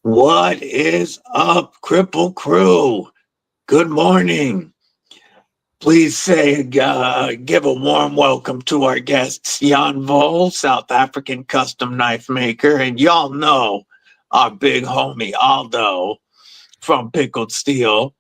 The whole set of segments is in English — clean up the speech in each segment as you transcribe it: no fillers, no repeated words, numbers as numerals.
What is up, Kripple Krew? Good morning. Please give a warm welcome to our guests, Jan Wahl, South African Custom Knifemaker, and y'all know our big homie Aldo from Pickled Steel.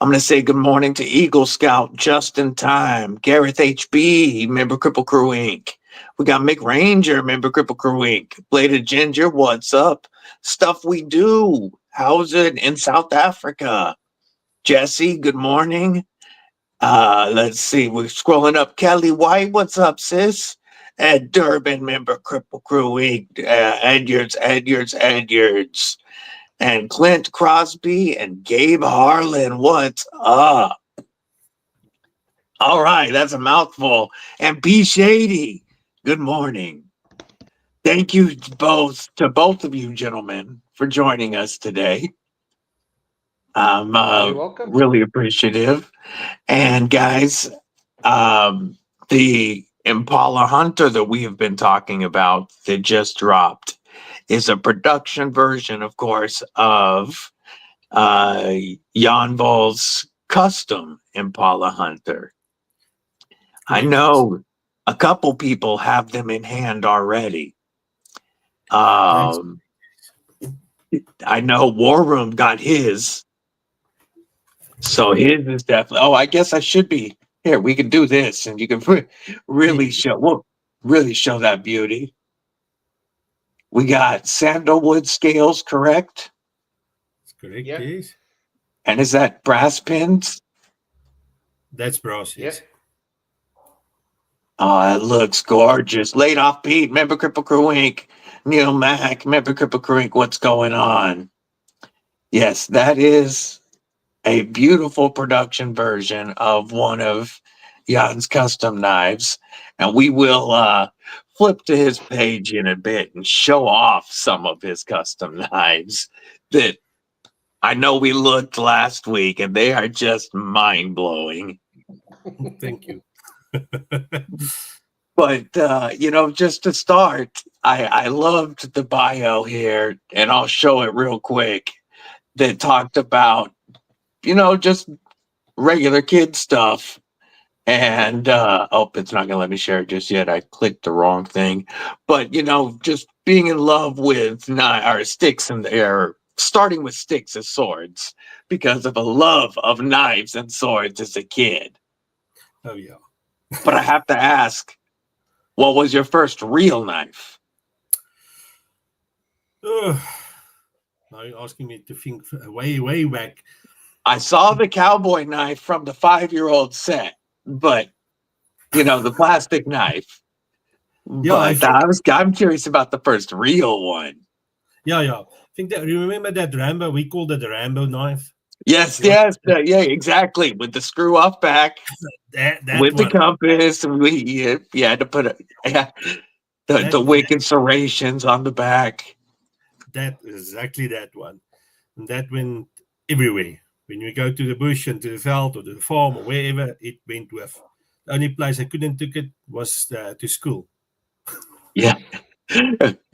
I'm going to say good morning to Eagle Scout just in time, Gareth HB, member Kripple Krew Inc. We got Mick Ranger, member Kripple Krew Inc. Bladed Ginger, what's up? Stuff we do. How's it in South Africa? Jesse, good morning. Let's see. We're scrolling up. Kelly White, what's up, sis? Ed Durbin, member Kripple Krew Inc. Edyards. And Clint Crosby and Gabe Harlan, what's up? All right, that's a mouthful. And B Shady, good morning. Thank you to both of you gentlemen for joining us today. I'm You're welcome. really appreciative. And guys, the Impala Hunter that we have been talking about that just dropped is a production version, of course, of Jan Wahl's custom Impala Hunter. I know a couple people have them in hand already. I know War Room got his. So his is definitely. Oh, I guess I should be here. We can do this, and you can really show that beauty. We got sandalwood scales, correct? That's correct. Yeah. Yes. And is that brass pins? That's brass. Yeah. Yes. Oh, it looks gorgeous. Laid off Pete, member Kripple Krew Inc. Neil Mack, member Kripple Krew Inc. What's going on? Yes, that is a beautiful production version of one of Jan's custom knives. And we will flip to his page in a bit and show off some of his custom knives that I know we looked last week, and they are just mind-blowing. Thank you. But, just to start, I loved the bio here, and I'll show it real quick, that talked about, just regular kid stuff. And, it's not going to let me share it just yet. I clicked the wrong thing. But, just being in love with sticks and air, starting with sticks as swords because of a love of knives and swords as a kid. Oh, yeah. But I have to ask, what was your first real knife? Now you're asking me to think way back. I saw the cowboy knife from the 5-year-old set, but the plastic knife. Yeah, but I'm curious about the first real one. Yeah. I think that you remember that Rambo. We called it the Rambo knife. Yes, exactly. With the screw off back, that with one. the compass, and you had to put the wicked serrations on the back. That exactly that one, and that went everywhere. When we go to the bush and to the veld or to the farm or wherever, it went with. The only place I couldn't take it was to school. Yeah,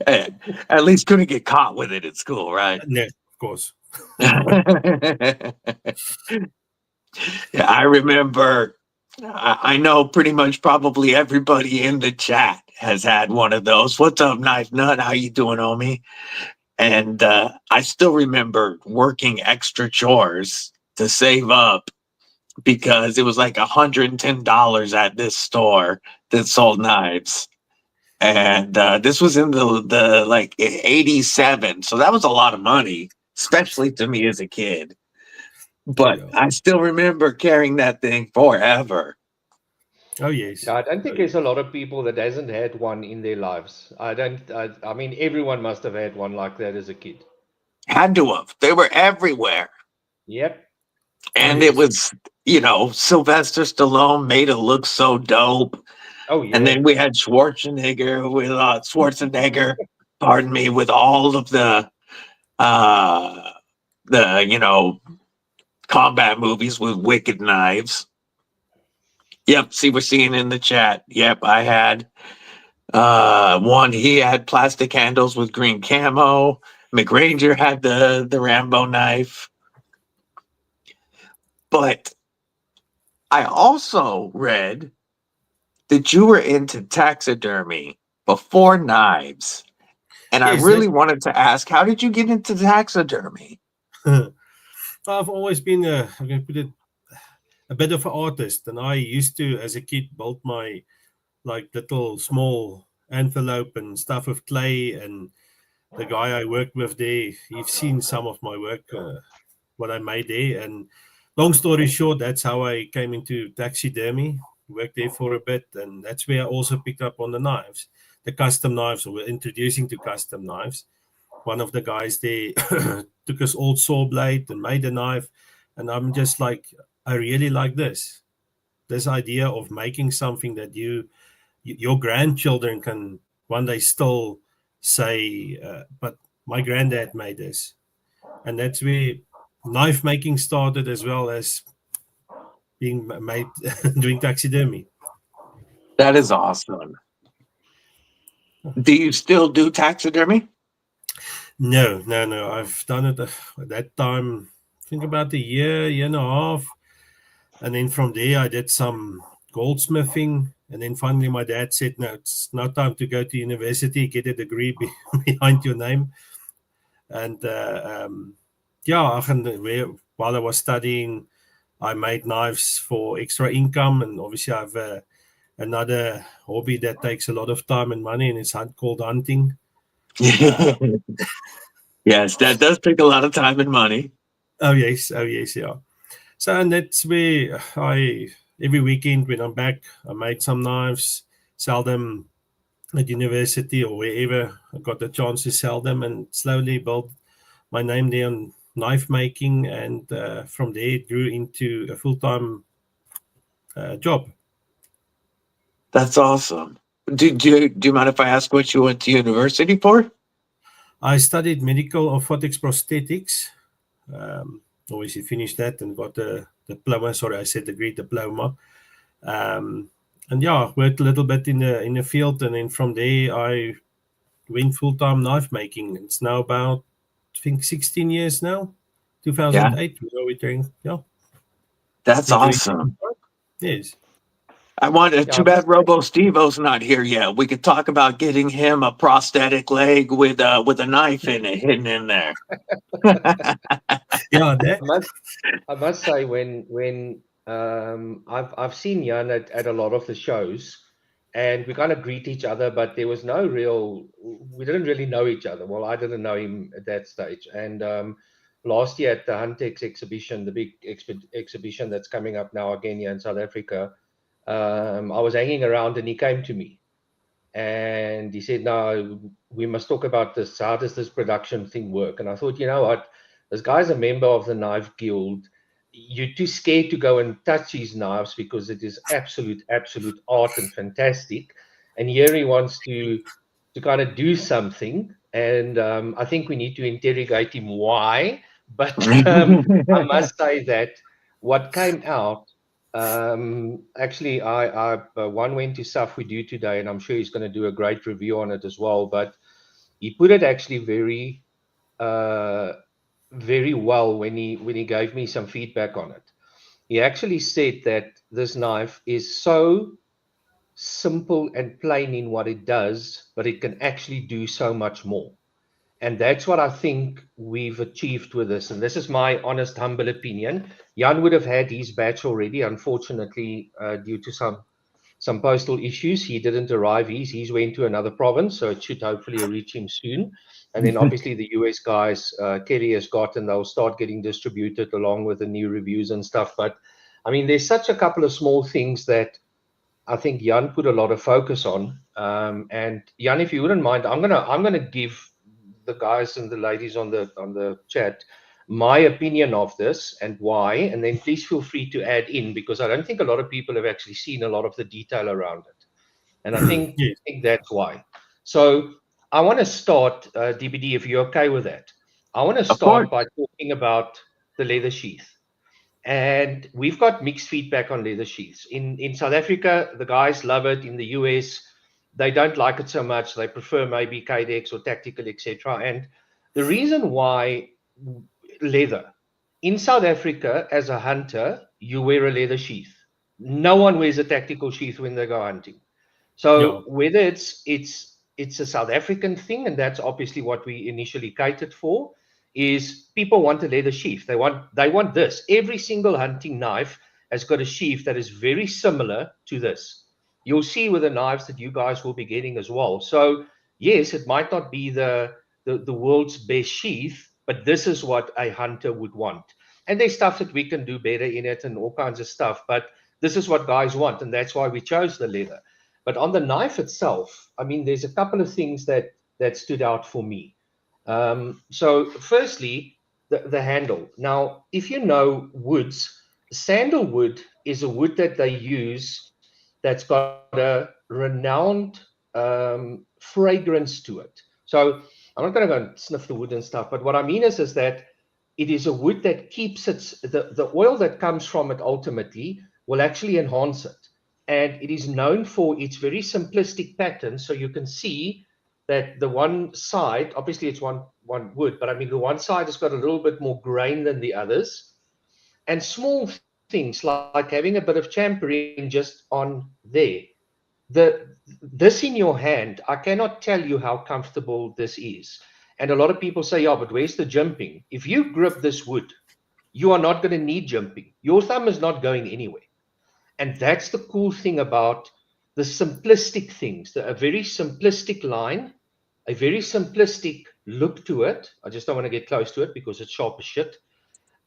at least couldn't get caught with it at school, right? No, of course. Yeah, I remember. I know pretty much probably everybody in the chat has had one of those. What's up, Knife Nut? How you doing, homie? And I still remember working extra chores to save up because it was like $110 at this store that sold knives. And this was in the like 87. So that was a lot of money, especially to me as a kid. But I still remember carrying that thing forever. Oh, yes. I don't think there's a lot of people that hasn't had one in their lives. I mean, everyone must have had one like that as a kid. Had to have. They were everywhere. Yep. And it was, Sylvester Stallone made it look so dope. Oh, yeah. And then we had Schwarzenegger pardon me, with all of the combat movies with wicked knives. Yep, see, we're seeing in the chat. Yep, I had one. He had plastic handles with green camo. McRanger had the Rambo knife. But I also read that you were into taxidermy before knives. And I Yes, really wanted to ask, how did you get into taxidermy? I've always been I'm going to put it, a bit of an artist, and I used to, as a kid, build my like little small envelope and stuff with clay. And the guy I worked with there, he's seen some of my work, what I made there. And long story short, that's how I came into taxidermy. Worked there for a bit, and that's where I also picked up on the knives, the custom knives, or we're introducing to custom knives. One of the guys there took his old saw blade and made a knife, and I'm just like, I really like this idea of making something that your grandchildren can one day still say, but my granddad made this. And that's where knife making started, as well as being made doing taxidermy. That is awesome. Do you still do taxidermy? No. I've done it at that time, I think about a year and a half. And then from there, I did some goldsmithing. And then finally, my dad said, no, it's not time to go to university, get a degree behind your name. And while I was studying, I made knives for extra income. And obviously, I have another hobby that takes a lot of time and money, and it's called hunting. Yes, that does take a lot of time and money. Oh yes, yeah. So, and that's where every weekend when I'm back, I made some knives, sell them at university or wherever I got the chance to sell them, and slowly built my name there on knife making. And from there, it grew into a full-time job. That's awesome. Do you mind if I ask what you went to university for? I studied medical orthotics prosthetics. Obviously finished that and got a diploma. Sorry, I said degree, diploma. And yeah, worked a little bit in the field, and then from there I went full-time knife making. It's now about, I think, 16 years now. 2008 was what we're doing. Yeah, that's awesome. Yes. I wanted. Too bad Robo Stevo's not here yet. We could talk about getting him a prosthetic leg with a knife in it, hidden in there. Yeah, I must say when I've seen Jan at a lot of the shows, and we kind of greet each other, but there was no we didn't really know each other. Well, I didn't know him at that stage. And last year at the Huntex exhibition, the big exhibition that's coming up now again here in South Africa, I was hanging around and he came to me and he said, no, we must talk about this. How does this production thing work? And I thought, you know what? This guy's a member of the Knife Guild. You're too scared to go and touch his knives because it is absolute art and fantastic. And here he wants to kind of do something. And I think we need to interrogate him why. But I must say that what came out, actually, I one went to Safwidu today, and I'm sure he's going to do a great review on it as well. But he put it actually very well when he gave me some feedback on it. He actually said that this knife is so simple and plain in what it does, but it can actually do so much more. And that's what I think we've achieved with this. And this is my honest, humble opinion. Jan would have had his batch already. Unfortunately, due to some postal issues, he didn't arrive. He's went to another province, so it should hopefully reach him soon. And then obviously the US guys, Kelly has got, and they'll start getting distributed along with the new reviews and stuff. But I mean, there's such a couple of small things that I think Jan put a lot of focus on. And Jan, if you wouldn't mind, I'm gonna give the guys and the ladies on the chat my opinion of this and why, and then please feel free to add in, because I don't think a lot of people have actually seen a lot of the detail around it, and I think that's why. So I want to start, DBD, if you're okay with that. I want to start by talking about the leather sheath. And we've got mixed feedback on leather sheaths. In South Africa, the guys love it. In the US, they don't like it so much. They prefer maybe Kydex or Tactical, etc. And The reason why leather, in South Africa, as a hunter, you wear a leather sheath. No one wears a tactical sheath when they go hunting. So whether it's a South African thing, and that's obviously what we initially catered for, is people want a leather sheath. They want this. Every single hunting knife has got a sheath that is very similar to this. You'll see with the knives that you guys will be getting as well. So yes, it might not be the world's best sheath, but this is what a hunter would want. And there's stuff that we can do better in it and all kinds of stuff, but this is what guys want, and that's why we chose the leather. But on the knife itself, I mean, there's a couple of things that stood out for me. So firstly, the handle. Now, if you know woods, sandalwood is a wood that they use that's got a renowned fragrance to it. So I'm not going to go and sniff the wood and stuff, but what I mean is that it is a wood that keeps the oil that comes from it ultimately will actually enhance it. And it is known for its very simplistic pattern. So you can see that the one side, obviously it's one wood, but I mean, the one side has got a little bit more grain than the others. And small things like having a bit of champering just on there. This in your hand, I cannot tell you how comfortable this is. And a lot of people say, yeah, but where's the jimping? If you grip this wood, you are not going to need jimping. Your thumb is not going anywhere. And that's the cool thing about the simplistic things, a very simplistic line, a very simplistic look to it. I just don't want to get close to it because it's sharp as shit.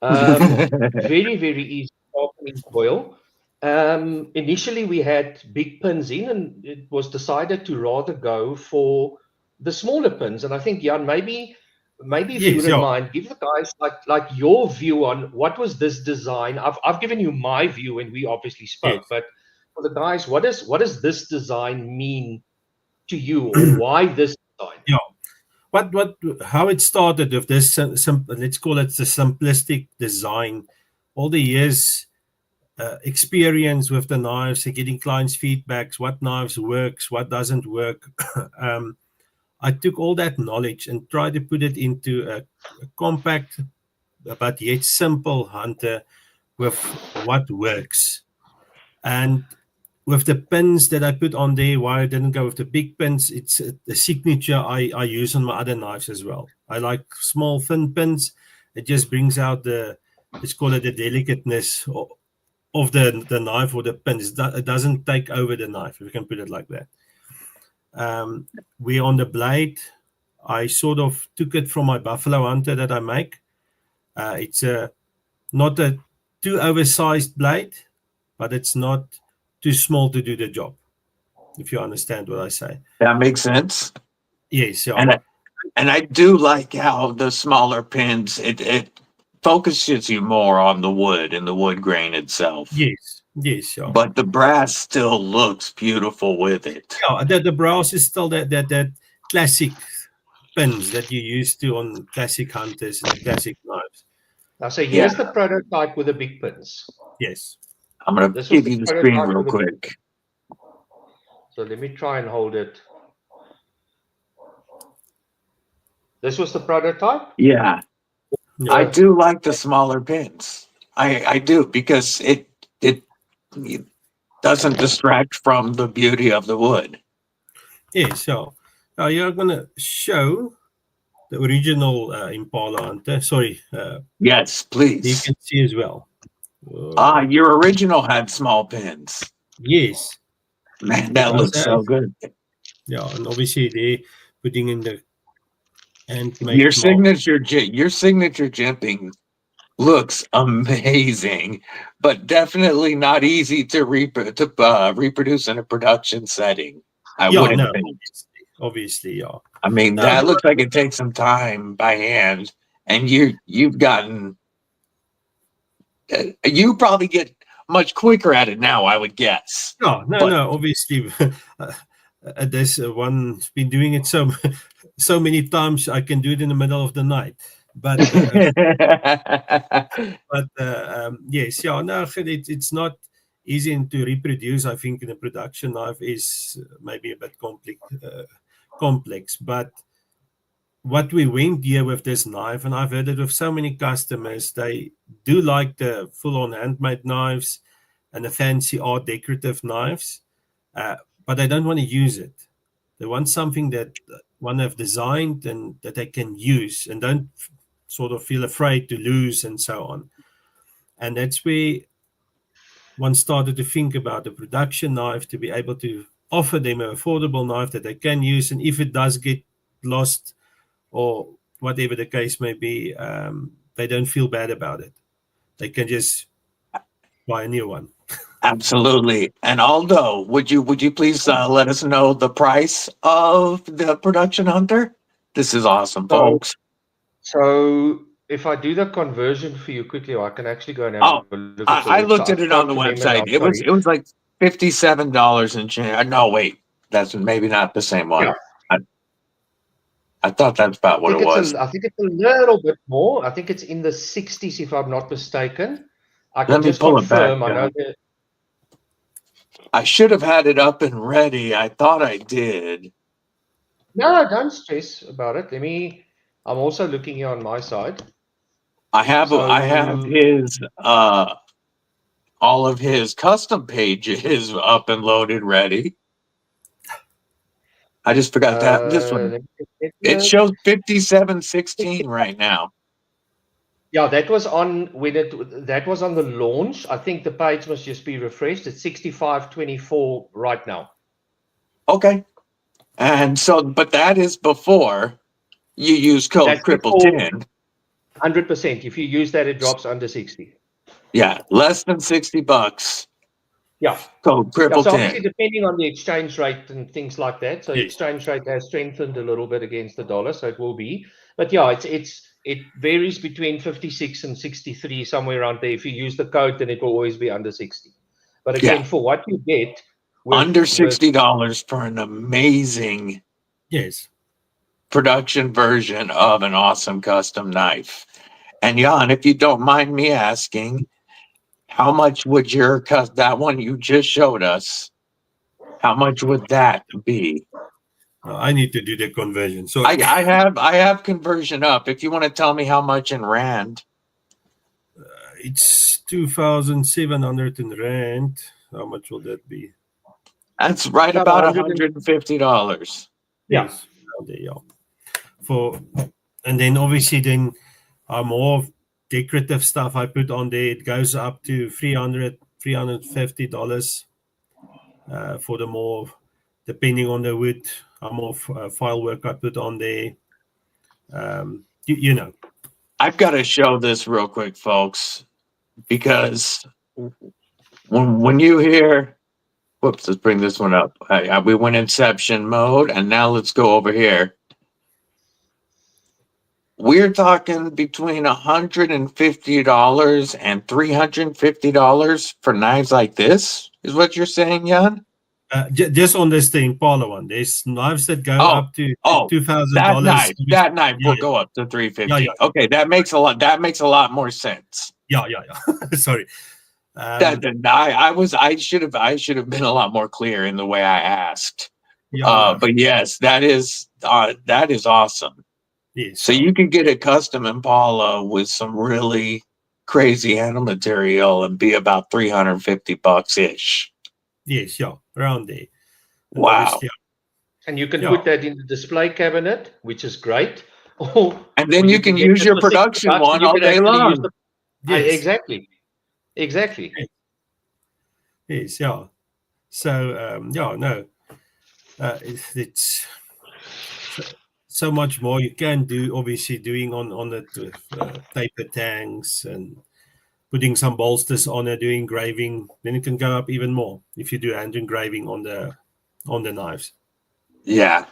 Very, very easy sharpening coil. Initially, we had big pins in, and it was decided to rather go for the smaller pins. And I think, Jan, maybe if you wouldn't mind, give the guys like your view on what was this design. I've given you my view when we obviously spoke, but for the guys, what does this design mean to you, or why this design? How it started with this, let's call it the simplistic design. All the years experience with the knives and getting clients' feedbacks, what knives works, what doesn't work. I took all that knowledge and tried to put it into a compact but yet simple hunter with what works. And with the pins that I put on there, why I didn't go with the big pins, it's the signature I use on my other knives as well. I like small, thin pins. It just brings out let's call it the delicateness of the knife or the pins. It doesn't take over the knife, if you can put it like that. On the blade, I sort of took it from my Buffalo Hunter that I make. It's not a too oversized blade, but it's not too small to do the job, if you understand what I say. That makes sense. Yes. And I do like how the smaller pins, it focuses you more on the wood and the wood grain itself. Yes. Yeah. But the brass still looks beautiful with it. Yeah, the brass is still that classic pins that you used to on classic hunters and the classic knives. Now, so here's the prototype with the big pins. Yes. I'm going to give you the screen real quick. So let me try and hold it. This was the prototype? Yeah. I do like the smaller pins. I do, because it doesn't distract from the beauty of the wood. Yeah, so now you're going to show the original Impala Hunter. Sorry. Yes, please. You can see as well. Your original had small pins. Yes. Man, that looks so good. Yeah, and obviously they're putting in the your signature jimping looks amazing, but definitely not easy to reproduce in a production setting. I wouldn't think. Obviously, yeah. I mean, that looks like it takes some time by hand, and you've gotten. You probably get much quicker at it now, I would guess. No. Obviously, there's one's been doing it so many times. I can do it in the middle of the night. But yes, yeah. No, it's not easy to reproduce. I think in a production knife is maybe a bit complex, but what we went here with this knife, and I've heard it with so many customers, they do like the full-on handmade knives and the fancy art decorative knives, but they don't want to use it. They want something that one have designed and that they can use and don't sort of feel afraid to lose and so on. And that's where one started to think about the production knife, to be able to offer them an affordable knife that they can use. And if it does get lost or whatever the case may be, they don't feel bad about it. They can just buy a new one. Absolutely. And Aldo, would you please let us know the price of the production hunter? This is awesome, folks. So if I do the conversion for you quickly, I can actually go and have a look at the I website. looked at it on the Spoke to them and website. It was like $57 and change. No, wait, that's maybe not the same one. Yeah. I thought that's about what it was. I think it's a little bit more. I think it's in the 60s, if I'm not mistaken. I can Let me just pull it back. confirm. I know that. I should have had it up and ready. I thought I did. No, don't stress about it. I'm also looking here on my side. I have his all of his custom pages up and loaded ready. I just forgot that this one. It shows 5716 right now. Yeah, that was on the launch. I think the page must just be refreshed. It's 6524 right now. Okay. And so, but that is before you use code Kripple 10. 100%. If you use that, it drops under 60. Yeah, less than $60. Yeah. Code Kripple 10. So obviously, depending on the exchange rate and things like that. So the exchange rate has strengthened a little bit against the dollar, so it will be. But yeah, it varies between 56 and 63, somewhere around there. If you use the code, then it will always be under 60. But again, for what you get, under $60 for an amazing production version of an awesome custom knife. And Jan, if you don't mind me asking, how much would that one you just showed us, how much would that be? I need to do the conversion. So I have conversion up. If you want to tell me how much in rand. It's 2,700 in rand. How much will that be? That's right about $150. Yeah. And then obviously more decorative stuff I put on there. It goes up to $350 for the more, depending on the wood, how more file work I put on there. You know. I've got to show this real quick, folks, because when you hear, whoops, let's bring this one up. We went inception mode, and now let's go over here. We're talking between $150 and $350 for knives like this, is what you're saying, Jan? Just on this Impala one, there's knives that go up to $2,000. That knife will go up to $350. Yeah. Okay, that makes a lot more sense. Yeah. Sorry. I should have been a lot more clear in the way I asked. But yes, that is awesome. Yes. So you can get a custom Impala with some really crazy handle material and be about $350 ish. Yes, around there. And wow. And you can put that in the display cabinet, which is great. And then you can use your production one all day long. Exactly. Yes, yeah. So, it's so much more you can do, obviously, doing on the paper tanks and putting some bolsters on it, doing engraving. Then it can go up even more if you do hand engraving on the knives. Yeah.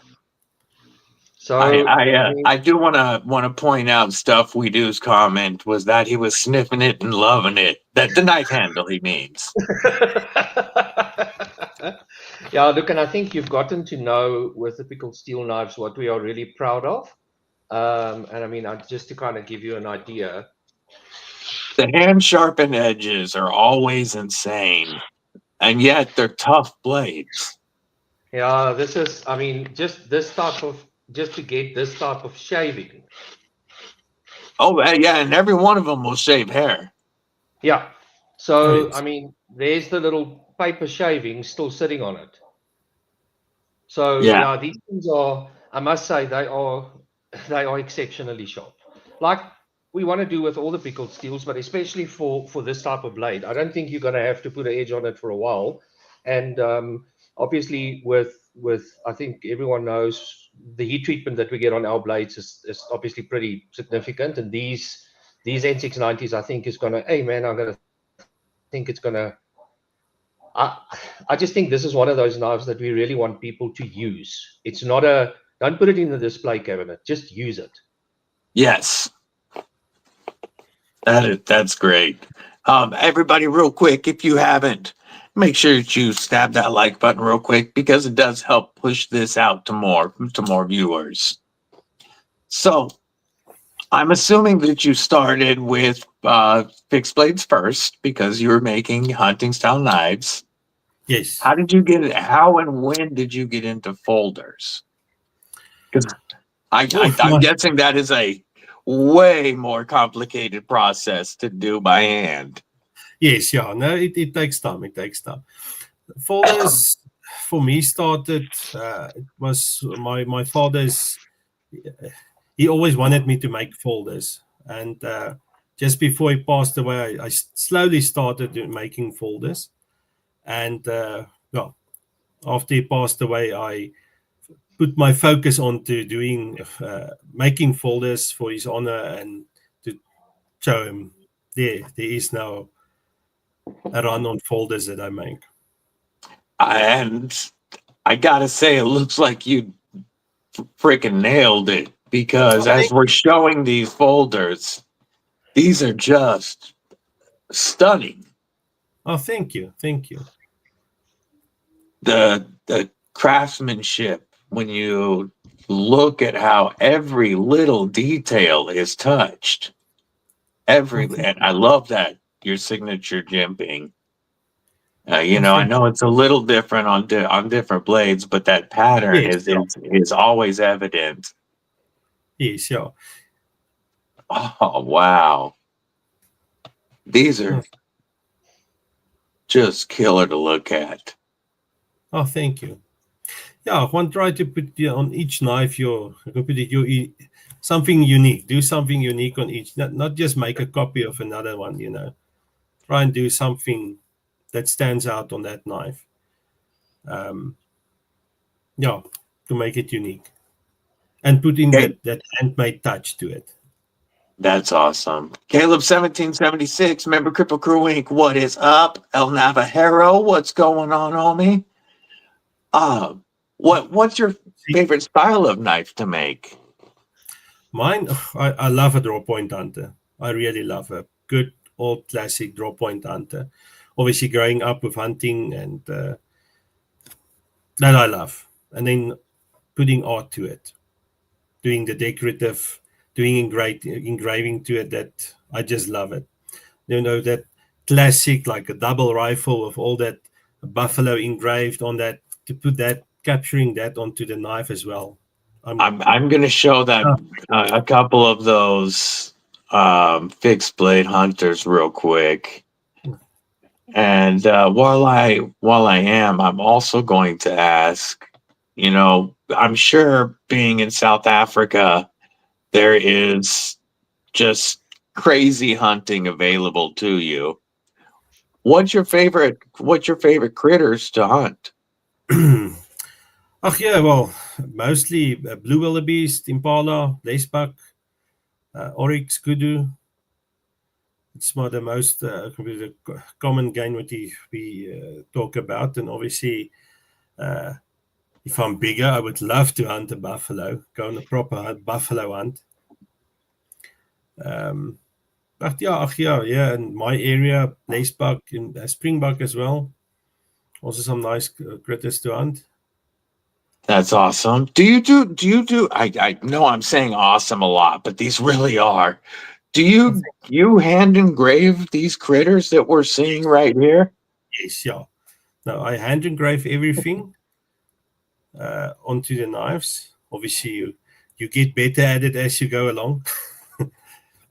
So I do want to point out Stuff We Do's comment was that he was sniffing it and loving it. That the knife handle, he means. Yeah, look, and I think you've gotten to know with the Pickled Steel knives what we are really proud of. And I mean, just to kind of give you an idea. The hand sharpened edges are always insane, and yet they're tough blades. Yeah, this is, I mean, just this type of just to get this type of shaving. Oh, yeah, and every one of them will shave hair. Yeah. Oh, So, yes. I mean, there's the little paper shaving still sitting on it. So, Yeah. yeah, these things are, I must say, they are exceptionally sharp. Like we want to do with all the pickled steels, but especially for this type of blade, I don't think you're going to have to put an edge on it for a while. And obviously, with I think everyone knows the heat treatment that we get on our blades is obviously pretty significant. And these N690s, I think, is going to, hey man, I'm going to think it's going to. I just think this is one of those knives that we really want people to use. It's not a, don't put it in the display cabinet, just use it. Yes. That's great. Everybody, real quick, if you haven't, make sure that you stab that like button real quick because it does help push this out to more viewers. So I'm assuming that you started with fixed blades first because you were making hunting style knives. Yes. How did you get it? How and when did you get into folders? Because I'm guessing that is a way more complicated process to do by hand. Yes, yeah. No, it takes time. It takes time. Folders for me started. It was my father's. He always wanted me to make folders, and just before he passed away, I slowly started making folders, and well, after he passed away, I put my focus onto doing making folders for his honor and to show him there is now a run on folders that I make. And I gotta say, it looks like you freaking nailed it because as we're showing these folders, these are just stunning. Oh, thank you. The craftsmanship when you look at how every little detail is touched. And I love that your signature jimping. I know it's a little different on different blades, but that pattern Yes, is always evident. yes, yeah. Oh wow, these are just killer to look at. Oh, thank you. Yeah, one try to put on each knife something unique. Do something unique on each. Not just make a copy of another one. Try and do something that stands out on that knife. Yeah, to make it unique, and put in that handmade touch to it. That's awesome. Caleb 1776, member Kripple Krew Inc. What is up? El Navajero, what's going on, homie? What's your favorite style of knife to make? Mine, I love a draw point hunter. I really love a good old classic draw point hunter. Obviously, growing up with hunting and that I love, and then putting art to it, doing the decorative, doing engraving to it. That I just love it. That classic like a double rifle with all that buffalo engraved on that, to put that, capturing that onto the knife as well. I'm going to show that a couple of those fixed blade hunters real quick. And while I am, I'm also going to ask, I'm sure being in South Africa, there is just crazy hunting available to you. What's your favorite critters to hunt? Oh yeah, well, mostly blue wildebeest, impala, lacebuck, oryx, kudu. It's more the most common game that we talk about, and obviously, if I'm bigger, I would love to hunt a buffalo, go on a proper buffalo hunt. But yeah, in my area, lacebuck and springbuck as well. Also, some nice critters to hunt. That's awesome. Do you do I know I'm saying awesome a lot, but these really are. Do you hand engrave these critters that we're seeing right here? Yes, yeah. No, I hand engrave everything onto the knives. obviously you get better at it as you go along.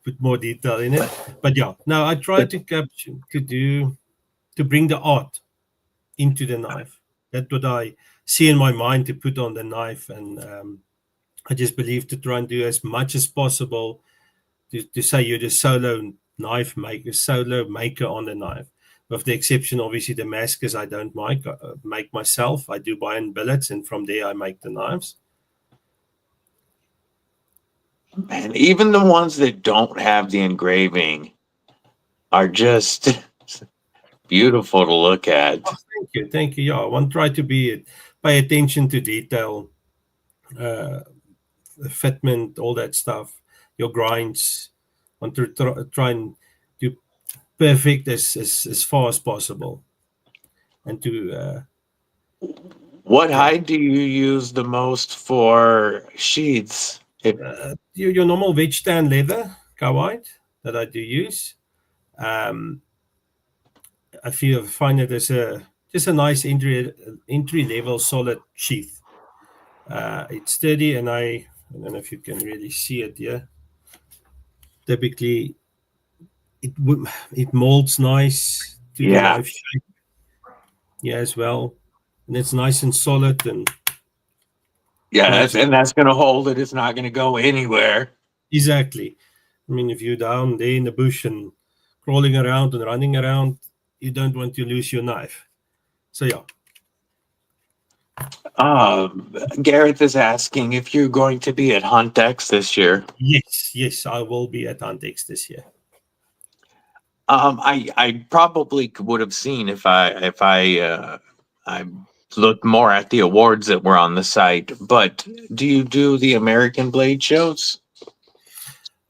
Put more detail in it. But yeah, no, I try to capture, to bring the art into the knife. That's what I see in my mind to put on the knife. And I just believe to try and do as much as possible to say you're the solo knife maker, solo maker on the knife. With the exception, obviously, the maskers I don't make myself. I do buy in billets, and from there I make the knives. And even the ones that don't have the engraving are just beautiful to look at. Oh, thank you. Yeah, I want to try to pay attention to detail, fitment, all that stuff. Your grinds. Want to try and do perfect as far as possible, and to. What hide do you use the most for sheaths? Your normal wedge tan leather cowhide that I do use. I find it as just a nice entry level solid sheath. It's sturdy, and I don't know if you can really see it here. Typically, it molds nice to the knife shape. Yeah, as well, and it's nice and solid and. Yeah, and that's going to hold it. It's not going to go anywhere. Exactly. I mean, if you're down there in the bush and crawling around and running around, you don't want to lose your knife. So, yeah. Gareth is asking if you're going to be at Huntex this year. Yes, I will be at Huntex this year. I probably would have seen if I looked more at the awards that were on the site. But do you do the American Blade shows?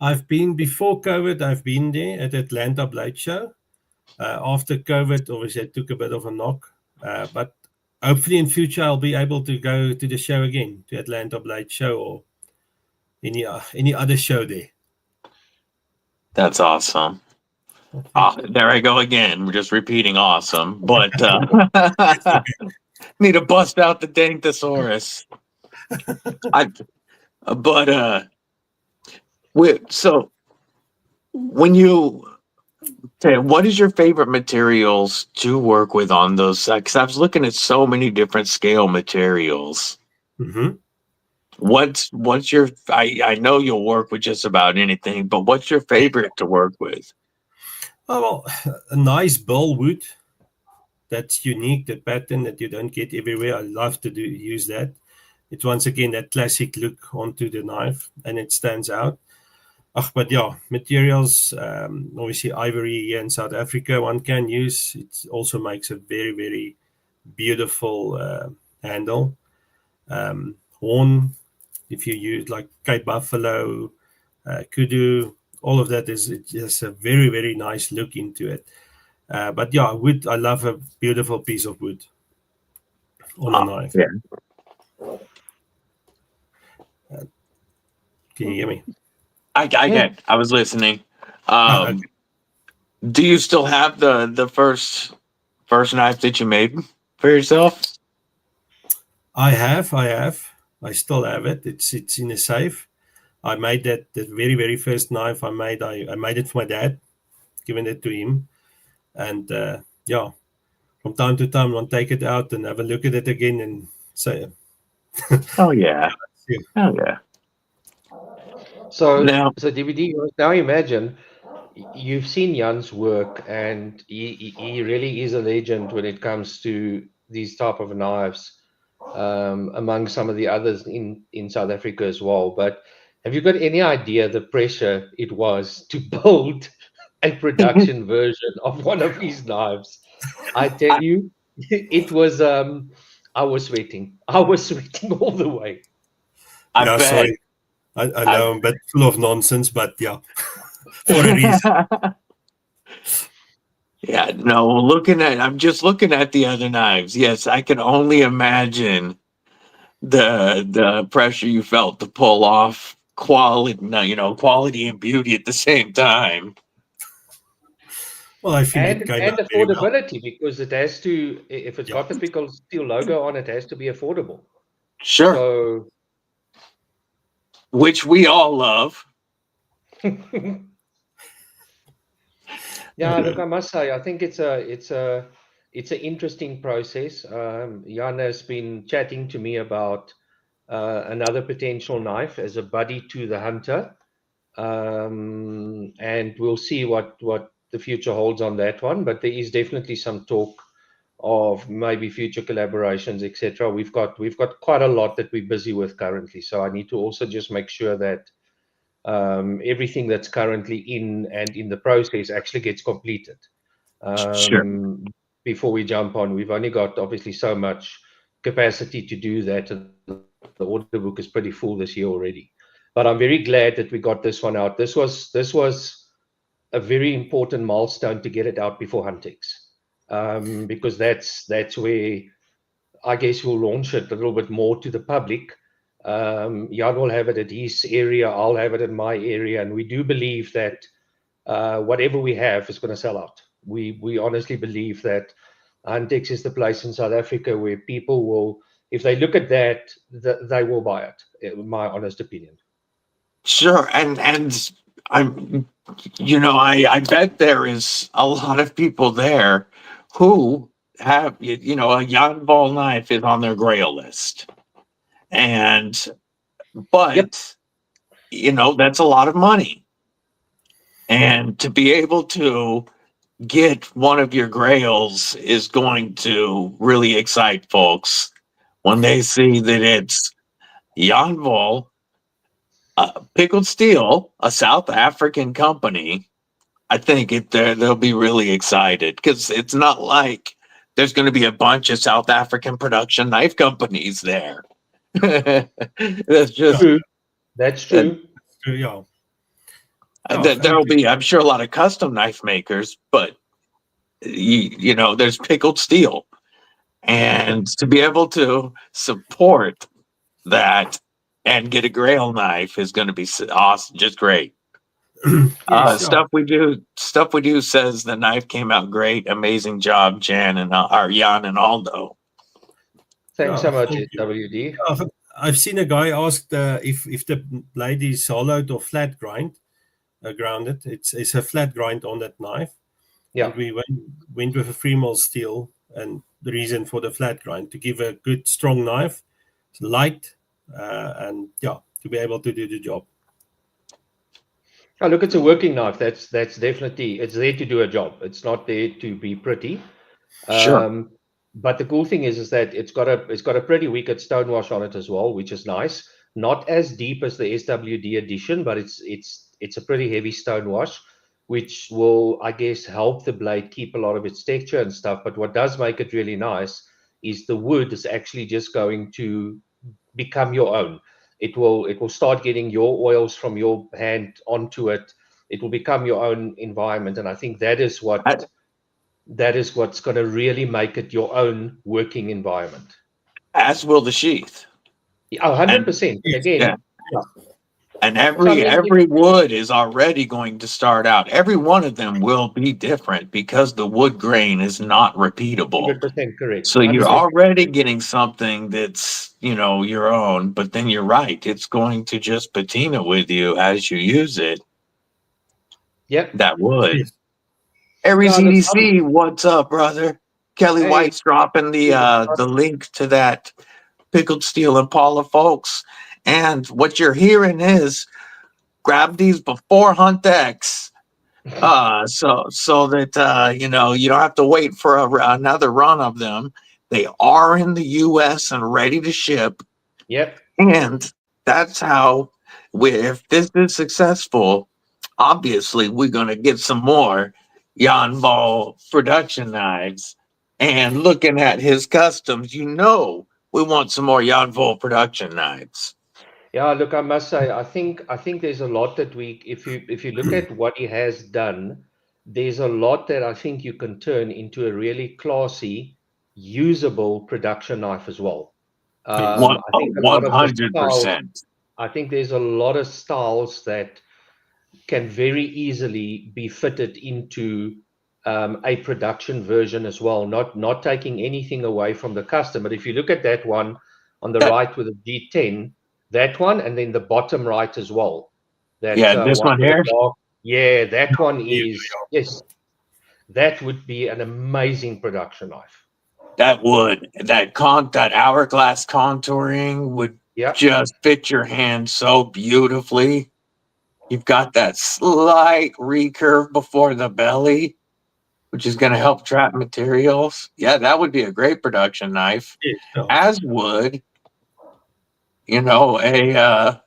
I've been before COVID. I've been there at Atlanta Blade Show. After COVID, obviously, it took a bit of a knock. But hopefully, in future, I'll be able to go to the show again, to Atlanta Blade Show or any other show there. That's awesome. There I go again. We're just repeating awesome, but need to bust out the dang thesaurus. So when you say, what is your favorite materials to work with on those? Because I was looking at so many different scale materials. Mm-hmm. What's your? I know you'll work with just about anything, but what's your favorite to work with? Oh, well, a nice bull wood that's unique, the pattern that you don't get everywhere. I love to use that. It's once again that classic look onto the knife, and it stands out. But yeah, materials, obviously ivory here in South Africa one can use. It also makes a very, very beautiful handle. Horn, if you use like Cape Buffalo, kudu, all of that is just a very, very nice look into it. But yeah, wood, I love a beautiful piece of wood on a knife. Yeah. Can you hear me? I get. I was listening. Okay. Do you still have the first knife that you made for yourself? I have. I still have it. It's in a safe. I made that very, very first knife I made. I made it for my dad, giving it to him. And yeah, from time to time, I'll take it out and have a look at it again and say, "Oh yeah, oh yeah." So DBD, now imagine you've seen Jan's work, and he really is a legend when it comes to these type of knives, among some of the others in South Africa as well. But have you got any idea the pressure it was to build a production version of one of his knives? I tell you, it was. I was sweating. I was sweating all the way. I bet. Sorry. I know I'm a bit full of nonsense, but yeah, for a reason. Yeah, no, I'm just looking at the other knives. Yes, I can only imagine the pressure you felt to pull off quality and beauty at the same time. Well, I feel and affordability, because it has to, if it's got the Pickled Steel logo on, it has to be affordable. Sure. So which we all love. Yeah, look, I must say, I think it's an interesting process. Jan has been chatting to me about another potential knife as a buddy to the hunter, and we'll see what the future holds on that one. But there is definitely some talk of maybe future collaborations, etc. We've got quite a lot that we're busy with currently, so I need to also just make sure that everything that's currently in the process actually gets completed Sure. before we jump on. We've only got obviously so much capacity to do that, and the order book is pretty full this year already. But I'm very glad that we got this one out. This was a very important milestone to get it out before Huntex, because that's where I guess we'll launch it a little bit more to the public. Jan will have it at his area, I'll have it in my area, and we do believe that whatever we have is going to sell out. We honestly believe that Huntex is the place in South Africa where people will, if they look at that, they will buy it, in my honest opinion. Sure, and I'm, I bet there is a lot of people there who have, a Jan Wahl knife is on their grail list, but Yep. that's a lot of money, and to be able to get one of your grails is going to really excite folks when they see that it's Jan Wahl, Pickled Steel, a South African company. I think they'll be really excited because it's not like there's going to be a bunch of South African production knife companies there. That's just True. That's true. Yeah. there'll be, I'm sure, a lot of custom knife makers, but there's Pickled Steel, and to be able to support that and get a grail knife is going to be awesome, just great. Stuff we do says the knife came out great. Amazing job, Jan and Aldo. Thanks so much, SWD. I've seen a guy ask if the blade is hollowed or flat grounded. It's a flat grind on that knife. Yeah. And we went with a 3mm steel, and the reason for the flat grind to give a good strong knife, it's light, and to be able to do the job. Oh, look, it's a working knife. That's definitely, it's there to do a job. It's not there to be pretty. Sure. But the cool thing is that it's got a pretty wicked stonewash on it as well, which is nice. Not as deep as the SWD edition, but it's a pretty heavy stonewash, which will, I guess, help the blade keep a lot of its texture and stuff. But what does make it really nice is the wood is actually just going to become your own. It will start getting your oils from your hand onto it. It will become your own environment, and I think that is what's going to really make it your own working environment. As will the sheath. 100%. Again, and every wood is already going to start out. Every one of them will be different because the wood grain is not repeatable. 100% correct. So you're already getting something that's, your own, but then you're right. It's going to just patina with you as you use it. Yep. That wood. Aries EDC, what's up, brother? Kelly White's dropping the link to that Pickled Steel Impala, folks. And what you're hearing is grab these before Huntex, so that you don't have to wait for another run of them. They are in the U.S. and ready to ship. Yep. And that's how if this is successful, obviously we're going to get some more Jan Wahl production knives. And looking at his customs, we want some more Jan Wahl production knives. Yeah, look, I must say, I think there's a lot that if you look at what he has done, there's a lot that I think you can turn into a really classy, usable production knife as well. I think 100%. I think there's a lot of styles that can very easily be fitted into a production version as well, not taking anything away from the custom. But if you look at that one on the right with a G10, That one, and then the bottom right as well. That this one with the here. dark, yeah, that one Yeah, is yes. That would be an amazing production knife. That would that hourglass contouring would Yeah, just fit your hand so beautifully. You've got that slight recurve before the belly, which is going to help trap materials. Yeah, that would be a great production knife. yeah. As would, a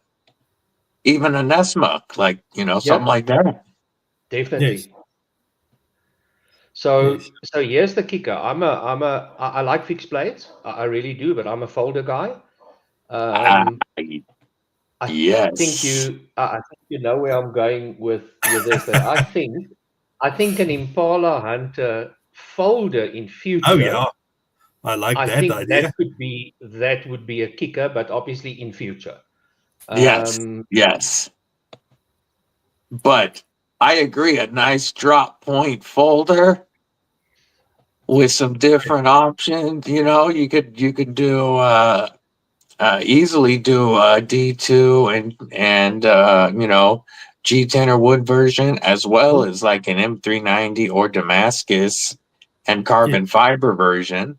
even a Nesmuk, like something like that. definitely. Yes. So Yes. so here's the kicker. I like fixed blades. I really do, but I'm a folder guy. Ah, I think yes. I think you know where I'm going with this. That I think an Impala Hunter folder in Oh future. yeah, I like I that think idea. that would be a kicker, but obviously in future. Yes. Yes. But I agree, a nice drop point folder with some different options. You could do easily do a D2 and G10 or wood version, as well as like an M390 or Damascus and carbon fiber version.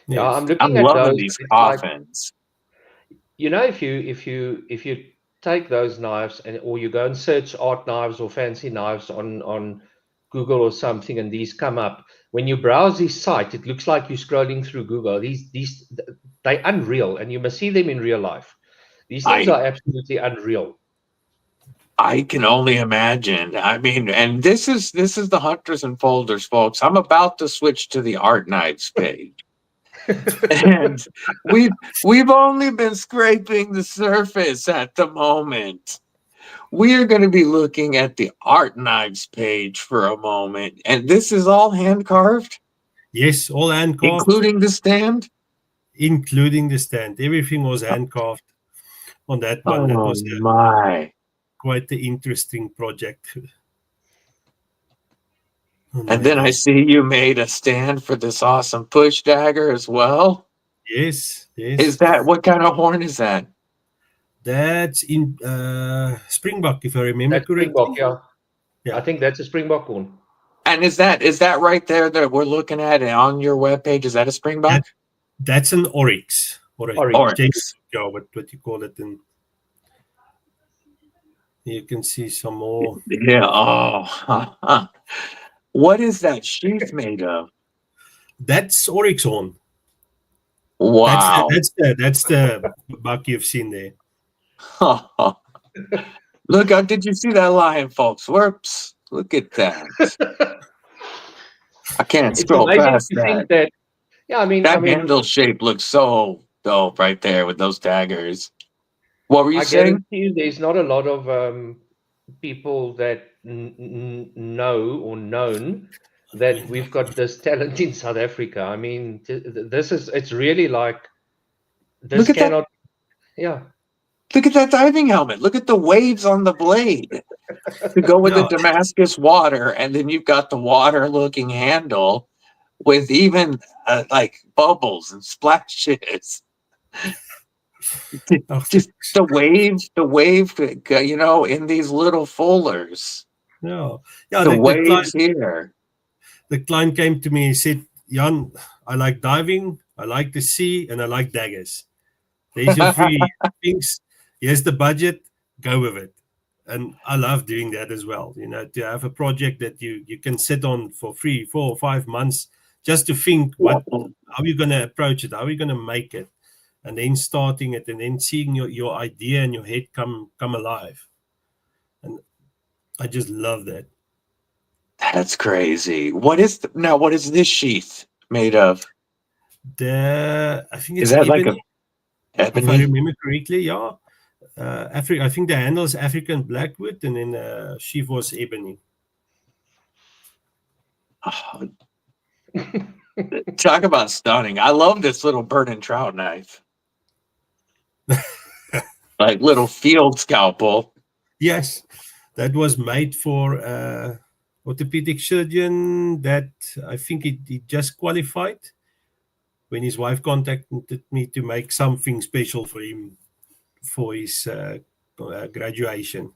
Yeah, Yes. I'm I'm looking at loving those. these It's like, coffins. if you take those knives or you go and search art knives or fancy knives on Google or something, and these come up. When you browse this site, it looks like you're scrolling through Google. They're unreal, and you must see them in real life. These things I are absolutely unreal. I can only imagine. I mean, and this is the hunters and folders, folks. I'm about to switch to the art knives page. And we've only been scraping the surface at the moment. We are going to be looking at the art knives page for a moment, and this is all hand carved, Yes, all handcrafted, including the stand. including the stand. Everything was handcrafted on that one. That Oh was my! quite the interesting project. Oh, And my then I days. see you made a stand for this awesome push dagger as well. Yes, Is yes. that what kind of horn is that? That's in Springbok, if I remember That's Springbok, correctly. yeah. Yeah. I think that's a Springbok one. And is that right there that we're looking at on your webpage? Is that a Springbok? That's an oryx or a Oryx. Oryx. yeah, what you call it. And you can see some more. Yeah. Oh. What is that sheath made of? That's oryx horn. Wow. That's the buck you've seen there. Look, did you see that lion, folks? Whoops. Look at that. I can't It's scroll amazing past to that. think that. Yeah, I That mean, handle shape looks so dope right there with those daggers. What were you I saying? guarantee you, there's not a lot of people that know or known that we've got this talent in South Africa. I mean, it's really like this Look at that. cannot. Yeah, Look at that diving helmet. Look at the waves on the blade to go with the Yeah, Damascus water. And then you've got the water looking handle with even like bubbles and splashes. oh, Just the wave, in these little fullers. yeah, yeah. The The waves here. client came to me and said, "Jan, I like diving, I like the sea, and I like daggers. There's your three things. Here's the budget. Go with it." And I love doing that as well. To have a project that you can sit on for 3, 4, or 5 months just to think how you're going to approach it, how are you going to make it, and then starting it, and then seeing your idea in your head come alive. And I just love that. That's crazy. What is this sheath made of? I think Is it's that like a ebony, if I ebony? remember correctly. Yeah, I think the handle is African blackwood, and then sheath was ebony. Oh, talk about stunning. I love this little bird and trout knife. Like little field scalpel. Yes, that was made for orthopedic surgeon that I think he just qualified when his wife contacted me to make something special for him. for his graduation.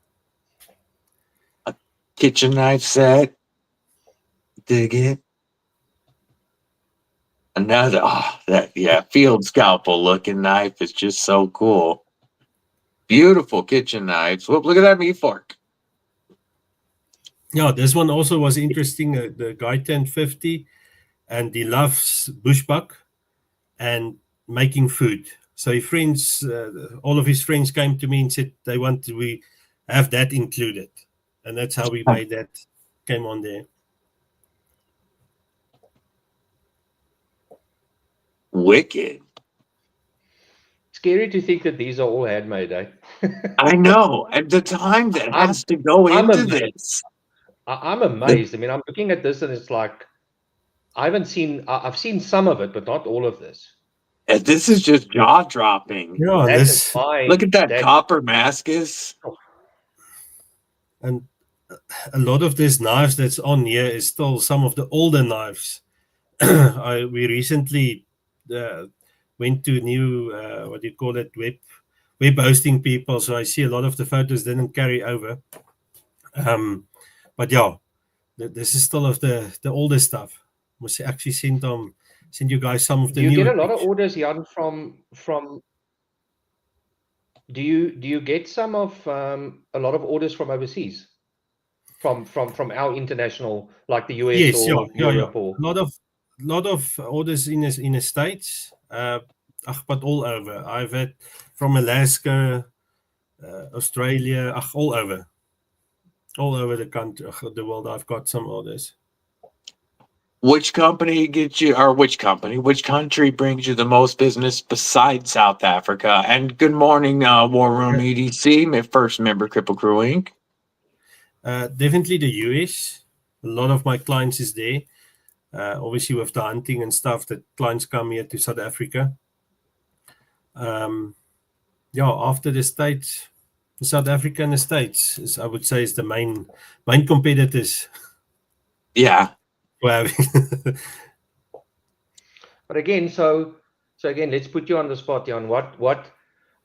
Kitchen knife set. Dig it. Another, field scalpel looking knife is just so cool. Beautiful kitchen knives. Whoop, look at that meat fork. Yeah, this one also was interesting. The guy turned 50 and he loves bushbuck and making food. So his friends, all of his friends came to me and said we have that included. And that's how we made that, came on there. Wicked. Scary to think that these are all handmade, eh? I know. At the time that has to go I'm into amazed. this. I'm amazed. I mean, I'm looking at this and it's like, I've seen some of it, but not all of this. And this is just jaw dropping. Yeah, look at that copper mascus. And a lot of these knives that's on here is still some of the older knives. We recently went to new web hosting people, so I see a lot of the photos didn't carry over. But yeah, this is still of the older stuff. Must actually send you guys some of the. Do you get a lot of orders, Jan, from? Do you get some of a lot of orders from overseas, from our international, like the US yes, or Europe? Yeah. Or lot of orders in the States, but all over. I've had from Alaska, Australia, all over the country, the world. I've got some orders. Which country brings you the most business besides South Africa? And good morning, War Room EDC, my first member, Kripple Krew Inc. Definitely the US. A lot of my clients is there. Obviously with the hunting and stuff, that clients come here to South Africa. After the States, South Africa and the States, I would say, is the main competitors. Yeah. Well, but again, so again, let's put you on the spot, Jan. What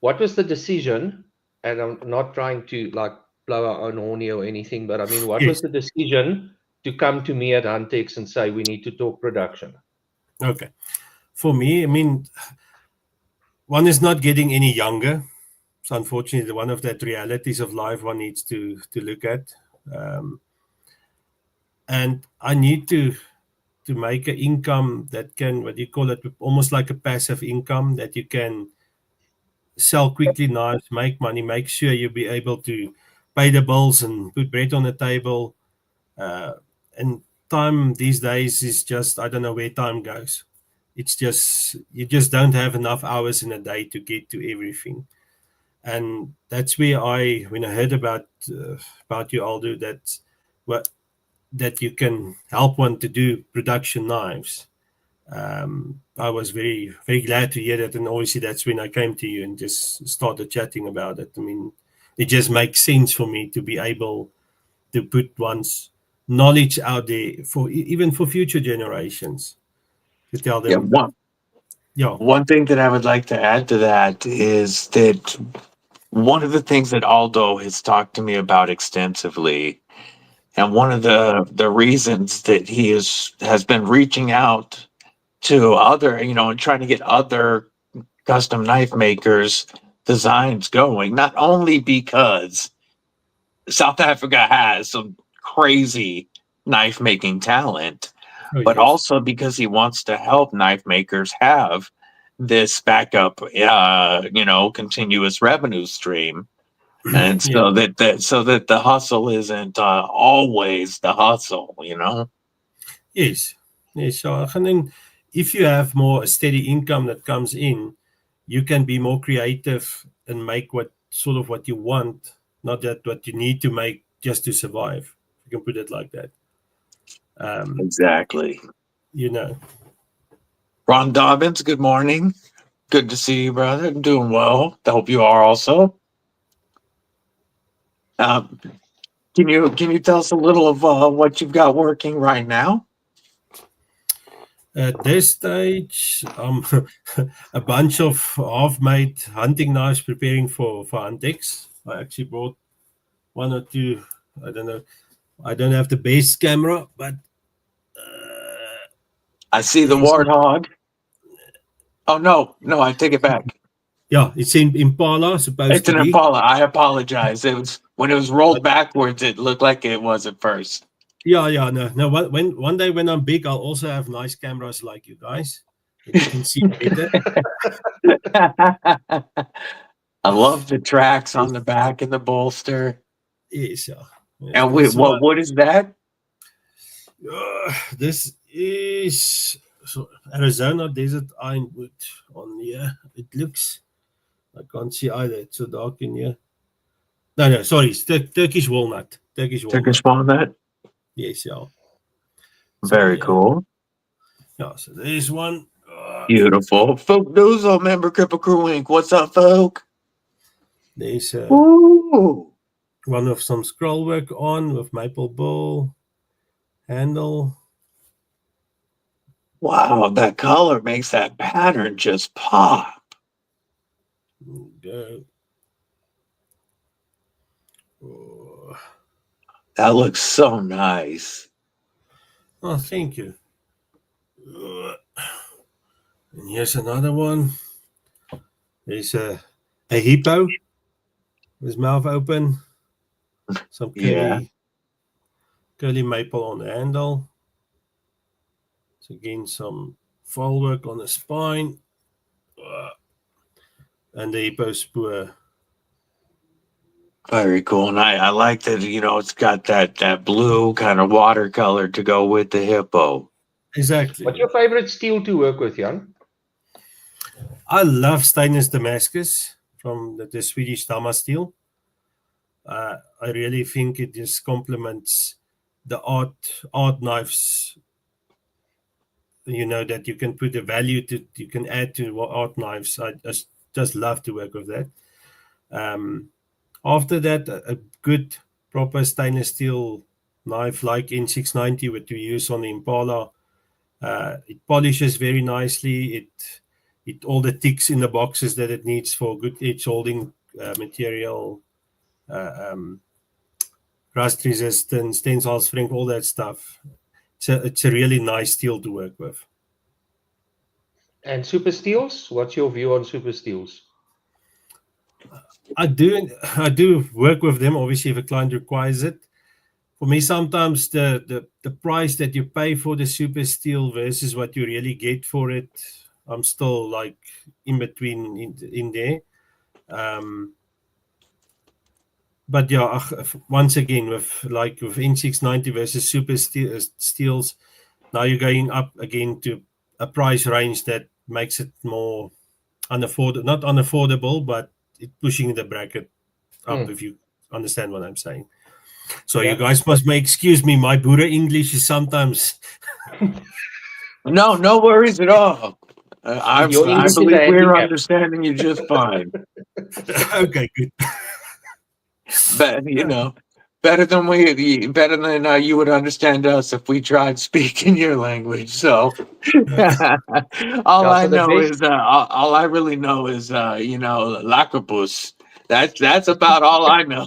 was the decision? And I'm not trying to like blow our own horn or anything, but I mean, what was the decision to come to me at Huntex and say we need to talk production? Okay, for me, I mean, one is not getting any younger. So unfortunately, one of the realities of life one needs to look at. And I need to make an income that can, what you call it, almost like a passive income that you can sell quickly knives, make money, make sure you'll be able to pay the bills and put bread on the table. And time these days is just, I don't know where time goes. It's just, you just don't have enough hours in a day to get to everything. And that's where when I heard about you, Aldo, that you can help one to do production knives. I was very, very glad to hear that. And obviously that's when I came to you and just started chatting about it. I mean, it just makes sense for me to be able to put one's knowledge out there even for future generations, to tell them. One thing that I would like to add to that is that one of the things that Aldo has talked to me about extensively, and one of the reasons that he has been reaching out to other, and trying to get other custom knife makers designs going, not only because South Africa has some crazy knife making talent, but also because he wants to help knife makers have this backup, continuous revenue stream. And so that the hustle isn't always the hustle, Yes. So, and then if you have more steady income that comes in, you can be more creative and make what you want, not that what you need to make just to survive. You can put it like that. Exactly. Ron Dobbins, good morning. Good to see you, brother. I'm doing well. I hope you are also. Can you tell us a little of what you've got working right now? At this stage, a bunch of half-made hunting knives preparing for Huntex. I actually brought one or two. I don't know. I don't have the best camera, but I see the warthog. Oh no, I take it back. yeah, it's in Impala, supposed It's to an be. Impala. I apologize. It was when it was rolled backwards. It looked like it was at first. Yeah, no. One day when I'm big, I'll also have nice cameras like you guys that you can see better. I love the tracks on the back and the bolster. Yes, yeah. And wait, what is that? This is Arizona Desert Ironwood on here. It looks, I can't see either. It's so dark in here. No, sorry, it's Turkish walnut. Turkish walnut. Yes, yeah. Very cool. Yeah, so there's one. Beautiful. Folk Doozle, member Kripple Krew Inc. What's up, folk? There's Ooh. one with some scroll work on with maple bull handle. Wow, that color makes that pattern just pop. Go. That looks so nice. Oh, thank you. And here's another one. There's a hippo with his mouth open. Some curly maple on the handle. So again, some foil work on the spine. And the hippo spoor. Very cool. And I like that, it's got that blue kind of watercolor to go with the hippo. Exactly. What's your favorite steel to work with, Jan? I love stainless Damascus from the Swedish Dama steel. I really think it just complements the art knives. That you can put a value to, you can add to art knives. I just love to work with that. After that, a good proper stainless steel knife like N690, what we use on the Impala. It polishes very nicely. It all the ticks in the boxes that it needs for good edge holding material, rust resistance, tensile strength, all that stuff. It's a really nice steel to work with. And super steels? What's your view on super steels? I do work with them, obviously, if a client requires it. For me, sometimes the price that you pay for the super steel versus what you really get for it, I'm still like in between in there. But yeah, once again, with N690 versus super steels, now you're going up again to a price range that makes it more unaffordable, not unaffordable, but it's pushing the bracket up, if you understand what I'm saying. So you guys must excuse me. My Boere English is sometimes. No worries at all. I believe we're understanding you just fine. Okay, good. But better than you would understand us if we tried speaking your language. So all I really know is Lacapus. That's about all I know.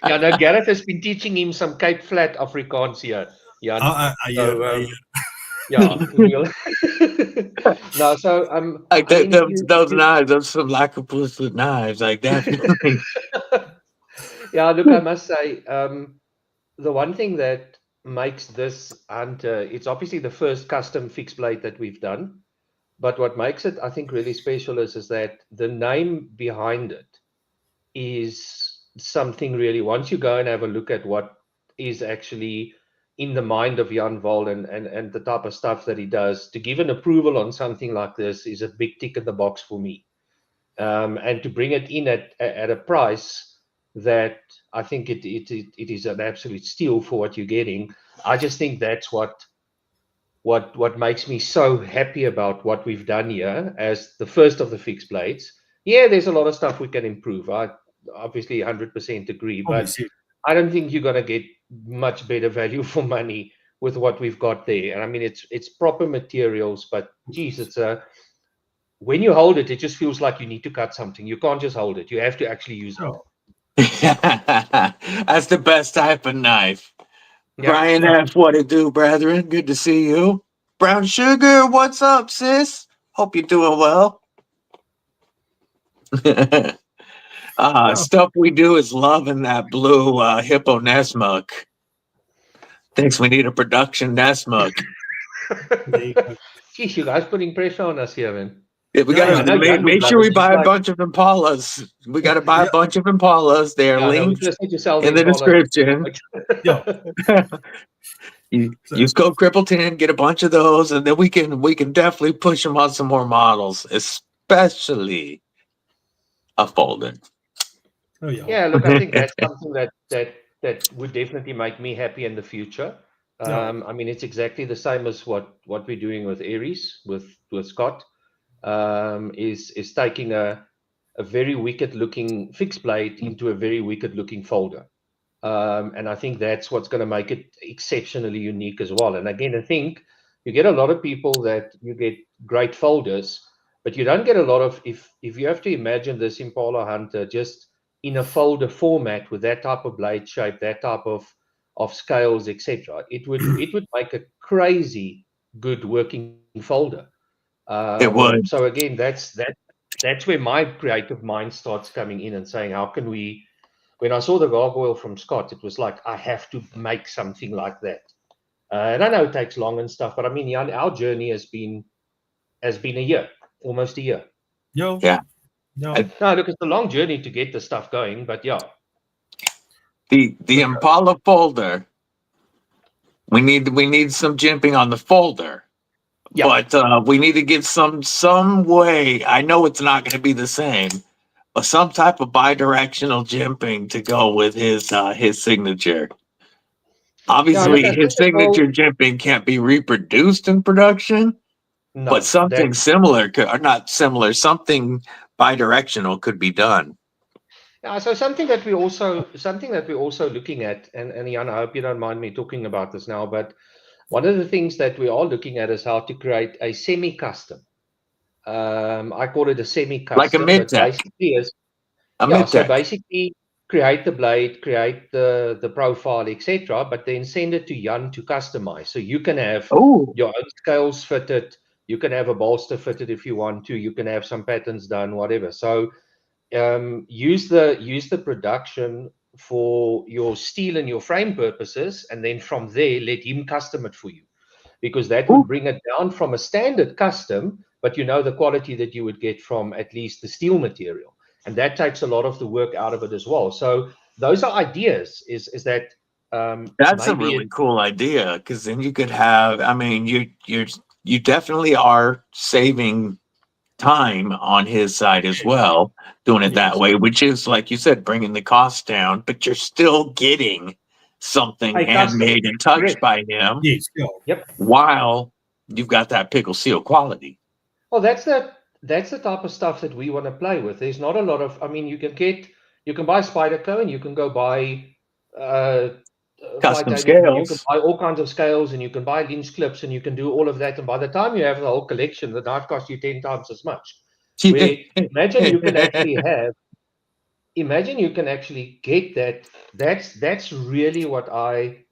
Yeah, no, Gareth has been teaching him some Cape Flat Afrikaans here. Yeah. No, so like those knives, those some Lacapus with knives, like definitely. Yeah, look, I must say, the one thing that makes this Hunter, it's obviously the first custom fixed blade that we've done. But what makes it, I think, really special is that the name behind it is something really, once you go and have a look at what is actually in the mind of Jan Wahl and the type of stuff that he does, to give an approval on something like this is a big tick in the box for me. And to bring it in at a price that I think it is an absolute steal for what you're getting. I just think that's what makes me so happy about what we've done here as the first of the fixed blades. Yeah, there's a lot of stuff we can improve. I obviously 100% agree, but I don't think you're going to get much better value for money with what we've got there. And I mean, it's proper materials, but geez, it's when you hold it, it just feels like you need to cut something. You can't just hold it. You have to actually use it. Oh, That's the best type of knife. Yeah. Brian F., what it do, brethren? Good to see you. Brown Sugar, what's up, sis? Hope you're doing well. Stuff we do is loving that blue Hippo Nesmuk. Thinks we need a production Nesmuk. there you go. Geez, you guys putting pressure on us here, man. Yeah, we Yeah, gotta I know Jan make would sure love we it, buy just a like- bunch of Impalas. We gotta buy a bunch of Impalas. They are Yeah, no, we linked just need to sell in the Impala. description. Yeah. Use code Cripple10, get a bunch of those, and then we can definitely push them on some more models, especially a folder. Oh, yeah. Yeah, look, I think that's something that would definitely make me happy in the future. Yeah. I mean, it's exactly the same as what we're doing with Aries, with Scott, is taking a very wicked looking fixed blade into a very wicked looking folder. And I think that's what's going to make it exceptionally unique as well. And again, I think you get a lot of people that you get great folders, but you don't get a lot of, if you have to imagine this Impala Hunter just in a folder format with that type of blade shape, that type of scales, etc., it would make a crazy good working folder. It would. So again, that's where my creative mind starts coming in and saying, how can we? When I saw the gargoyle from Scott, it was like, I have to make something like that. And I know it takes long and stuff, but I mean, Jan, our journey has been a year, almost a year. Yeah. Yeah. Yeah. No, look, it's a long journey to get the stuff going, but yeah. The Impala folder. We need some jimping on the folder. Yeah. But we need to get some way. I know it's not going to be the same, but some type of bi-directional jimping to go with his signature. Obviously, Yeah, look, I his think signature jimping can't be reproduced in production, No, but something similar could, or not similar, something bi-directional could be done. Yeah, so something that we're also looking at, and Jan, I hope you don't mind me talking about this now, but one of the things that we are looking at is how to create a semi-custom. I call it a semi-custom, Like a mid-tech. basically is A so mid-tech. basically create the blade, create the profile, etc., but then send it to Jan to customize. So you can have your own scales fitted, you can have a bolster fitted if you want to, you can have some patterns done, whatever. So use the production for your steel and your frame purposes, and then from there let him custom it for you, because that would bring it down from a standard custom, but you know the quality that you would get from at least the steel material, and that takes a lot of the work out of it as well. So those are ideas. Is that that's a really cool idea, because then you could have, I mean, you definitely are saving time on his side as well, doing it that way, which is, like you said, bringing the cost down, but you're still getting something handmade and touched by him. Yes. Yeah. Yep. While you've got that pickle seal quality. Well, that's the type of stuff that we want to play with. There's not a lot of, I mean, you can buy Spyderco, and you can go buy custom and scales. you can buy all kinds of scales, and you can buy lynch clips, and you can do all of that. And by the time you have the whole collection, the knife costs you 10 times as much. Imagine you can actually get that. That's really what I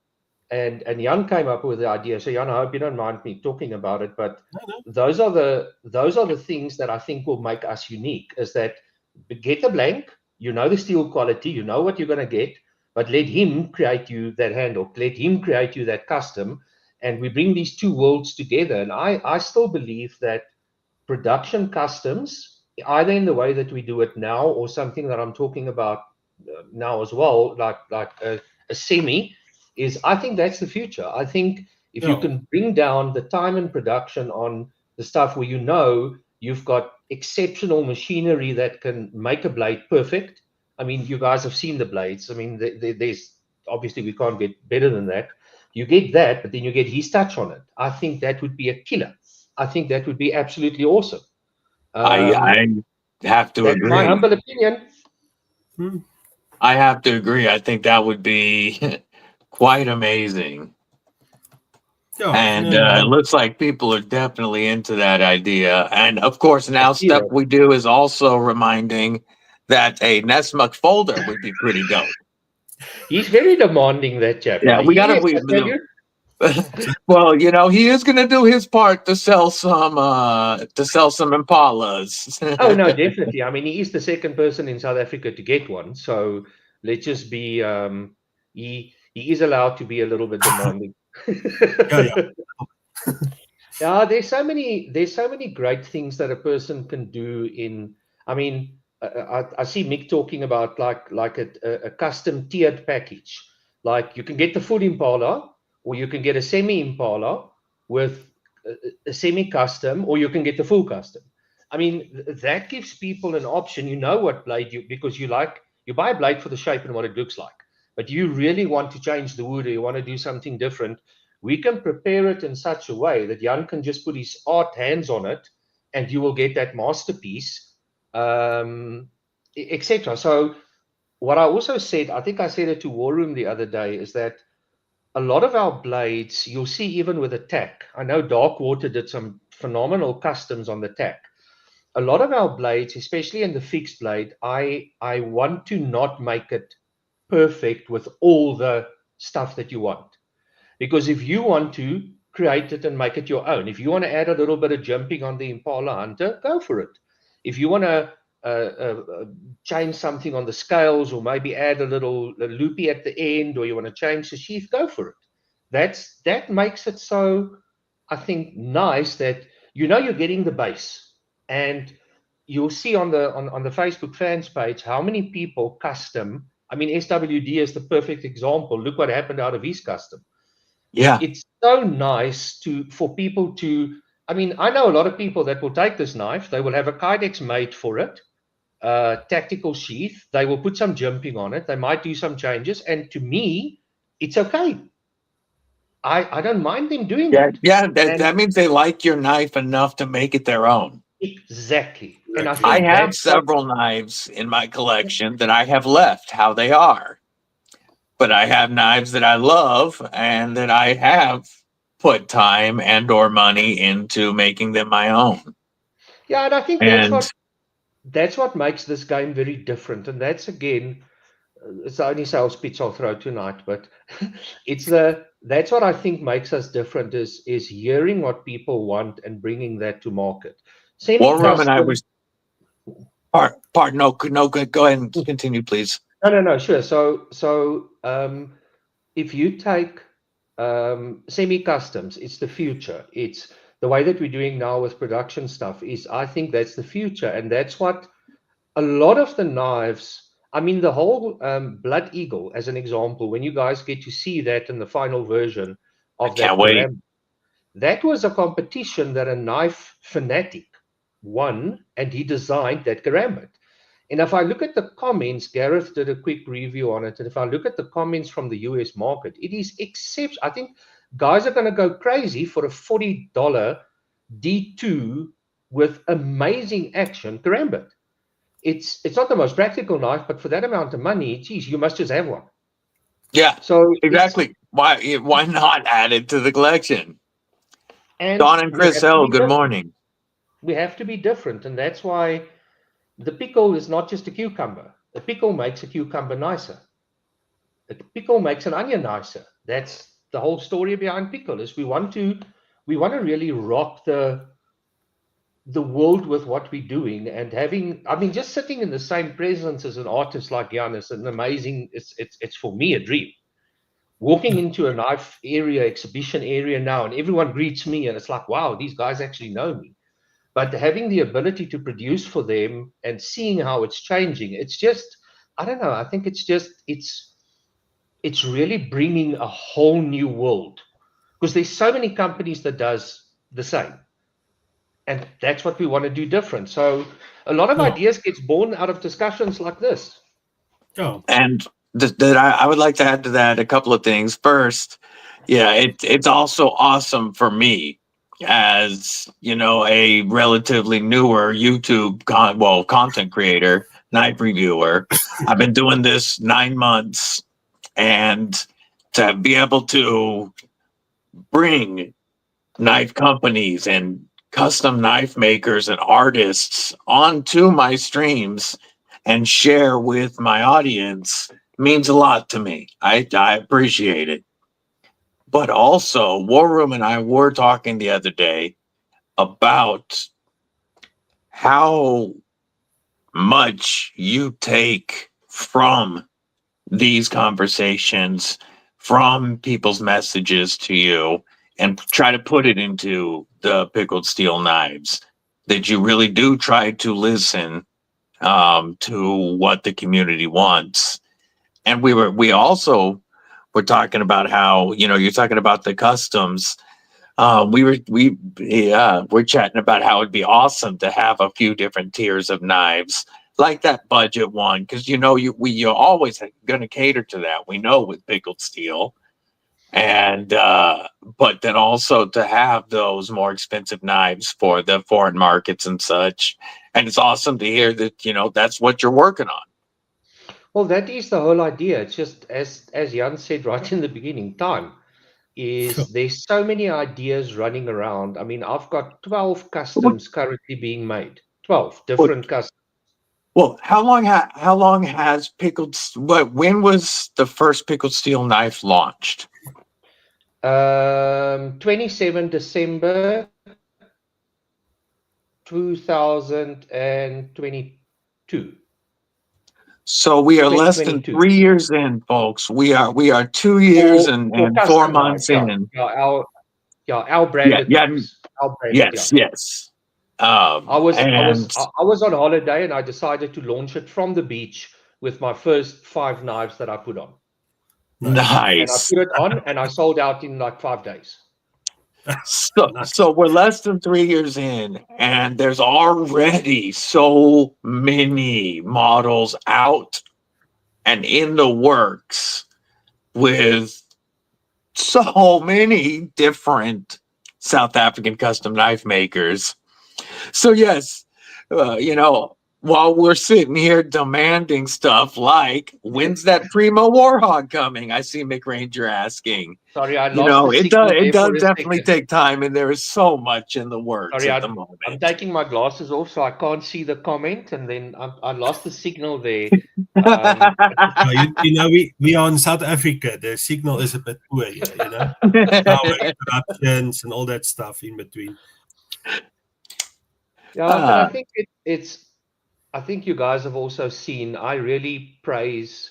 and Jan came up with the idea. So Jan, I hope you don't mind me talking about it, but those are the things that I think will make us unique. Is that get a blank, you know the steel quality, you know what you're going to get, but let him create you that handle, let him create you that custom, and we bring these two worlds together. And I still believe that production customs, either in the way that we do it now, or something that I'm talking about now as well, like a semi, is, I think that's the future. I think if you can bring down the time and production on the stuff where you know you've got exceptional machinery that can make a blade perfect. I mean, you guys have seen the blades. I mean, there's obviously, we can't get better than that. You get that, but then you get his touch on it. I think that would be a killer. I think that would be absolutely awesome. I have to agree. My humble opinion. I have to agree. I think that would be quite amazing. Yeah, And it looks like people are definitely into that idea. And of course, now stuff we do is also reminding that a Nessmuck folder would be pretty dope. He's very demanding, that chap. Yeah, we gotta. I tell you. Well, you know, he is gonna do his part to sell some Impalas. Oh no, definitely. I mean, he is the second person in South Africa to get one. So let's just be. He is allowed to be a little bit demanding. Yeah, there's so many great things that a person can do in. I mean, I see Mick talking about like a custom tiered package. Like you can get the full Impala, or you can get a semi Impala with a semi custom, or you can get the full custom. I mean, that gives people an option. You know what blade because you buy a blade for the shape and what it looks like, but you really want to change the wood, or you want to do something different. We can prepare it in such a way that Jan can just put his art hands on it, and you will get that masterpiece, etc. So what I also said, I think I said it to War Room the other day, is that a lot of our blades, you'll see even with the tack. I know Darkwater did some phenomenal customs on the tack. A lot of our blades, especially in the fixed blade, I want to not make it perfect with all the stuff that you want. Because if you want to create it and make it your own, if you want to add a little bit of jumping on the Impala Hunter, go for it. If you want to change something on the scales, or maybe add a loopy at the end, or you want to change the sheath, go for it. That makes it so, I think, nice that you're getting the base. And you'll see on the Facebook fans page how many people custom. I mean, SWD is the perfect example. Look what happened out of his custom. Yeah, it's so nice for people to. I mean, I know a lot of people that will take this knife. They will have a Kydex made for it, tactical sheath. They will put some jumping on it. They might do some changes, and to me, it's okay. I don't mind them doing that. Yeah. That means they like your knife enough to make it their own. Exactly. And I have several knives in my collection that I have left how they are. But I have knives that I love and that I have put time and or money into making them my own. Yeah, and I think that's what makes this game very different. And that's, again, it's the only sales pitch I'll throw tonight. But that's what I think makes us different is hearing what people want and bringing that to market. Warroom and I was. Pardon. No. Go ahead and continue, please. No, sure. So if you take semi-customs, it's the future. It's the way that we're doing now with production stuff. I think that's the future, and that's what a lot of the knives. I mean, the whole Blood Eagle, as an example, when you guys get to see that in the final version of that, can't wait. That was a competition that a knife fanatic won, and he designed that karambit. And if I look at the comments, Gareth did a quick review on it. And if I look at the comments from the US market, it is exceptional. I think guys are going to go crazy for a $40 D2 with amazing action karambit. It's not the most practical knife, but for that amount of money, geez, you must just have one. Yeah. So exactly. Why not add it to the collection? And Don and Chris L, good morning. We have to be different, and that's why. The pickle is not just a cucumber. The pickle makes a cucumber nicer. The pickle makes an onion nicer. That's the whole story behind pickle. Is we want to really rock the world with what we're doing, and having. I mean, just sitting in the same presence as an artist like Jan is an amazing. It's for me a dream. Walking into a knife area, exhibition area now, and everyone greets me, and it's like, wow, these guys actually know me. But having the ability to produce for them and seeing how it's changing, it's just, I don't know. I think it's really bringing a whole new world, because there's so many companies that does the same, and that's what we want to do different. So a lot of ideas gets born out of discussions like this. Oh. And I would like to add to that a couple of things. First, yeah, it's also awesome for me, as a relatively newer YouTube content creator, knife reviewer. I've been doing this 9 months, and to be able to bring knife companies and custom knife makers and artists onto my streams and share with my audience means a lot to me. I appreciate it. But also, War Room and I were talking the other day about how much you take from these conversations, from people's messages to you, and try to put it into the Pickled Steel knives. That you really do try to listen to what the community wants. And we also were talking about how, you're talking about the customs. We're chatting about how it'd be awesome to have a few different tiers of knives, like that budget one, because you're always going to cater to that. We know with Pickled Steel, and but then also to have those more expensive knives for the foreign markets and such. And it's awesome to hear that that's what you're working on. Well, that is the whole idea. It's just as Jan said right in the beginning, time is there's so many ideas running around. I mean, I've got 12 customs currently being made. 12 different customs. Well, how long has when was the first Pickled Steel knife launched? 27 December 2022. So we are less than 3 years in, folks. We are 2 years and 4 months in. Our branded. Yes. I was on holiday and I decided to launch it from the beach with my first 5 knives that I put on. Nice. And I put it on and I sold out in like 5 days. So we're less than 3 years in, and there's already so many models out and in the works with so many different South African custom knife makers. So yes, while we're sitting here demanding stuff like, when's that Primo Warhog coming? I see McRanger asking. Sorry, I lost the signal. It does definitely take time, and there is so much in the works at the moment. I'm taking my glasses off so I can't see the comment, and then I lost the signal there. We are in South Africa. The signal is a bit poor here, Power interruptions and all that stuff in between. Yeah, but I think I think you guys have also seen, I really praise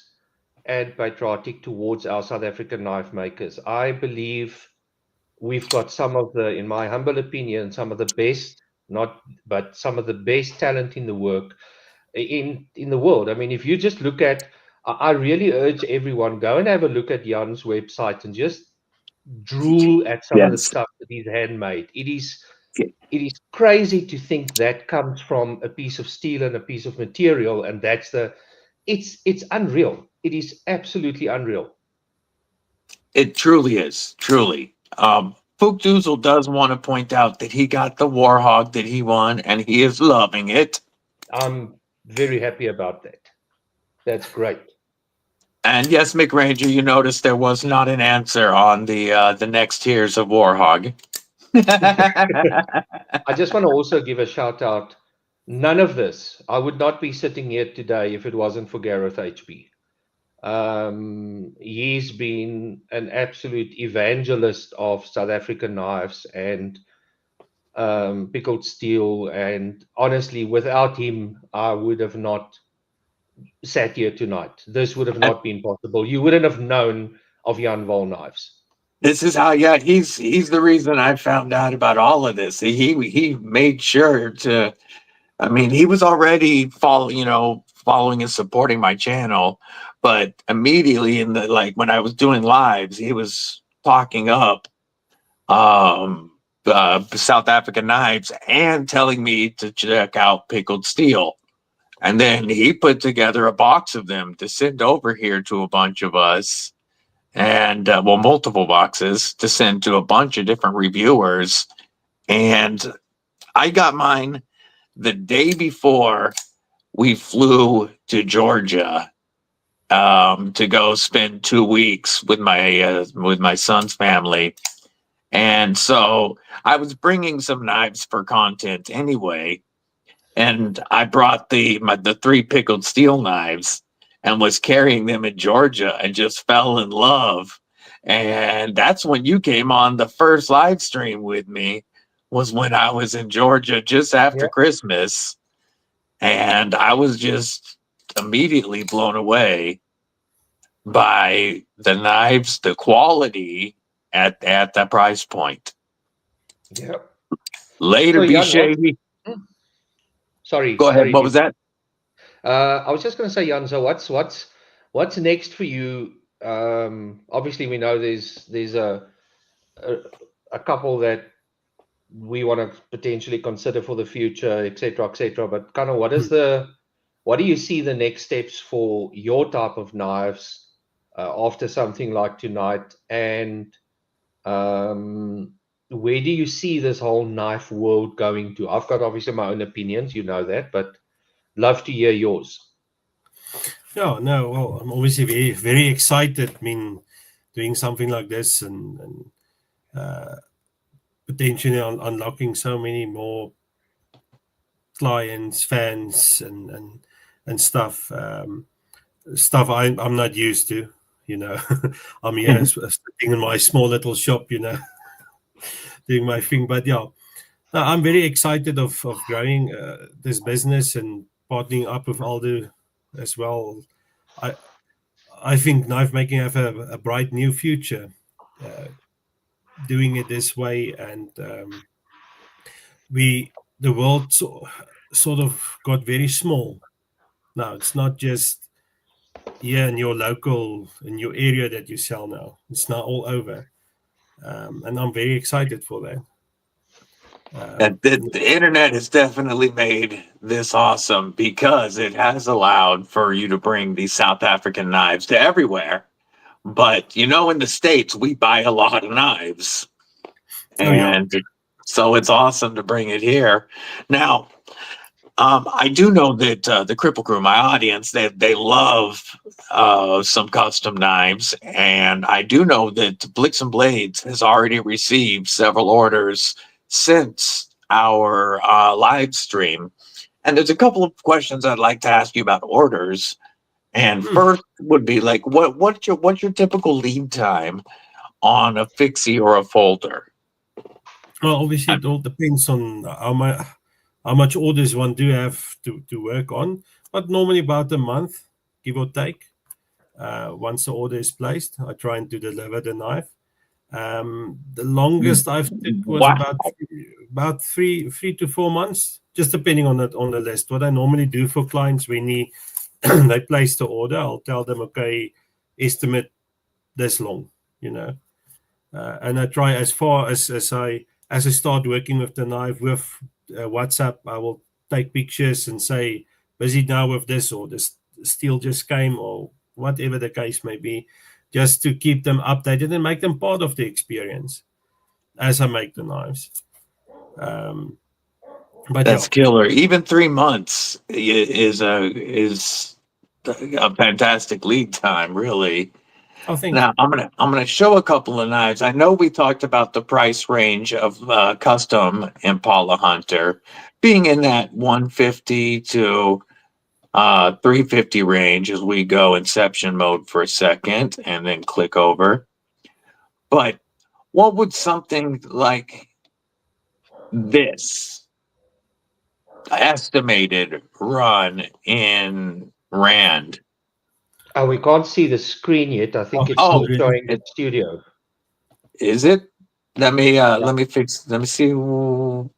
and patriotic towards our South African knife makers. I believe we've got some of the, in my humble opinion, some of the best, but some of the best talent in the work in the world. I mean, if you just look at, I really urge everyone, go and have a look at Jan's website and just drool at some of the stuff that he's handmade. It is crazy to think that comes from a piece of steel and a piece of material, and it's unreal. It is absolutely unreal. It truly is, truly. Fook Doozle does want to point out that he got the Warhog that he won, and he is loving it. I'm very happy about that. That's great. And yes, McRanger, you noticed there was not an answer on the next tiers of Warhog. I just want to also give a shout out. None of this, I would not be sitting here today if it wasn't for Gareth HB. He's been an absolute evangelist of South African knives and Pickled Steel. And honestly, without him, I would have not sat here tonight. This would have not been possible. You wouldn't have known of Jan Wahl knives. This is how, he's the reason I found out about all of this. He made sure to, I mean, he was already following and supporting my channel, but immediately when I was doing lives, he was talking up South African knives and telling me to check out Pickled Steel. And then he put together a box of them to send over here to a bunch of us. And multiple boxes to send to a bunch of different reviewers. And I got mine the day before we flew to Georgia to go spend 2 weeks with my son's family. And so I was bringing some knives for content anyway. And I brought the 3 pickled steel knives and was carrying them in Georgia and just fell in love. And that's when you came on the first live stream with me, was when I was in Georgia just after Christmas. And I was just immediately blown away by the knives, the quality at the price point. Yep. Later, So, be Jan, shady. Sorry. Go ahead. Sorry, What was that? I was just going to say, Jan. So what's next for you? Obviously, we know there's a couple that we want to potentially consider for the future, etc., etc. But kind of what do you see the next steps for your type of knives after something like tonight, and where do you see this whole knife world going to? I've got obviously my own opinions, you know that, but love to hear yours. Yeah, no, well, I'm obviously very, very excited. I mean, doing something like this and potentially unlocking so many more clients, fans, and stuff. Stuff I'm not used to. I'm here sitting in my small little shop, doing my thing. But yeah, no, I'm very excited of growing this business and partnering up with Aldo as well. I think knife making have a bright new future, doing it this way, and the world sort of got very small. Now it's not just here in your area that you sell now. It's now all over, and I'm very excited for that. The internet has definitely made this awesome because it has allowed for you to bring these South African knives to everywhere. But in the States, we buy a lot of knives. And so it's awesome to bring it here. Now, I do know that the Kripple Krew, my audience, they love some custom knives. And I do know that Blicks and Blades has already received several orders since our live stream. And there's a couple of questions I'd like to ask you about orders. And first would be like, what's your typical lead time on a fixie or a folder? Well, obviously, it all depends on how much orders one do have to work on, but normally about a month, give or take. Once the order is placed, I try and to deliver the knife. The longest I've took was about 3 to 4 months, just depending on the list. What I normally do for clients when they place the order, I'll tell them, okay, estimate this long, and I try as far as I start working with the knife with WhatsApp, I will take pictures and say, busy now with this, or the steel just came, or whatever the case may be, just to keep them updated and make them part of the experience as I make the knives. But that's killer. Even 3 months is a fantastic lead time, really. I think now I'm gonna show a couple of knives. I know we talked about the price range of Custom Impala Hunter being in that 150 to 350 range as we go inception mode for a second and then click over. But what would something like this estimated run in Rand? We can't see the screen yet. I think it's still showing the studio. Is it? Let me see. One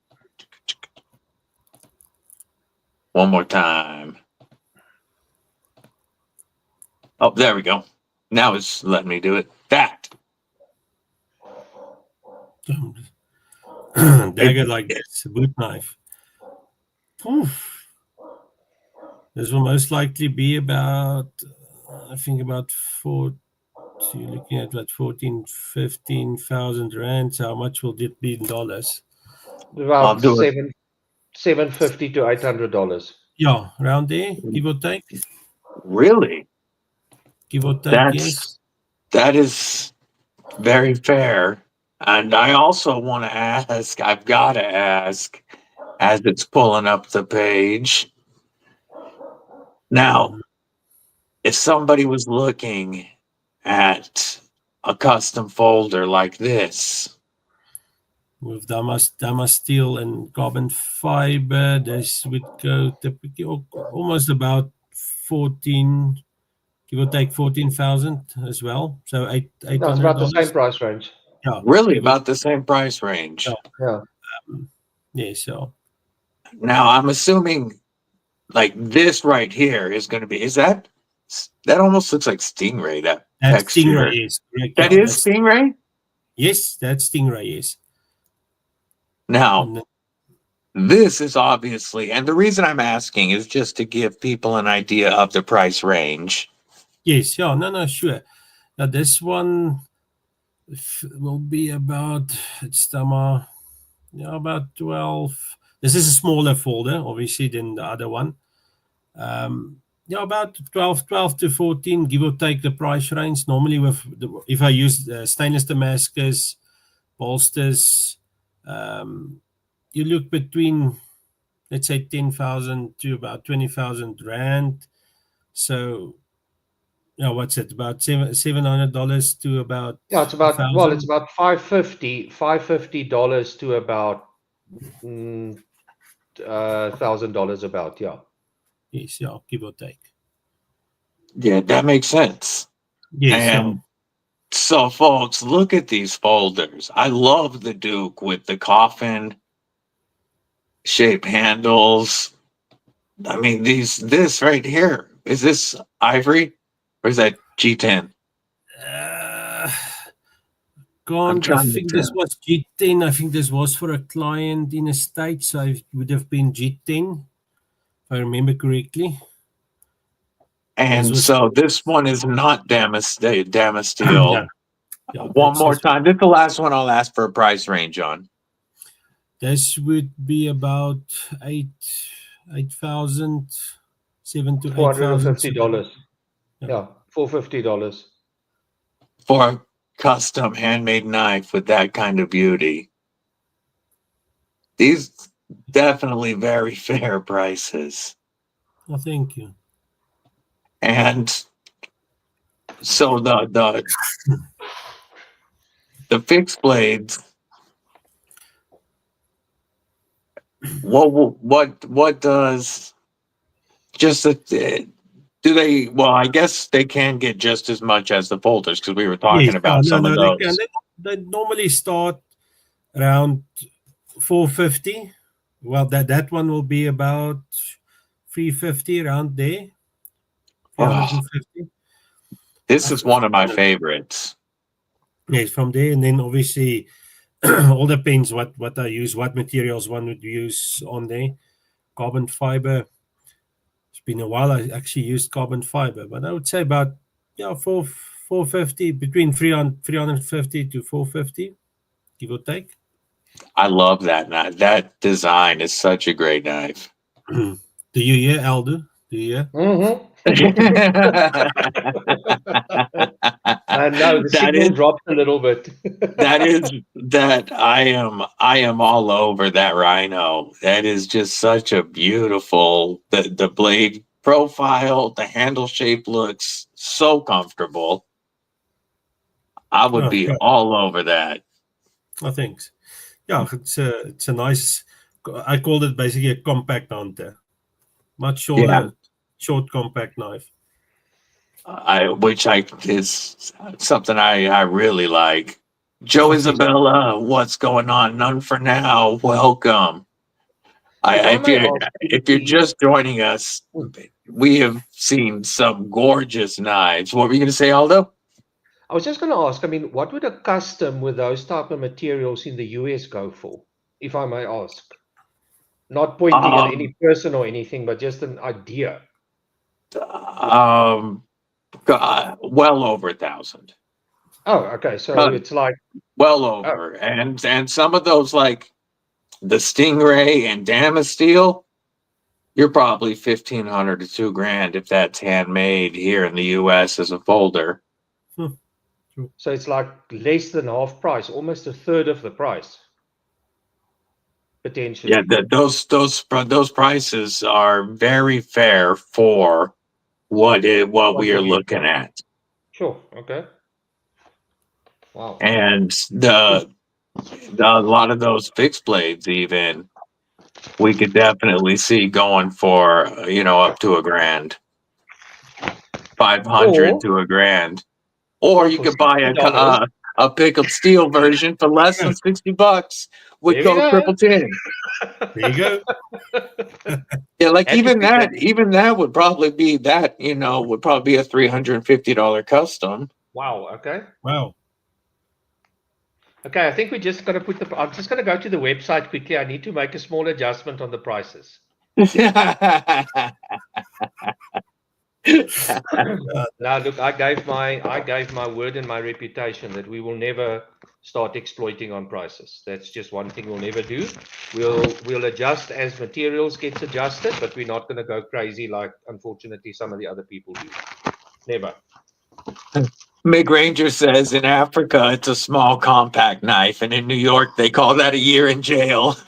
more time. Oh, there we go. Now it's letting me do it. That. Dagger like this, a boot knife. Oof. This will most likely be about, I think about you're looking at what, 15,000 rands. How much will it be in dollars? About $750 to $800. Yeah, around there, give or take. Really? Give or take, yes. That is very fair. And I also want to ask, I've got to ask, as it's pulling up the page. Now, if somebody was looking at a custom folder like this, with Damas steel and carbon fiber, this would go typically almost about 14, give or take 14,000 as well. So No, it's $800. about the same price range. Yeah, really about the same price range. Yeah. Yeah. Yeah, so Now, I'm assuming like this right here is going to be, is that almost looks like Stingray, that that's texture. Stingray, yes. Correct. That Yeah, is Stingray? yes, that's Stingray, yes. Now, this is obviously, and the reason I'm asking is just to give people an idea of the price range. Yes, yeah, no, sure. Now this one will be about, about 12. This is a smaller folder, obviously, than the other one. About 12 to 14, give or take the price range. Normally, if I use stainless Damascus bolsters, you look between, let's say, 10,000 to about 20,000 rand. So, what's it, about $700 to about, It's about 1,000? it's about $550 to about $1,000 about, yeah. Yes, yeah, give or take. Yeah, that makes sense. Yes, and so, folks, look at these folders. I love the Duke with the coffin shaped handles. I mean, this right here, is this ivory or is that G10? I think this was G10. I think this was for a client in the States. So it would have been G10, if I remember correctly. And so this one is not Damas Steel. Yeah, One more time. This is the last one I'll ask for a price range on. This would be about $8,000, $7,000 to $450. Yeah, $450 for a custom handmade knife with that kind of beauty. These definitely very fair prices. Well, thank you. And so the fixed blades. What does just do they? Well, I guess they can get just as much as the folders because we were talking about some of those. They normally start around $450. Well, that one will be about $350 around there. $350. This is one of my favorites. Yes, from there, and then obviously all depends what I use, what materials one would use on there. Carbon fiber. It's been a while I actually used carbon fiber, but I would say about $450, between 350 to $450, give or take. I love that knife. That design is such a great knife. Do you hear, Aldo? Do you hear? Mm-hmm. I know the signal dropped a little bit. I am all over that Rhino. That is just such a beautiful, the blade profile, the handle shape looks so comfortable. I would be all over that. Oh, thanks. Yeah, it's a nice, I called it basically a compact hunter. Much shorter, short compact knife. Which is something I really like. Joe Isabella, what's going on? None for now. Welcome. If you're just joining us, we have seen some gorgeous knives. What were you going to say, Aldo? I was just going to ask, I mean, what would a custom with those type of materials in the US go for, if I may ask? Not pointing at any person or anything, but just an idea. Well over 1,000. Oh, okay. So it's like well over, and some of those like the Stingray and Damas Steel, you're probably 1,500 to $2,000 if that's handmade here in the U.S. as a folder. So it's like less than half price, almost a third of the price, potentially. Yeah, those prices are very fair for what we are looking at. Sure. Okay. Wow. And a lot of those fixed blades, even we could definitely see going for up to $1,000, 500 to $1,000, or you for could buy $60. a pickled steel version for less than $60 with There you code go. Kripple10. There you go. Yeah, like Happy even feedback. that would probably be would probably be a $350 custom. Wow. Okay. Wow. Okay. I think we're just going to I'm just going to go to the website quickly. I need to make a small adjustment on the prices. Now, look, I gave my word and my reputation that we will never start exploiting on prices. That's just one thing we'll never do. We'll adjust as materials gets adjusted, but we're not going to go crazy like, unfortunately, some of the other people do. Never. Mick Ranger says in Africa it's a small compact knife, and in New York they call that a year in jail.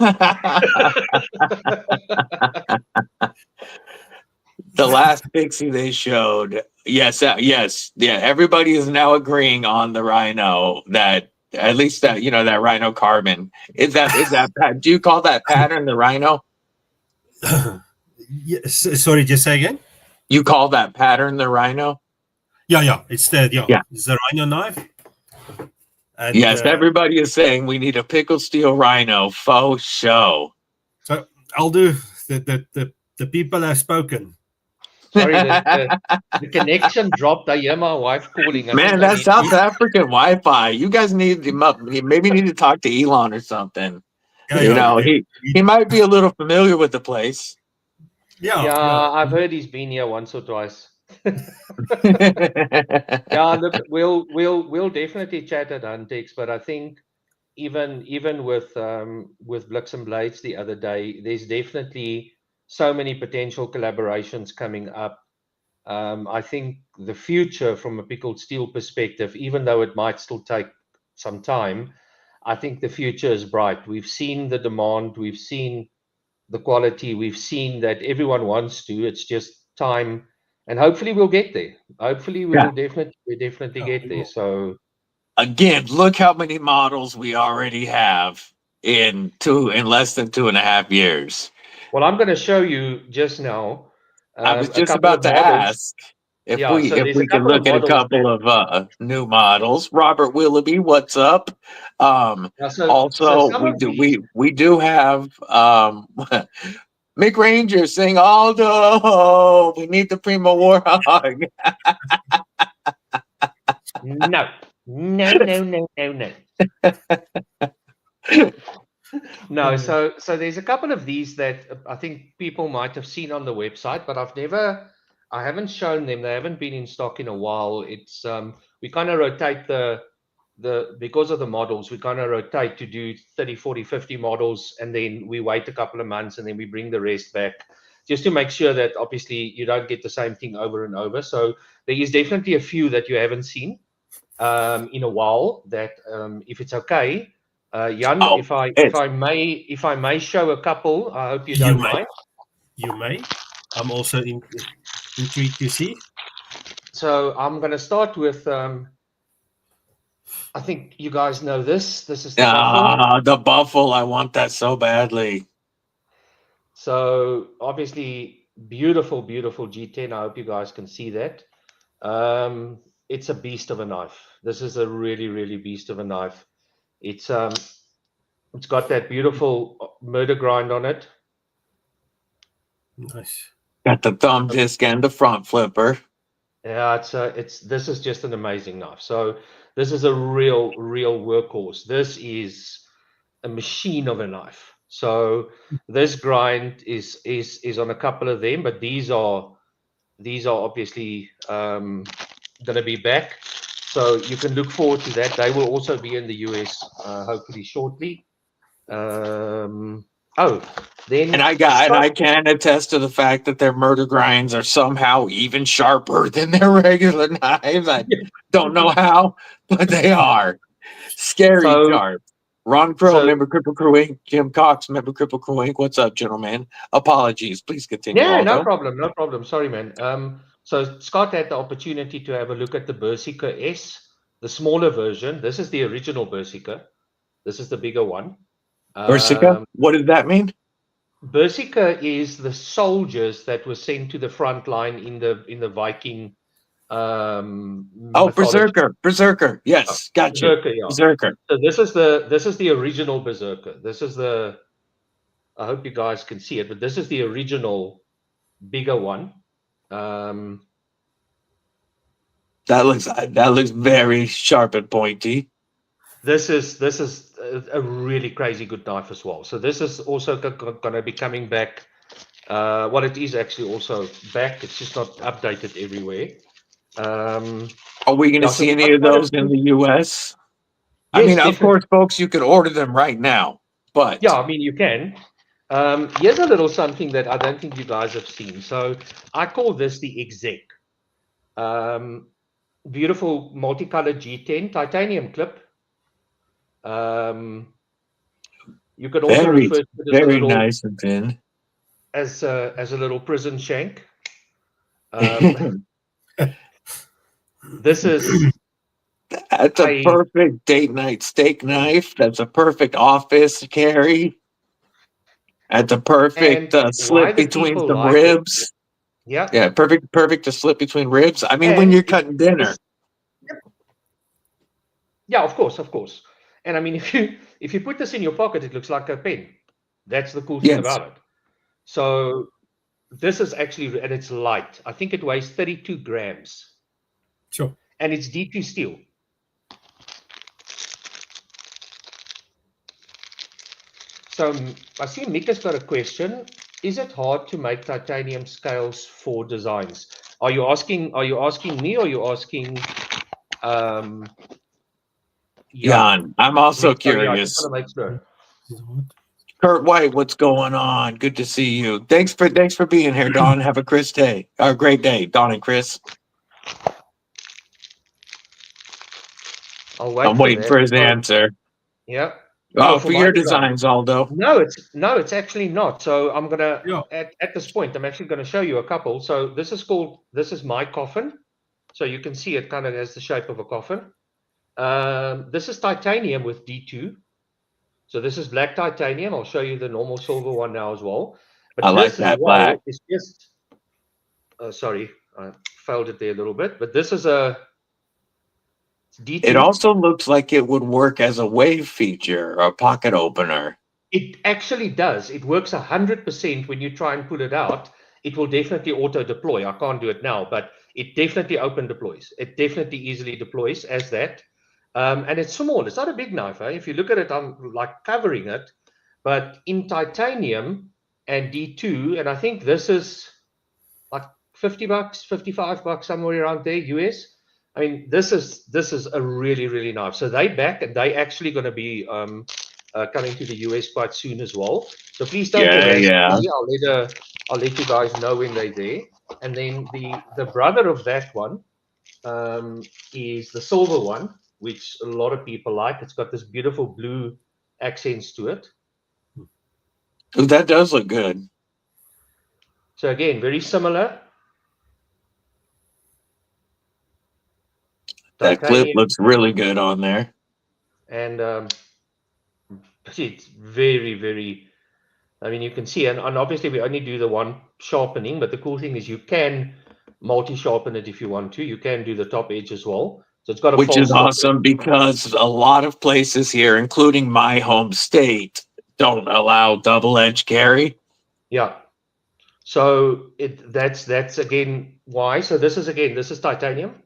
The last pixie they showed, yes, yeah. Everybody is now agreeing on the Rhino. That at least that that Rhino carbon is that. Do you call that pattern the Rhino? Yes. Sorry, just say again. You call that pattern the Rhino? Yeah. It's It's the Rhino knife. And, yes, everybody is saying we need a pickled steel Rhino faux show. So Aldo, the people have spoken. Sorry, the connection dropped. I hear my wife calling. Man, that's South African Wi-Fi. You guys need him up. Maybe need to talk to Elon or something. He might be a little familiar with the place. Yeah, I've heard he's been here once or twice. Yeah, look, we'll definitely chat at Huntex, but I think even with Blix and Blades the other day, there's definitely so many potential collaborations coming up. I think the future from a pickled steel perspective, even though it might still take some time, I think the future is bright. We've seen the demand, we've seen the quality, we've seen that everyone wants to. It's just time, and hopefully we'll get there. Hopefully we'll definitely get there. So again, look how many models we already have in less than 2.5 years. Well, I'm going to show you just now. I was just about to ask if we can look at a couple of new models. Robert Willoughby, what's up? We do have Mick Ranger saying Aldo. We need the Primo Warhog. No. No, so there's a couple of these that I think people might have seen on the website, but I haven't shown them. They haven't been in stock in a while. It's we kind of rotate because of the models, we kind of rotate to do 30, 40, 50 models, and then we wait a couple of months and then we bring the rest back just to make sure that obviously you don't get the same thing over and over. So there is definitely a few that you haven't seen in a while that if it's okay, Jan, if I may show a couple, I hope you don't mind. You may. I'm also intrigued to see. So I'm going to start with. I think you guys know this. This is the Buffle. The Buffle. I want that so badly. So obviously, beautiful G10. I hope you guys can see that. It's a beast of a knife. This is a really beast of a knife. It's got that beautiful murder grind on it. Nice. Got the thumb disc and the front flipper. Yeah, this is just an amazing knife. So this is a real workhorse. This is a machine of a knife. So this grind is on a couple of them, but these are obviously going to be back. So you can look forward to that. They will also be in the US hopefully shortly. Oh, then And I can attest to the fact that their murder grinds are somehow even sharper than their regular knives. I don't know how, but they are scary So- sharp. Ron Crow, so- member Kripple Krew Inc. Jim Cox, member Kripple Krew Inc. What's up, gentlemen? Apologies. Please continue, Yeah, no Aldo. problem, no problem. Sorry, man. So Scott had the opportunity to have a look at the Berserker S, the smaller version. This is the original Berserker. This is the bigger one. Berserker? What does that mean? Berserker is the soldiers that were sent to the front line in the Viking mythology. Berserker. Yes, gotcha. Berserker, yeah. Berserker. So this is the original Berserker. This is the, I hope you guys can see it, but this is the original bigger one. That looks very sharp and pointy. This is a really crazy good knife as well. So this is also going to be coming back. Well, it is actually also back. It's just not updated everywhere. Are we going to see any of those in the US? I mean, of course, folks, you can order them right now. But yeah, I mean, you can. Here's a little something that I don't think you guys have seen. So I call this the Exec. Beautiful multicolored G10 titanium clip. You can also refer to it as very nice and thin. As a little prison shank. This is that's a perfect date night steak knife. That's a perfect office carry. That's a perfect slip between some ribs. Yeah, perfect to slip between ribs. I mean, when you're cutting dinner. Yeah, of course. And I mean, if you put this in your pocket, it looks like a pen. That's the cool thing about it. So this is actually, and it's light. I think it weighs 32 grams. Sure. And it's D2 steel. So I see Mick has got a question. Is it hard to make titanium scales for designs? Are you asking me, or are you asking Jan? I'm also curious. I just want to make sure. Kurt White, what's going on? Good to see you. Thanks for being here, Don. Have a great day, Don and Chris. I'm waiting for his answer. Yeah. Oh, for your designs, Aldo. No, it's actually not. So I'm gonna at this point, I'm actually gonna show you a couple. So this is my coffin. So you can see it kind of has the shape of a coffin. This is titanium with D2. So this is black titanium. I'll show you the normal silver one now as well. But I like that black. It's just sorry, I failed it there a little bit. But this is a D2. It also looks like it would work as a wave feature or a pocket opener. It actually does. It works 100% when you try and pull it out. It will definitely auto deploy. I can't do it now, but it definitely open deploys. It definitely easily deploys as that. And it's small. It's not a big knife. If you look at it, I'm like covering it. But in titanium and D2, and I think this is like $50, $55, somewhere around there, US. I mean, this is a really, really nice. So they actually going to be coming to the US quite soon as well. So please don't I'll let you guys know when they're there. And then the brother of that one is the silver one, which a lot of people like. It's got this beautiful blue accents to it. That does look good. So again, very similar. That clip looks really good on there. And it's very, very, I mean, you can see, and obviously we only do the one sharpening, but the cool thing is you can multi-sharpen it if you want to. You can do the top edge as well. So it's got a which is awesome because a lot of places here, including my home state, don't allow double edge carry. Yeah. So that's again why. So this is titanium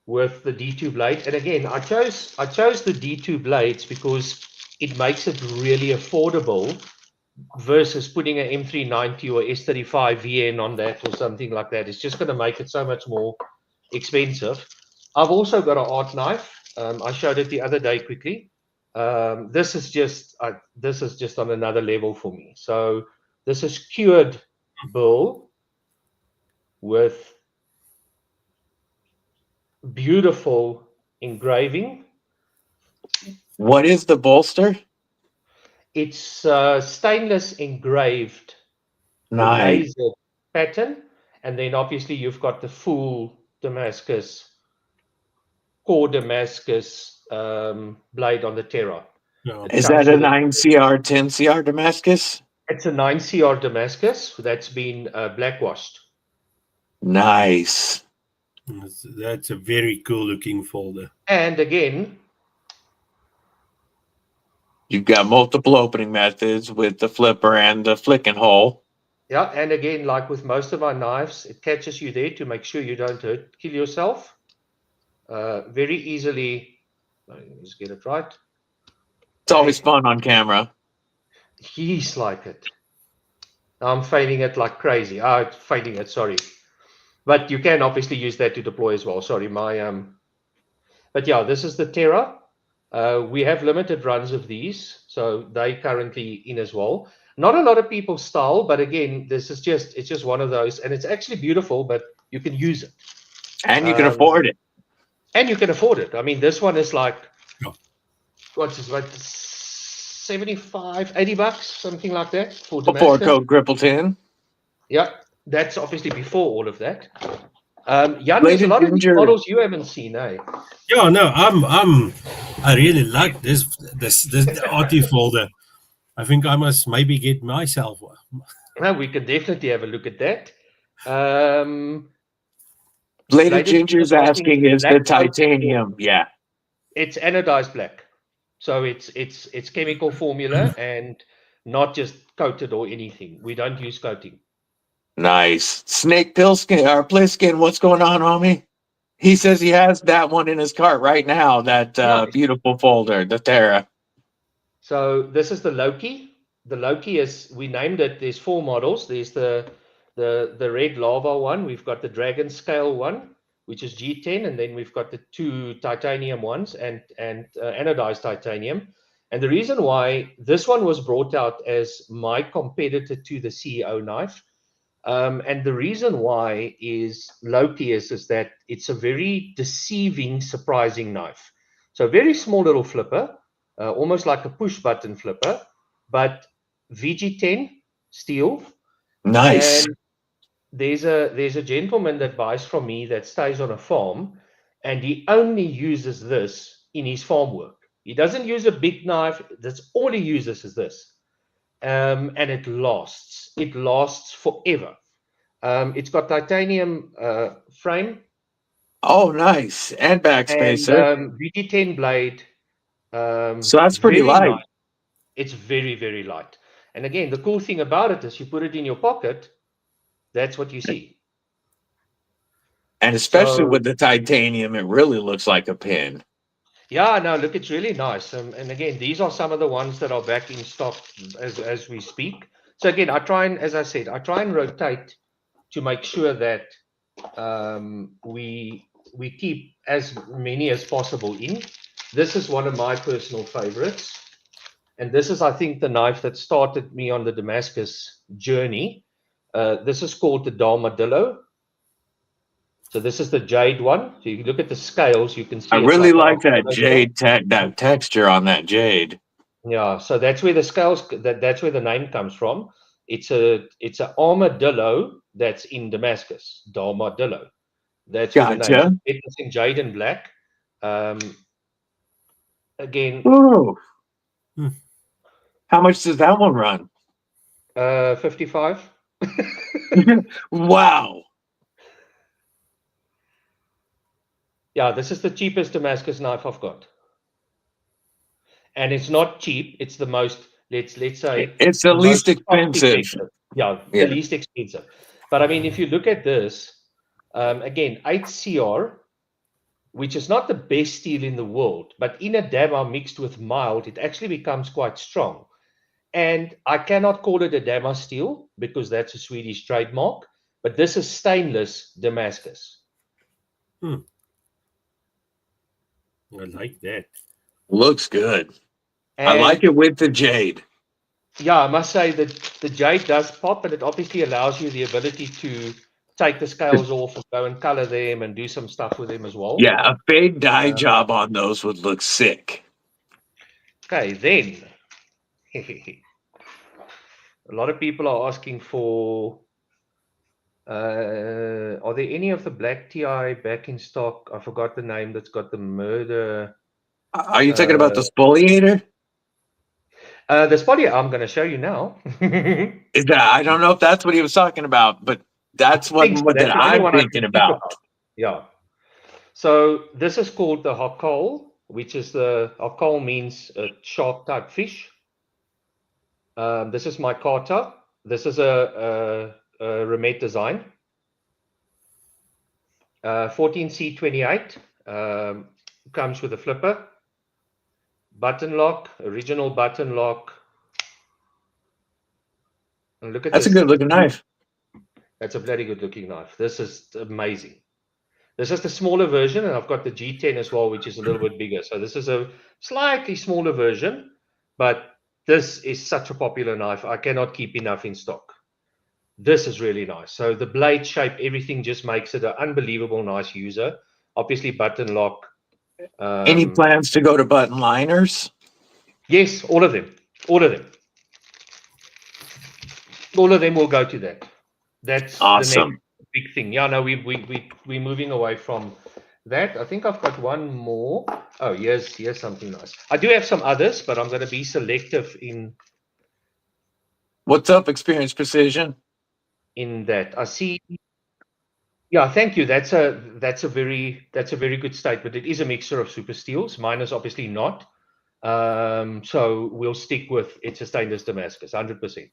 with the D2 blade. And again, I chose the D2 blades because it makes it really affordable versus putting an M390 or S35 VN on that or something like that. It's just going to make it so much more expensive. I've also got an art knife. I showed it the other day quickly. This is just on another level for me. So this is cured bull with beautiful engraving. What is the bolster? It's stainless engraved with Nice. laser pattern, and then obviously you've got the full Damascus, core Damascus blade on the Terra. Yeah. Is that a 9CR, 10CR Damascus? It's a 9CR Damascus that's been blackwashed. Nice. That's a very cool looking folder. And again, you've got multiple opening methods with the flipper and the flicking hole. yeah, and again, like with most of our knives, it catches you there to make sure you don't kill yourself. Very easily. Let me just get it right. It's always fun on camera. He's like it. I'm fading it like crazy. Fading it, sorry. But you can obviously use that to deploy as well. Sorry, but yeah, this is the Terra. We have limited runs of these, so they currently in as well. Not a lot of people style, but again, it's just one of those, and it's actually beautiful, but you can use it. And you can afford it. And you can afford it. I mean, this one is like, Yeah. what's this, like 75, 80 bucks, something like that for Before Damascus. code Kripple10. Yeah, that's obviously before all of that. Jan, Ladies there's a lot of these Ginger. models you haven't seen, eh? Yeah, no, I really like this RT folder. I think I must maybe get myself one. Well, we can definitely have a look at that. Lady Ginger's asking, is the titanium? Yeah. It's anodized black. So it's chemical formula and not just coated or anything. We don't use coating. Nice. Snake Pillskin or Pliskin, what's going on, homie? He says he has that one in his cart right now, that Nice. beautiful folder, the Terra. So this is the Loki. The Loki is, we named it, there's 4 models. There's the red lava one. We've got the dragon scale one, which is G10. And then we've got the 2 titanium ones and anodized titanium. And the reason why this one was brought out as my competitor to the CEO knife, and the reason why is Loki is that it's a very deceiving, surprising knife. So very small little flipper, almost like a push button flipper, but VG10 steel. Nice. And there's a gentleman that buys from me that stays on a farm, and he only uses this in his farm work. He doesn't use a big knife. That's all he uses is this. And it lasts. It lasts forever. It's got titanium frame. Oh, nice. And backspacer. And VG10 blade. So that's pretty light. Nice. It's very, very light. And again, the cool thing about it is you put it in your pocket, that's what you see. And especially with the titanium, it really looks like a pin. Yeah, no, look, it's really nice. And again, these are some of the ones that are back in stock as we speak. So again, as I said, I try and rotate to make sure that we keep as many as possible in. This is one of my personal favorites. And this is, I think, the knife that started me on the Damascus journey. This is called the Darmadillo. So this is the jade one. So you look at the scales, you can see. I really like that jade, that texture on that jade. Yeah, so that's where the scales, that's where the name comes from. It's a armadillo that's in Damascus. Darmadillo. That's the name. It's in jade and black. Again. Ooh. How much does that one run? 55. Wow. Yeah, this is the cheapest Damascus knife I've got. And it's not cheap. It's the most, let's say. It's the least expensive. Yeah, the least expensive. But I mean, if you look at this, again, 8CR, which is not the best steel in the world, but in a Dama mixed with mild, it actually becomes quite strong. And I cannot call it a Dama steel because that's a Swedish trademark, but this is stainless Damascus. I like that. Looks good. I like And it with the jade. yeah, I must say that the jade does pop, but it obviously allows you the ability to take the scales off and go and color them and do some stuff with them as well. Yeah, a fade dye job on those would look sick. Okay, then a lot of people are asking for are there any of the black TI back in stock? I forgot the name that's got the murder. Are you talking about the spoliator? The spotty I'm going to show you now. Is that, I don't know if that's what he was talking about, but that's what So. That's that the only I'm one I thinking can think about. Yeah. So this is called the hakol, which is the hakol means a shark type fish. This is my kata. This is a remote design. 14C28 comes with a flipper, button lock, original button lock. And look at That's this. a good looking knife. That's a bloody good looking knife. This is amazing. This is the smaller version, and I've got the G10 as well, which is a little bit bigger. So this is a slightly smaller version, but this is such a popular knife. I cannot keep enough in stock. This is really nice. So the blade shape, everything just makes it an unbelievable nice user. Obviously, button lock. Any plans to go to button liners? Yes, all of them. All of them. All of them will go to that. That's awesome. The next big thing. Yeah, no, we're moving away from that. I think I've got one more. Oh, here's something nice. I do have some others, but I'm going to be selective in. What's up, Experience Precision? In that, I see. Yeah, thank you. That's a very good statement. It is a mixture of super steels. Mine is obviously not. So we'll stick with it's a stainless Damascus, 100%.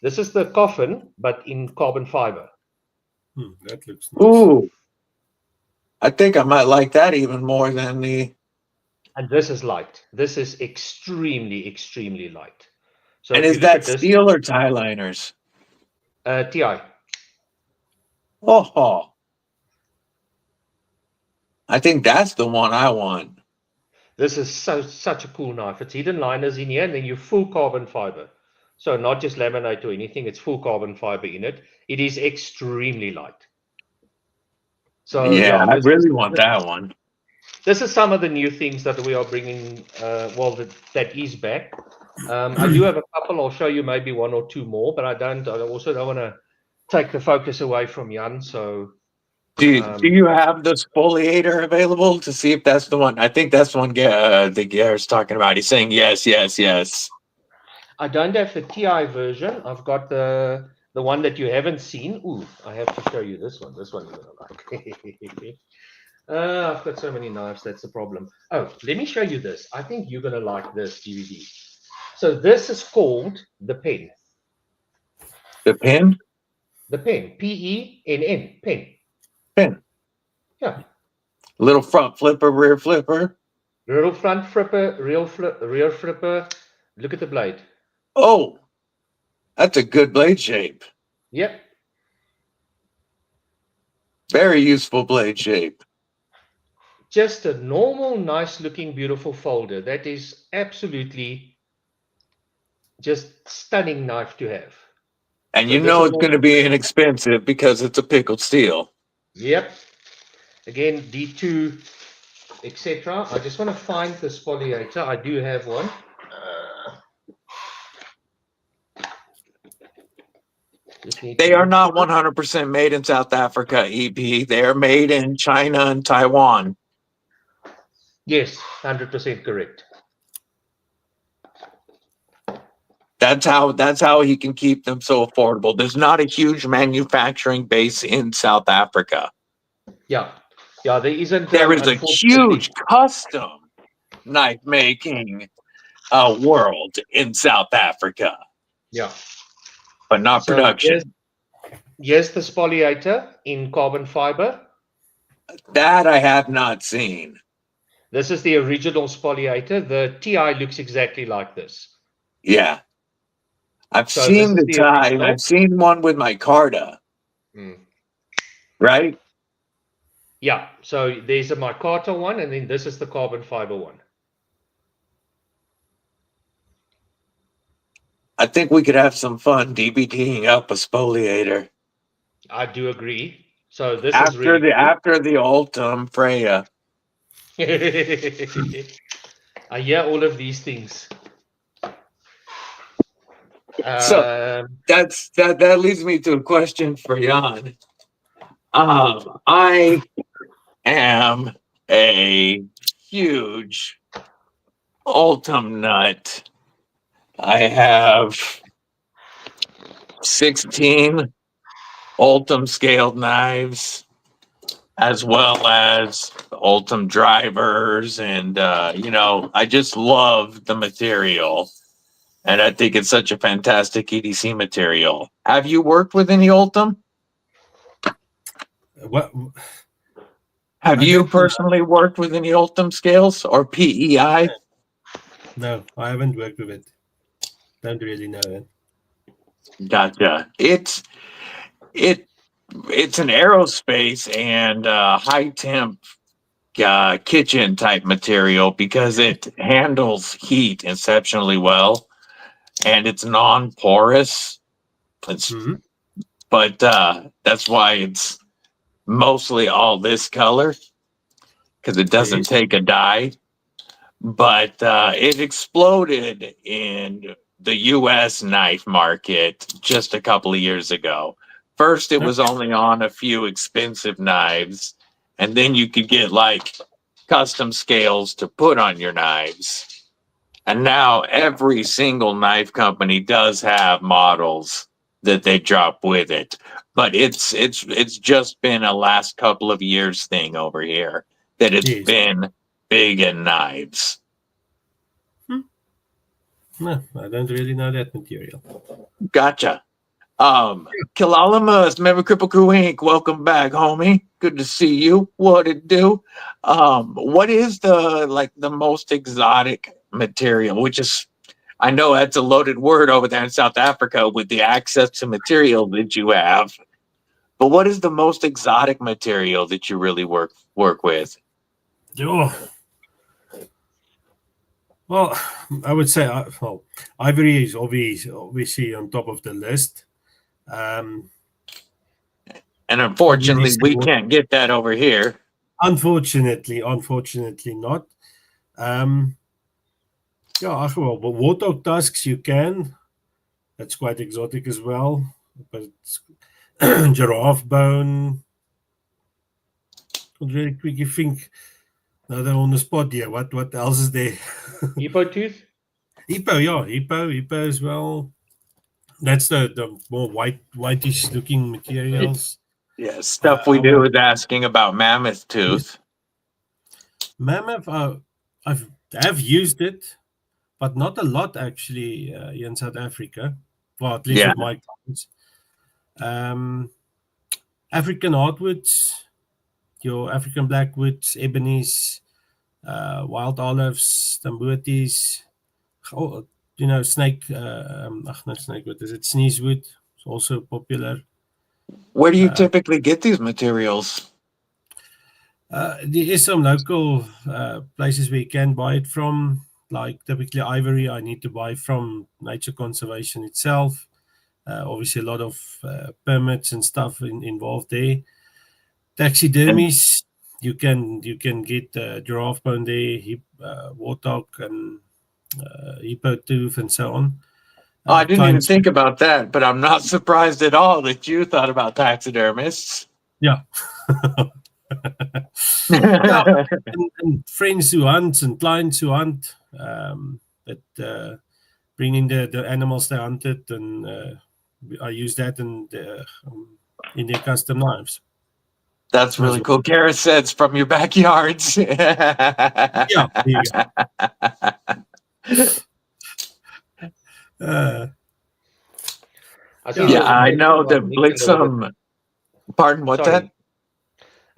This is the coffin, but in carbon fiber. That looks nice. Ooh, I think I might like that even more than the. And this is light. This is extremely, extremely light. So and is that steel or tie liners? TI. Oh, I think that's the one I want. This is such a cool knife. It's hidden liners in here, and then you full carbon fiber. So not just laminate or anything. It's full carbon fiber in it. It is extremely light. So yeah, I really want that one. This is some of the new things that we are bringing. That is back. I do have a couple. I'll show you maybe one or two more, but I also don't want to take the focus away from Jan. So, do you have the spoliator available to see if that's the one? I think that's the one the Gare's talking about. He's saying yes, yes, yes. I don't have the TI version. I've got the one that you haven't seen. Ooh, I have to show you this one. This one you're gonna like. I've got so many knives. That's the problem. Oh, let me show you this. I think you're gonna like this DVD. So this is called the pen. The pen? The pen. PENN. Pen. Pen. Yeah. Little front flipper, rear flipper. Little front flipper, rear flipper. Look at the blade. Oh, that's a good blade shape. Yep. Very useful blade shape. Just a normal, nice looking, beautiful folder. That is absolutely just stunning knife to have. And so you know it's going to be inexpensive because it's a pickled steel. Yep. Again, D2, etc. I just want to find the spoliator. I do have one. They are not 100% made in South Africa, EP. They are made in China and Taiwan. Yes, 100% correct. That's how he can keep them so affordable. There's not a huge manufacturing base in South Africa. Yeah, there isn't. There is a huge custom knife making world in South Africa. Yeah, but not production. Yes, the spoliator in carbon fiber. That I have not seen. This is the original spoliator. The TI looks exactly like this. Yeah. I've seen the tie, and I've seen one with my Carta. Right? Yeah. So there's a micarta one, and then this is the carbon fiber one. I think we could have some fun DBDing up a spoliator I do agree. So this is after really the Ultim Freya. cool. I hear all of these things. So Um, that leads me to a question for Jan. I am a huge Ultim nut. I have 16 Ultim scaled knives, as well as Ultim drivers, and I just love the material, and I think it's such a fantastic EDC material. Have you worked with any Ultim? What? Have I you don't know. personally worked with any Ultim scales or PEI? No, I haven't worked with it. Don't really know it. Gotcha. It's an aerospace and high temp kitchen type material because it handles heat exceptionally well, and it's non-porous. Mhm. But that's why it's mostly all this color, because it doesn't Yes. take a dye. But it exploded in the U.S. knife market just a couple of years ago. First, it was only on a few expensive knives, and then you could get like custom scales to put on your knives. And now every single knife company does have models that they drop with it. But it's just been a last couple of years thing over here that it's Yes. been big in knives. No, I don't really know that material. Gotcha. Kilalamas, member Kripple Krew Inc. Welcome back, homie. Good to see you. What it do? What is the most exotic material? Which is, I know that's a loaded word over there in South Africa with the access to material that you have. But what is the most exotic material that you really work with? Oh, well, I would say, ivory is obviously on top of the list. And unfortunately, we can't get that over here. Unfortunately not. Yeah, well, but warthog tusks you can. That's quite exotic as well. But it's giraffe bone. Don't really quickly think. Now they're on the spot here. What else is there? hippo tooth. Hippo, yeah, hippo as well. That's the more whitish looking materials. Yeah, stuff we do is asking about mammoth tooth. Mammoth, I've used it, but not a lot actually here in South Africa. Well, at least with my clients. African hardwoods, your African blackwoods, ebonies, wild olives, tambutis. Oh, snake. Not snake. What is it? Sneezewood. It's also popular. Where do you typically get these materials? There is some local places where you can buy it from. Like typically ivory, I need to buy from Nature Conservation itself. Obviously, a lot of permits and stuff involved there. Taxidermies, you can get giraffe bone there, warthog and hippo tooth, and so on. I didn't even think about that, but I'm not surprised at all that you thought about taxidermists. Yeah. Yeah, and friends who hunt and clients who hunt that bring in the animals they hunted, and I use that in their custom knives. That's really cool. Gareth says from your backyards. Yeah. I know the Blitzum. Pardon, what's that?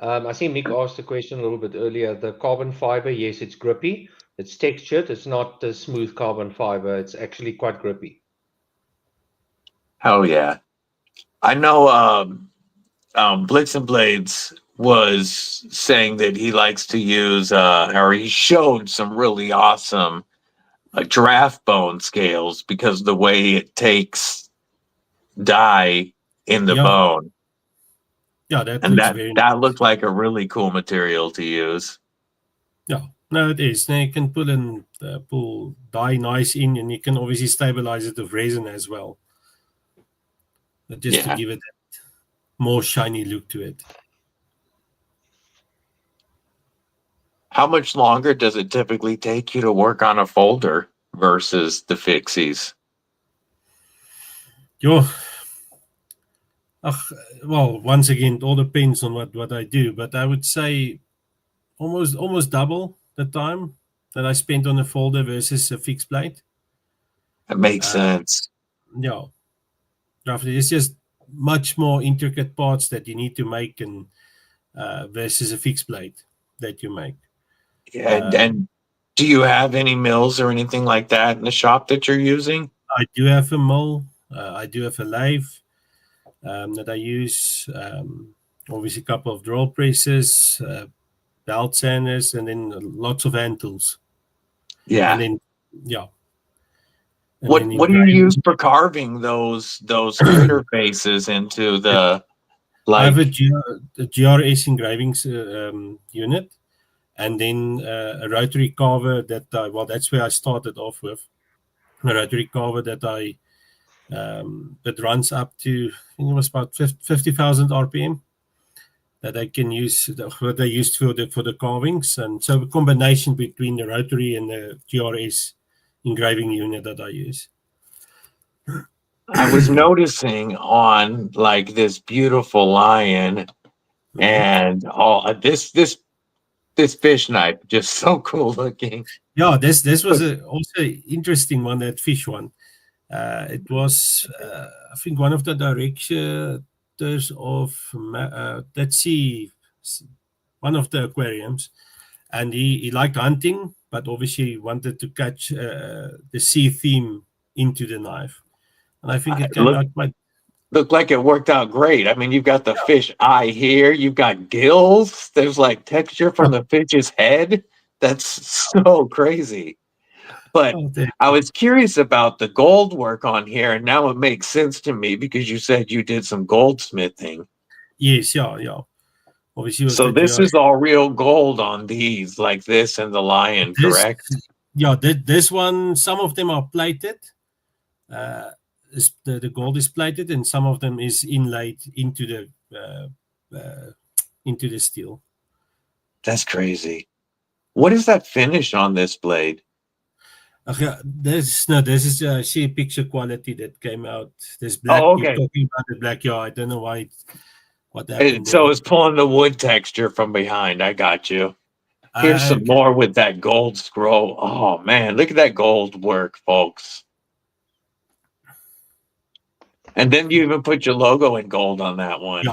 I see Mick asked a question a little bit earlier. The carbon fiber, yes, it's grippy. It's textured. It's not a smooth carbon fiber. It's actually quite grippy. Oh, yeah. I know Blitzen Blades was saying that he likes to use, or he showed some really awesome giraffe bone scales because of the way it takes dye in the bone. Yeah, that And looks very that nice. looked like a really cool material to use. Yeah, no, it is. Now you can pull dye nice in, and you can obviously stabilize it with resin as well, just to give it that more shiny look to it. How much longer does it typically take you to work on a folder versus the fixies? Well, once again, it all depends on what I do, but I would say almost double the time that I spent on a folder versus a fixed blade. That makes sense. Yeah, roughly. It's just much more intricate parts that you need to make, and versus a fixed blade that you make. Yeah, and do you have any mills or anything like that in the shop that you're using? I do have a mill. I do have a lathe that I use. Obviously, a couple of drill presses, belt sanders, and then lots of hand tools. Yeah. And then, yeah. And What then do you use for carving those critter faces into the I have a like? GRS engraving unit, and then a rotary carver that's where I started off with. A rotary carver that runs up to, I think it was about 50,000 RPM that I can use, that I used for the carvings. And so a combination between the rotary and the GRS engraving unit that I use. I was noticing on like this beautiful lion and all this fish knife, just so cool looking. Yeah, this was also interesting one, that fish one. It was, I think, one of the directors of let's see, one of the aquariums, and he liked hunting, but obviously wanted to catch the sea theme into the knife, and I think it came out quite. Looked like it worked out great. I mean, you've got the fish eye here. You've got gills. There's like texture from the fish's head. That's so crazy. But I was curious about the gold work on here, and now it makes sense to me because you said you did some goldsmithing. Yes, yeah. Obviously, so this is all real gold on these, like this and the lion, correct? Yeah, this one, some of them are plated. The gold is plated, and some of them is inlaid into the steel. That's crazy. What is that finish on this blade? This is see picture quality that came out. This black. Oh, okay. You're talking about the black. Yeah, I don't know why. What happened? So it's pulling the wood texture from behind. I got you. Here's some more with that gold scroll. Oh man, look at that gold work, folks. And then you even put your logo in gold on that one. Yeah,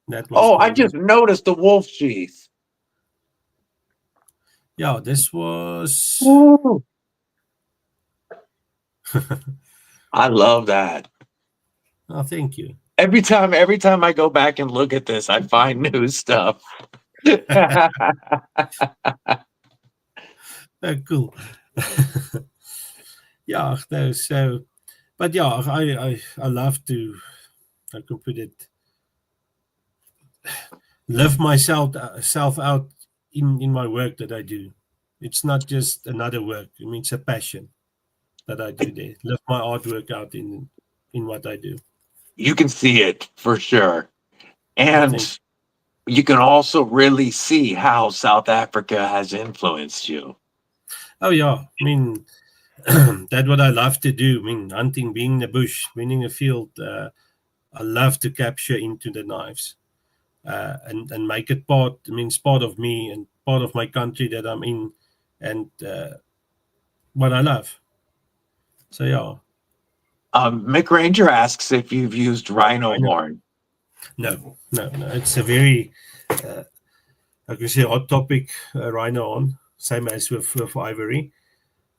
that was I just noticed the wolf sheath. Yeah, this was. I love that. Oh, thank you. Every time I go back and look at this, I find new stuff. Cool. Yeah, no, so, but yeah, I love to, I can put it, live myself out in my work that I do. It's not just another work. I mean, it's a passion that I do there. Live my artwork out in what I do. You can see it for sure. And you can also really see how South Africa has influenced you. Oh, yeah. I mean, that's what I love to do. I mean, hunting, being in the bush, being in the field, I love to capture into the knives and make it part. I mean, it's part of me and part of my country that I'm in, and what I love. So, yeah. Mick Ranger asks if you've used rhino horn. No. It's a very, I can say, hot topic, rhino horn, same as with ivory.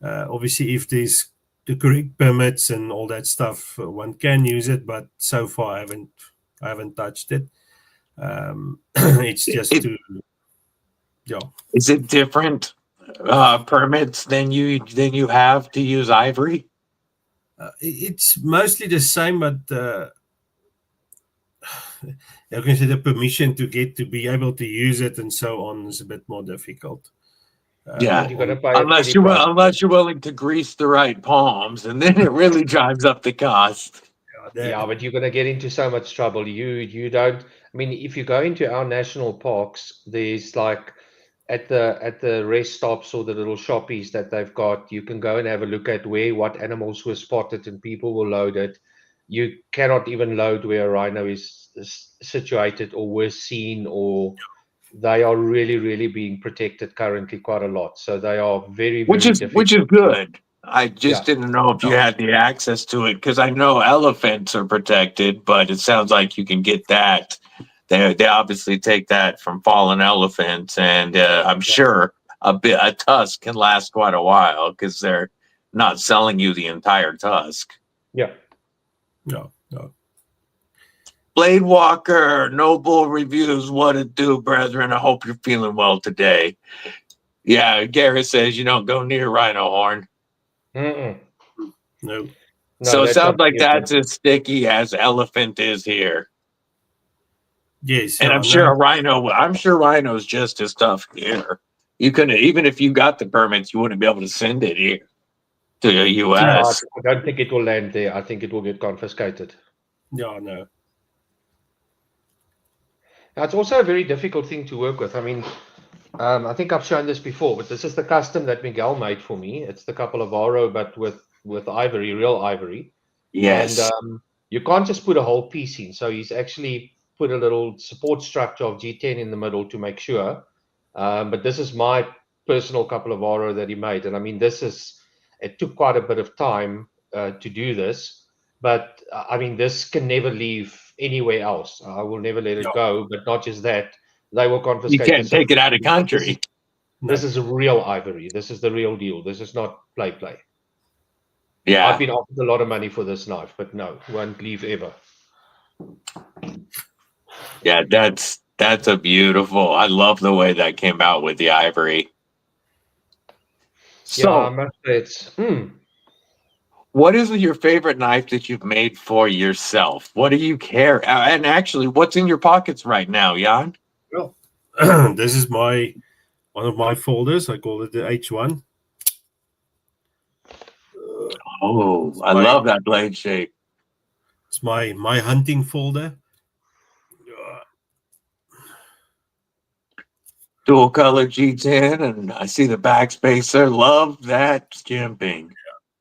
Obviously, if there's the correct permits and all that stuff, one can use it, but so far I haven't touched it. It's just yeah. Is it different? permits than you have to use ivory? It's mostly the same, but you can say the permission to be able to use it and so on is a bit more difficult. Yeah, You're gonna pay a pretty price. unless you're willing to grease the right palms, and then it really drives up the cost. Yeah, but you're gonna get into so much trouble. You don't. I mean, if you go into our national parks, there's like at the rest stops or the little shoppies that they've got, you can go and have a look at what animals were spotted, and people will load it. You cannot even load where a rhino is situated or was seen, or they are really being protected currently quite a lot. So they are very difficult. Which is good. I just didn't know if you had the access to it, because I know elephants are protected, but it sounds like you can get that. They obviously take that from fallen elephants, and I'm sure a tusk can last quite a while because they're not selling you the entire tusk. Yeah. No. Blade Walker, Noble Reviews, what it do, brethren? I hope you're feeling well today. Yeah, Garrett says you don't go near rhino horn. No. So it sounds like that's as sticky as elephant is here. Yes, and I'm sure rhino's just as tough here. You couldn't, even if you got the permits, you wouldn't be able to send it here to the US. I don't think it will land there. I think it will get confiscated. Yeah, no. Now, it's also a very difficult thing to work with. I mean, I think I've shown this before, but this is the custom that Miguel made for me. It's the couple of Varo, but with ivory, real ivory. Yes. And you can't just put a whole piece in. So he's actually put a little support structure of G10 in the middle to make sure. But this is my personal couple of Varo that he made. And I mean, it took quite a bit of time to do this. But I mean, this can never leave anywhere else. I will never let it go. But not just that, they will confiscate. You can't take it out of country. This is real ivory. This is the real deal. This is not play. Yeah. I've been offered a lot of money for this knife, but no, won't leave ever. Yeah, that's a beautiful. I love the way that came out with the ivory. So, yeah, I must say it's. What is your favorite knife that you've made for yourself? What do you care? And actually, what's in your pockets right now, Jan? Well, this is one of my folders. I call it the H1. Oh, I love that blade shape. It's my hunting folder. Dual color G10, and I see the backspacer. Love that skimping.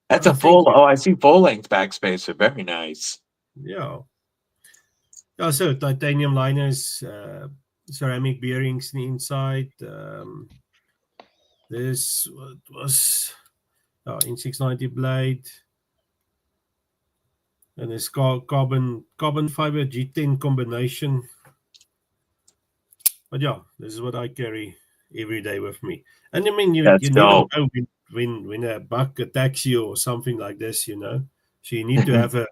That's a full. Oh, I see full length backspacer. Very nice. Yeah. Also, titanium liners, ceramic bearings in the inside. This was in 690 blade, and this carbon fiber G10 combination. But yeah, this is what I carry every day with me. And I mean, you never know when a buck attacks you or something like this, So you need to have a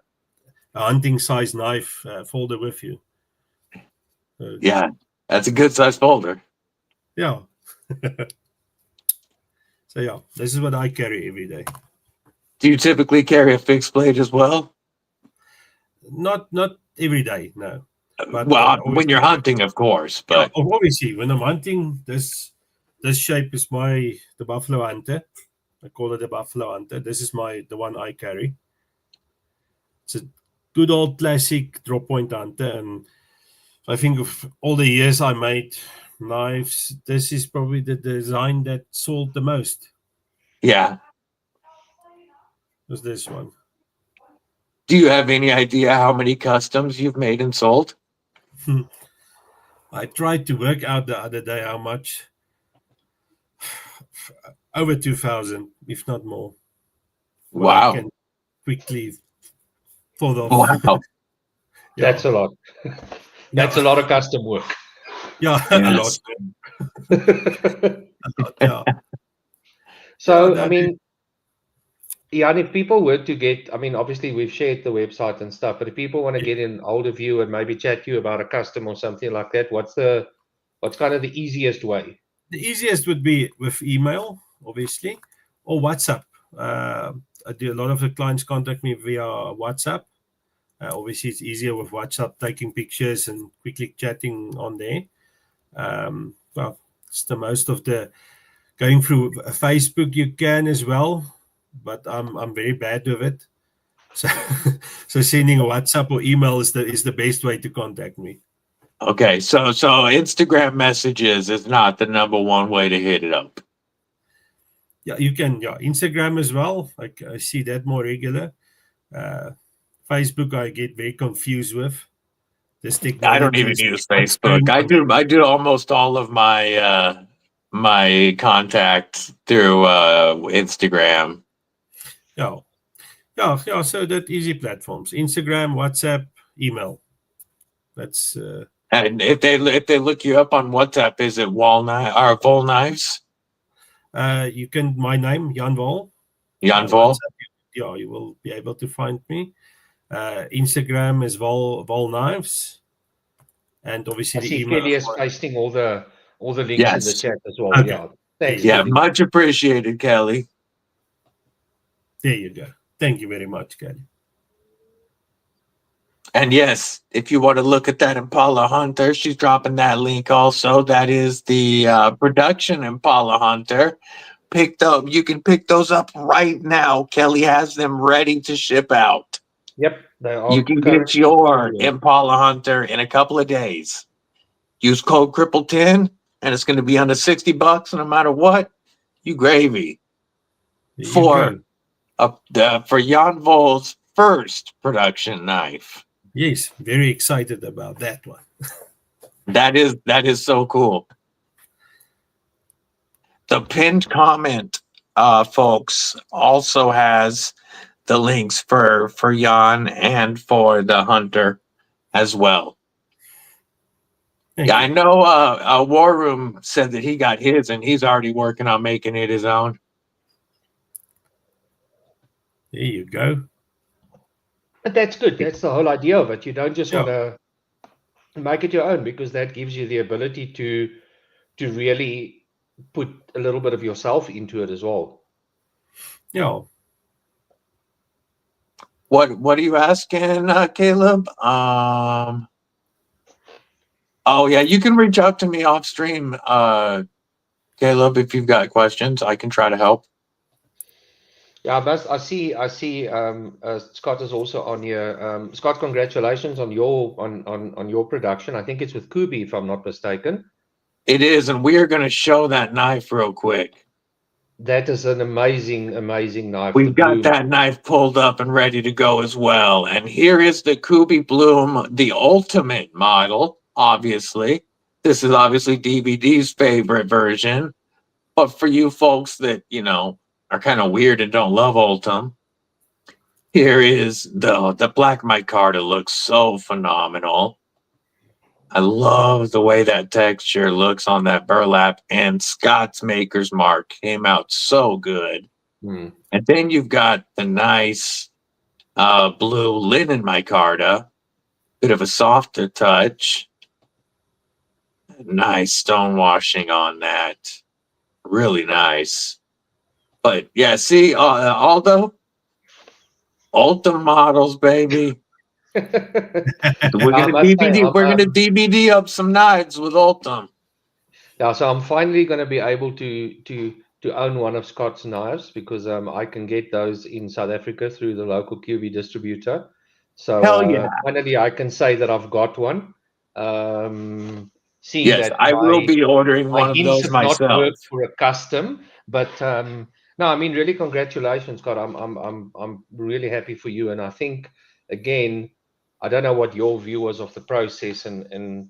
hunting size knife folder with you. Yeah, that's a good size folder. Yeah. So yeah, this is what I carry every day. Do you typically carry a fixed blade as well? Not every day, no. But, well, when you're hunting, of course. But obviously, when I'm hunting, this shape is the Buffalo Hunter. I call it the Buffalo Hunter. This is the one I carry. It's a good old classic drop point hunter, and I think of all the years I made knives, this is probably the design that sold the most. Yeah. Was this one. Do you have any idea how many customs you've made and sold? I tried to work out the other day how much. Over 2,000, if not more. Wow. I can quickly fall off. Wow. Yeah. That's a lot. That's a lot of custom work. Yeah, yes. a lot. Yeah. So, I mean, and if people were to get, I mean, obviously we've shared the website and stuff, but if people want to get an older view and maybe chat to you about a custom or something like that, what's kind of the easiest way? The easiest would be with email. obviously, or WhatsApp. I do a lot of the clients contact me via WhatsApp. Obviously, it's easier with WhatsApp, taking pictures and quickly chatting on there. Well, it's the most of the going through Facebook you can as well, but I'm very bad with it. So, so sending a WhatsApp or email is the best way to contact me. Okay, so Instagram messages is not the number one way to hit it up. Yeah, you can. Yeah, Instagram as well. I see that more regular. Facebook, I get very confused with this technology. I don't even use Facebook. I do almost all of my my contacts through Instagram. Yeah. So that easy platforms: Instagram, WhatsApp, email. That's and if they look you up on WhatsApp, is it Vol Knives? You can my name Jan Wahl. Jan Wahl. Yeah, you will be able to find me. Instagram is Wahl Knives, and obviously I see the email. Kelly is pasting all the links in the chat as well. Okay. Yeah, thanks. Yeah, Kelly. much appreciated, Kelly. There you go. Thank you very much, Kelly. And yes, if you want to look at that Impala Hunter, she's dropping that link also. That is the production Impala Hunter. Picked up. You can pick those up right now. Kelly has them ready to ship out. Yep, they are. You can get your Impala Hunter in a couple of days. Use code Kripple10, and it's going to be under $60 no matter what. You gravy. For Jan Wahl's first production knife. Yes, very excited about that one. That is so cool. The pinned comment, folks, also has the links for Jan and for the Hunter as well. Yeah, I know War Room said that he got his and he's already working on making it his own. There you go. But that's good. That's the whole idea of it. You don't just want to make it your own, because that gives you the ability to really put a little bit of yourself into it as well. Yeah. What are you asking, Caleb? Oh yeah, you can reach out to me off stream, Caleb, if you've got questions. I can try to help. Yeah, I see. Scott is also on here. Scott, congratulations on your production. I think it's with Kubi, if I'm not mistaken. It is, and we are going to show that knife real quick. That is an amazing knife. We've got that knife pulled up and ready to go as well. And here is the Kubi Bloom, the ultimate model. Obviously, this is obviously DBD's favorite version. But for you folks that are kind of weird and don't love Ultim, here is the black micarta. Looks so phenomenal. I love the way that texture looks on that burlap, and Scott's Maker's Mark came out so good. And then you've got the nice blue linen micarta, bit of a softer touch, nice stone washing on that, really nice. But yeah, see, Aldo, Ultim models, baby. We're gonna DBD up some knives with Ultim. Yeah, so I'm finally going to be able to own one of Scott's knives, because I can get those in South Africa through the local QB distributor. So finally I can say that I've got one. Yes, I will be ordering one of those myself. Not worked for a custom, but no, I mean, really, congratulations, Scott. I'm really happy for you, and I think, again, I don't know what your view was of the process and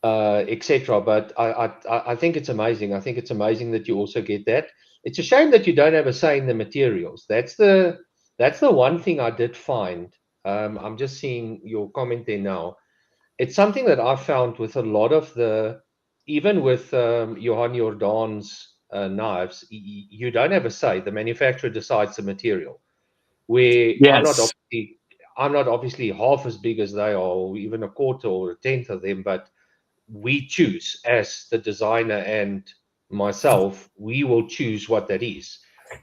etc. But I think it's amazing. I think it's amazing that you also get that. It's a shame that you don't have a say in the materials. That's the one thing I did find. I'm just seeing your comment there now. It's something that I found with a lot of even with Johan Jordaan's knives, you don't have a say. The manufacturer decides the material. Where I'm not obviously half as big as they are, or even a quarter or a tenth of them, but we choose as the designer and myself, we will choose what that is,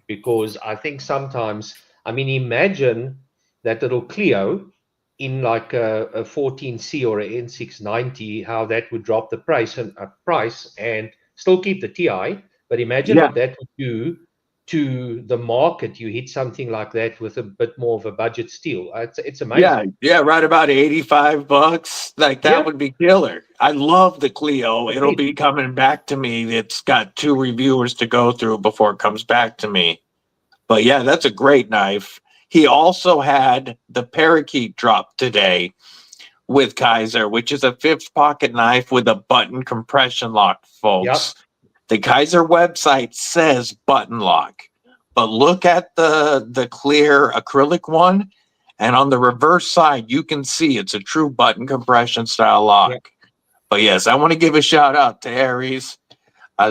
because I think sometimes, I mean, imagine that little Clio in like a 14C or a N690, how that would drop the price and still keep the TI. But imagine what that would do to the market. You hit something like that with a bit more of a budget steel. It's amazing. Yeah, right about $85. Like that Yeah, would be killer. I love the Clio. It'll agreed. be coming back to me. It's got 2 reviewers to go through before it comes back to me. But yeah, that's a great knife. He also had the Parakeet drop today with Kaiser, which is a 5th pocket knife with a button compression lock, folks. Yep. The Kaiser website says button lock, but look at the clear acrylic one, and on the reverse side, you can see it's a true button compression style lock. Yep. But yes, I want to give a shout out to Aries. I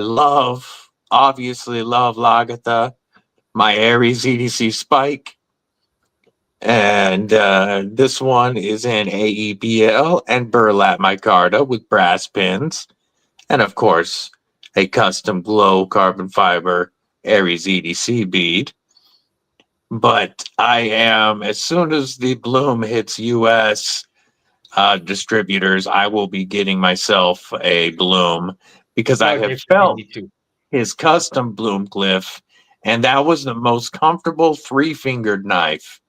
obviously love Lagatha, my Aries EDC Spike. And this one is in AEBL and burlap micarta with brass pins. And of course, a custom glow carbon fiber Aries EDC bead. But I am, as soon as the bloom hits US distributors, I will be getting myself a bloom, because I have felt his custom bloom glyph, and that was the most comfortable 3-fingered knife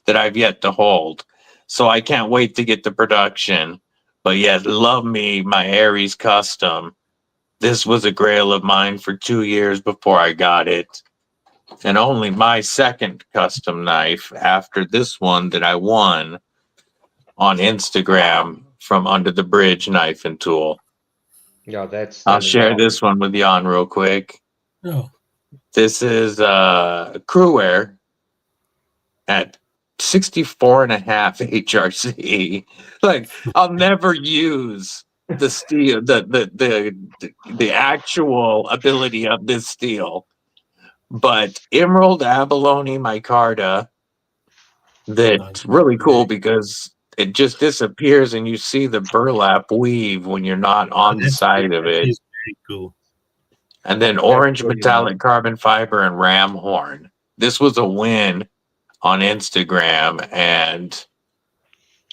that I've yet to hold. So I can't wait to get the production. But yeah, love me my Aries custom. This was a grail of mine for 2 years before I got it. And only my second custom knife after this one that I won on Instagram from Under the Bridge Knife and Tool. Yeah, that's. I'll share this one with Jan real quick. Oh. This is Crewware at 64.5 HRC. Like, I'll never use the steel, the actual ability of this steel. But Emerald Abalone micarta, that's really cool because it just disappears and you see the burlap weave when you're not on the side of it. It's very cool. And then orange metallic carbon fiber and ram horn. This was a win on Instagram, and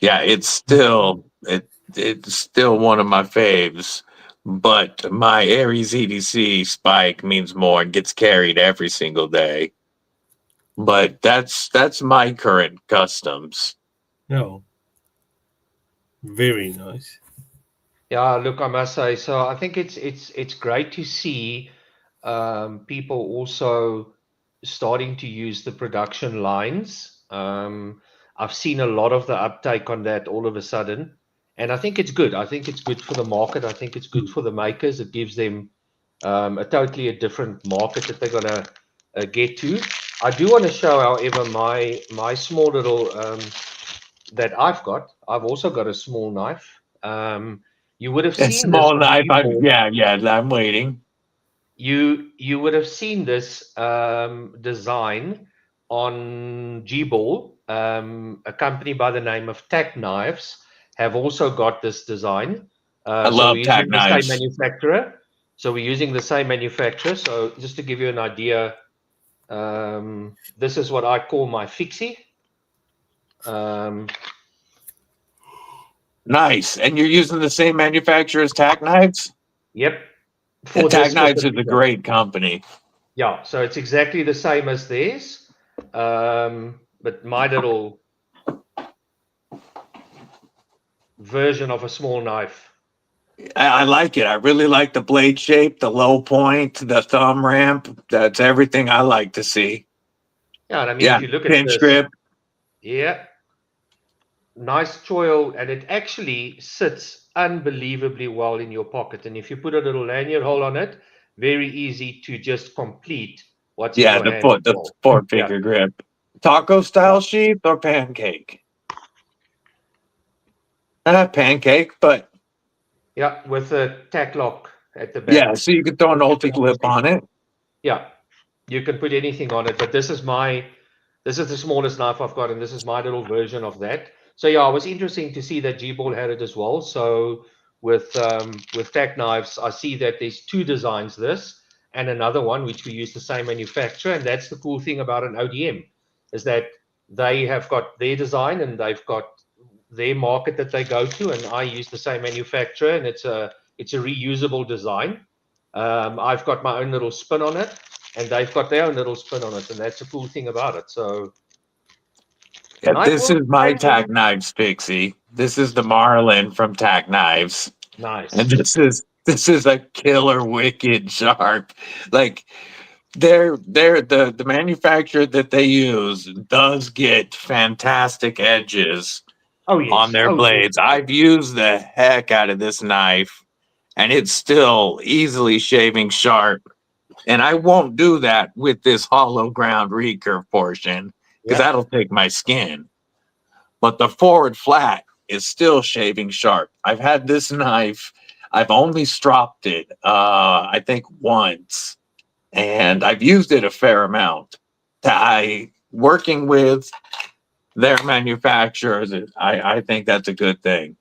yeah, it's still one of my faves. But my Aries EDC Spike means more and gets carried every single day. But that's my current customs. No. Very nice. Yeah, look, I must say, so I think it's great to see people also starting to use the production lines. I've seen a lot of the uptake on that all of a sudden, and I think it's good. I think it's good for the market. I think it's good for the makers. It gives them a totally different market that they're gonna get to. I do want to show, however, my small little that I've got. I've also got a small knife. You would have seen a small this knife. I'm waiting. You would have seen this design on G-Ball. A company by the name of Tac Knives have also got this design. I love Tac Knives. Same manufacturer. So we're using the same manufacturer. So just to give you an idea, this is what I call my fixie. Nice. And you're using the same manufacturer as Tac Knives? Yep. Tac Knives is a great company. Yeah, so it's exactly the same as theirs. But my little version of a small knife. I like it. I really like the blade shape, the low point, the thumb ramp. That's everything I like to see. Yeah, and I mean, if you look at pinch grip. Yeah, nice choil, and it actually sits unbelievably well in your pocket. And if you put a little lanyard hole on it, very easy to just complete what's in your hand. The 4-finger grip. Taco style sheath or pancake? Pancake, but yeah, with a tack lock at the back. Yeah, so you can throw an ulti-clip on it. Yeah, you can put anything on it, but this is the smallest knife I've got, and this is my little version of that. So yeah, it was interesting to see that G-Ball had it as well. So with Tac Knives, I see that there's 2 designs. This and another one which we use the same manufacturer. And that's the cool thing about an ODM, is that they have got their design and they've got their market that they go to, and I use the same manufacturer, and it's a reusable design. I've got my own little spin on it, and they've got their own little spin on it, and that's the cool thing about it. So Yeah, this is my Tack Knives, Pixie. This is the Marlin from Tack Knives. Nice. And this is a killer wicked sharp. Like the manufacturer that they use does get fantastic edges on their blades. Yes. I've used the heck out of this knife, and it's still easily shaving sharp. And I won't do that with this hollow ground recurve portion because that'll take my skin. But the forward flat is still shaving sharp. I've had this knife. I've only stropped it, I think once, and I've used it a fair amount. Working with their manufacturers, I think that's a good thing.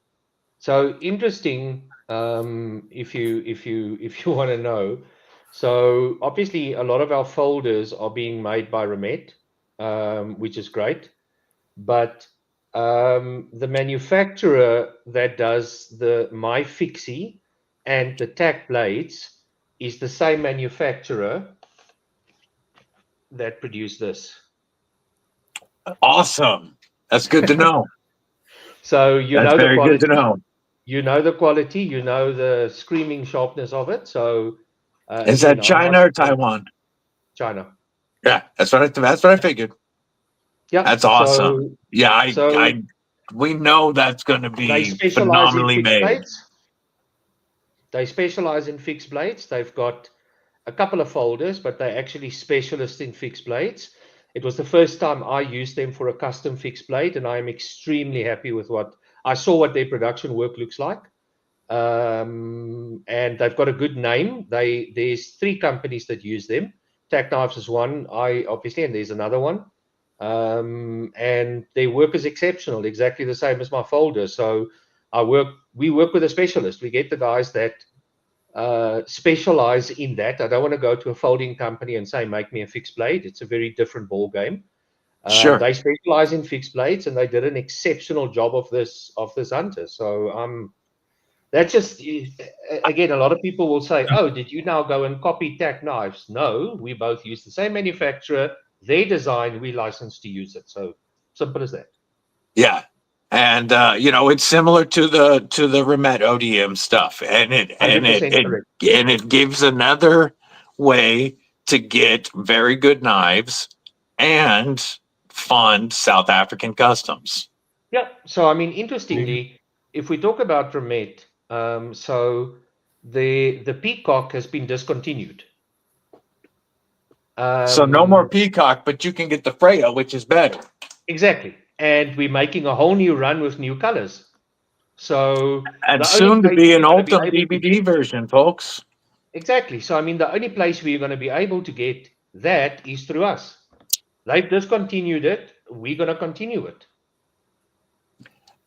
So interesting. If you want to know, so obviously a lot of our folders are being made by Remet, which is great, but the manufacturer that does my fixie and the tack blades is the same manufacturer that produced this. Awesome. That's good to know. So that's very the quality, good to know. You know the quality, you know the screaming sharpness of it. So is that China or Taiwan? China. Yeah, that's what I figured. Yeah, that's awesome. We know that's going to be phenomenally made. Blades. They specialize in fixed blades. They've got a couple of folders, but they're actually specialists in fixed blades. It was the first time I used them for a custom fixed blade, and I'm extremely happy with what I saw, what their production work looks like. And they've got a good name. There's 3 companies that use them. Tack Knives is one, obviously, and there's another one. And their work is exceptional, exactly the same as my folder. So we work with a specialist. We get the guys that specialize in that. I don't want to go to a folding company and say, make me a fixed blade. It's a very different ball game. Sure. They specialize in fixed blades, and they did an exceptional job of this hunter. So that's just, again, a lot of people will say, oh, did you now go and copy Tack Knives? No, we both use the same manufacturer, their design, we license to use it. So simple as that. Yeah. And it's similar to the Remet ODM stuff, and it gives another way to get very good knives and fund South African customs. Yeah. So I mean, interestingly, if we talk about Remet, so the Peacock has been discontinued. So no more Peacock, but you can get the Freya, which is better. Exactly. And we're making a whole new run with new colors. So and soon to be an Ultimate DBD version, folks. Exactly. So I mean, the only place we're going to be able to get that is through us. They've discontinued it. We're going to continue it.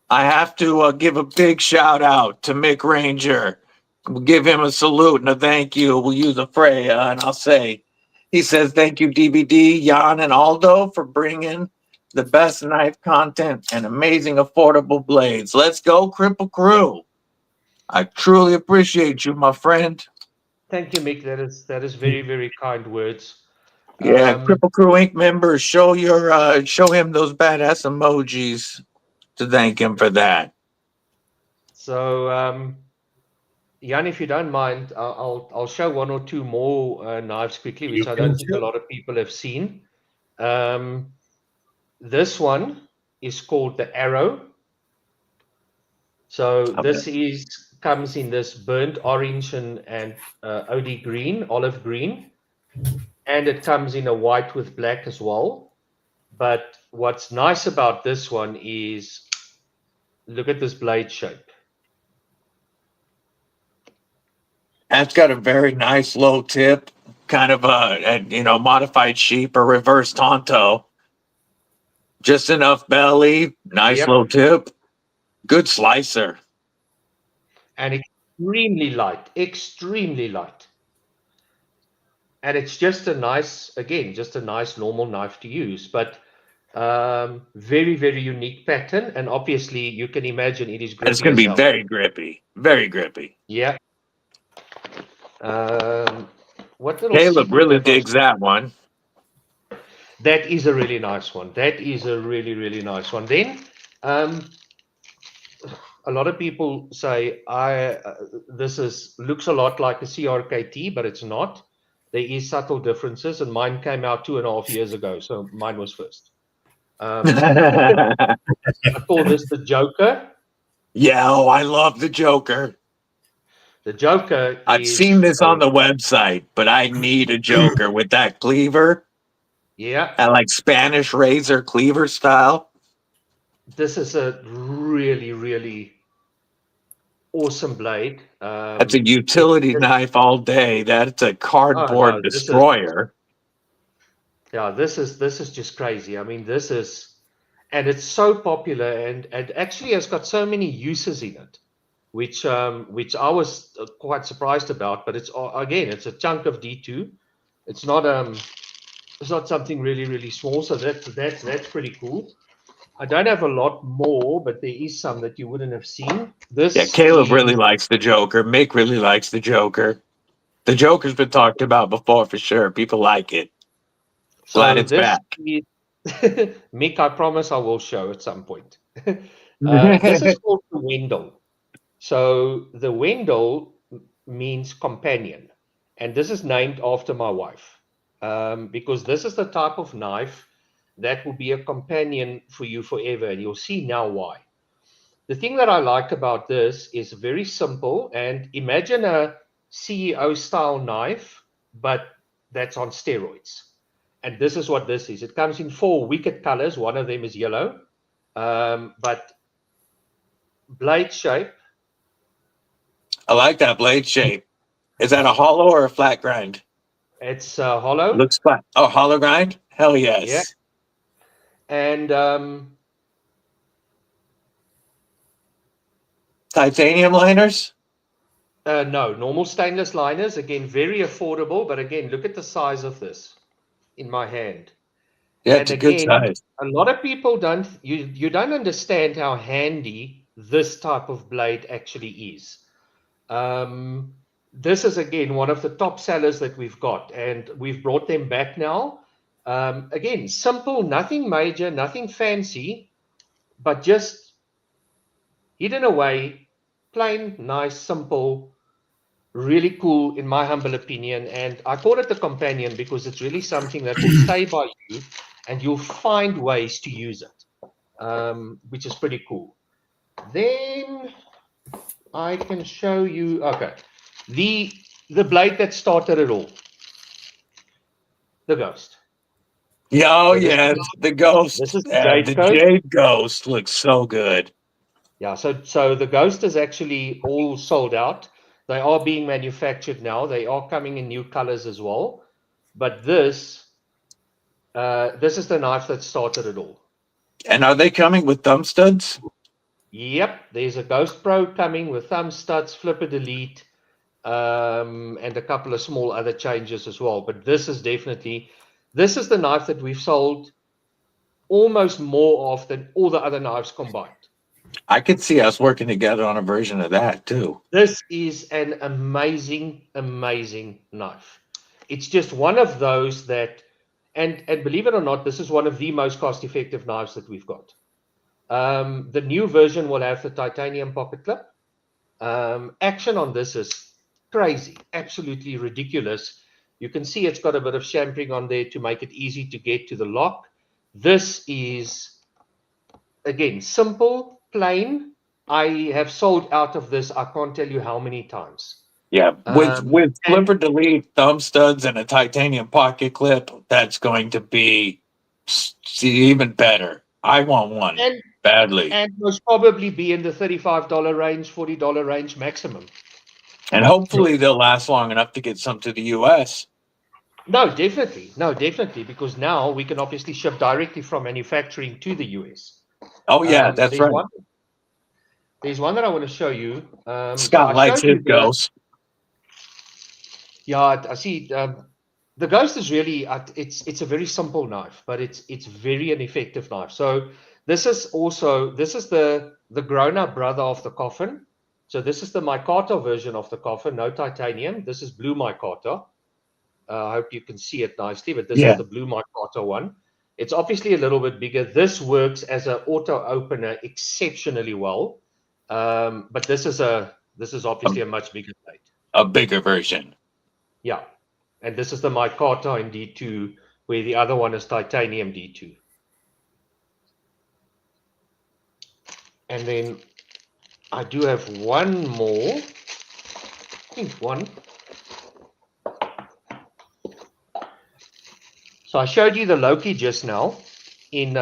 I have to give a big shout out to Mick Ranger. We'll give him a salute and a thank you. We'll use a Freya, and I'll say, he says, thank you, DBD, Jan, and Aldo, for bringing the best knife content and amazing affordable blades. Let's go, Kripple Krew. I truly appreciate you, my friend. Thank you, Mick. That is very, very kind words. Yeah, Kripple Krew Inc. members, show him those badass emojis to thank him for that. So, Jan, if you don't mind, I'll show 1 or 2 more knives quickly, which I don't think a lot of people have seen. This one is called the Arrow. So this comes in this burnt orange and OD green, olive green, and it comes in a white with black as well. But what's nice about this one is, look at this blade shape. That's got a very nice low tip, kind of a modified sheep or reverse Tonto. Just enough belly, nice low tip, good slicer. And extremely light, extremely light. and it's just a nice, again, just a nice normal knife to use, but very, very unique pattern. And obviously you can imagine it is grippy. It's going to be very grippy, very grippy. Yeah. What little Caleb secret really have I- digs that one. That is a really nice one. That is a really, really nice one. Then a lot of people say this looks a lot like a CRKT, but it's not. There is subtle differences, and mine came out 2.5 years ago, so mine was first. I call this the Joker. Yeah, oh, I love the Joker. The Joker. I've seen this on the website, but I need a Joker with that cleaver. Yeah. That like Spanish razor cleaver style. This is a really, really awesome blade. That's a utility knife all day. That's a cardboard destroyer. This is just crazy. I mean, this is, and it's so popular, and actually has got so many uses in it, which I was quite surprised about. But it's again, it's a chunk of D2. It's not something really, really small. So that's pretty cool. I don't have a lot more, but there is some that you wouldn't have seen. Yeah, Caleb really likes the Joker. Mick really likes the Joker. The Joker's been talked about before for sure. People like it. Glad it's back. Mick, I promise I will show at some point. This is called the Wendell. So the Wendell means companion. And this is named after my wife. Because this is the type of knife that will be a companion for you forever, and you'll see now why. The thing that I like about this is very simple, and imagine a CEO style knife, but that's on steroids. And this is what this is. It comes in 4 wicked colors. One of them is yellow, but blade shape. I like that blade shape. Is that a hollow or a flat grind? It's hollow. Looks flat. Oh, hollow grind? Hell yes. Yeah. And titanium liners? No, normal stainless liners. Again, very affordable. But again, look at the size of this in my hand. Yeah, it's a good size. A lot of people you don't understand how handy this type of blade actually is. This is again one of the top sellers that we've got, and we've brought them back now. Again, simple, nothing major, nothing fancy, but just hidden away, plain, nice, simple, really cool, in my humble opinion. And I call it the companion because it's really something that will stay by you, and you'll find ways to use it, which is pretty cool. Then I can show you, okay, the blade that started it all, the Ghost. Yeah, oh, yes, the Ghost. This is the Jade Ghost looks so good. Yeah, so the Ghost is actually all sold out. They are being manufactured now. They are coming in new colors as well. But this is the knife that started it all. And are they coming with thumb studs? Yep, there's a Ghost Pro coming with thumb studs, flipper delete, and a couple of small other changes as well. But this is the knife that we've sold almost more of than all the other knives combined. I could see us working together on a version of that too. This is an amazing, amazing knife. It's just one of those that, and believe it or not, this is one of the most cost-effective knives that we've got. The new version will have the titanium pocket clip. Action on this is crazy, absolutely ridiculous. You can see it's got a bit of champering on there to make it easy to get to the lock. This is, again, simple, plain. I have sold out of this, I can't tell you how many times. Yeah, with flipper delete, thumb studs, and a titanium pocket clip, that's going to be even better. I want one badly. And most probably be in the $35 range, $40 range maximum. And hopefully they'll last long enough to get some to the US. No, definitely. No, definitely. Because now we can obviously ship directly from manufacturing to the US. Oh, yeah, that's right. There's one that I want to show you. Scott likes his Ghost. Yeah, I see. The Ghost is really it's a very simple knife, but it's very an effective knife. So this is the grown-up brother of the coffin. So this is the micarta version of the coffin, no titanium. This is blue micarta. I hope you can see it nicely, but this is Yeah. the blue micarta one. It's obviously a little bit bigger. This works as an auto opener exceptionally well, but this is obviously a much bigger blade. A bigger version. Yeah. And this is the micarta in D2, where the other one is titanium D2. And then I do have one more. I think one. So I showed you the Loki just now in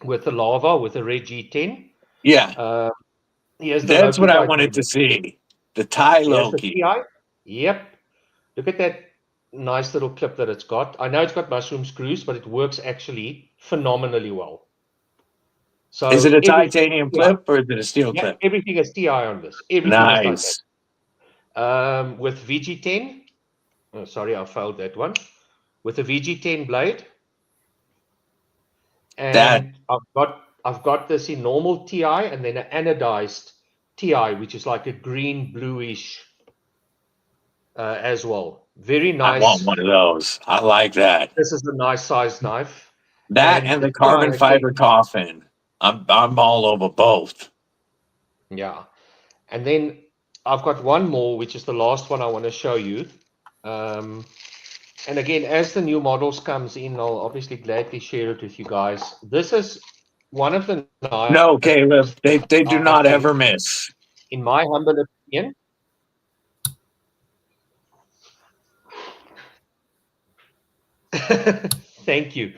with the lava with the red G10. Yeah. Here's the That's Loki what I titanium. wanted to see. The Thai Here's the Loki. TI. Yep. Look at that nice little clip that it's got. I know it's got mushroom screws, but it works actually phenomenally well. So Is it a everything- titanium yeah. clip or is it a steel Yeah, clip? everything is TI on this. Everything is Nice. titanium. With VG10, oh, sorry, I failed that one. With a VG10 blade, and I've got this in normal TI and then an anodized TI, which is like a green bluish as well. Very nice. I want one of those. I like that. This is a nice sized knife. That and the carbon fiber coffin. I'm all over both. Yeah. And then I've got one more, which is the last one I want to show you. And again, as the new models comes in, I'll obviously gladly share it with you guys. This is one of the knives. No, Caleb, they do not ever miss. In my humble opinion. Thank you.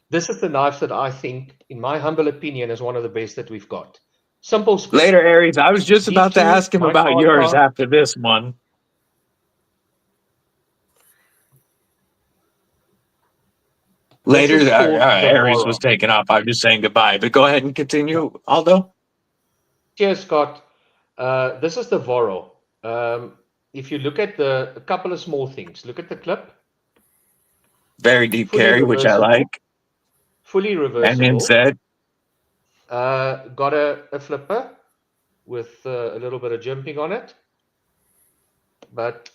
This is the knife that I think, in my humble opinion, is one of the best that we've got. Simple script. Later, Aries. I was just about to ask him about yours after this one. Later, Aries was taken off. I was just saying goodbye, but go ahead and continue, Aldo. Cheers, Scott. This is the Voro. If you look at a couple of small things, look at the clip. Very deep carry, which I like. Fully reversible. And instead, got a flipper with a little bit of jimping on it. But,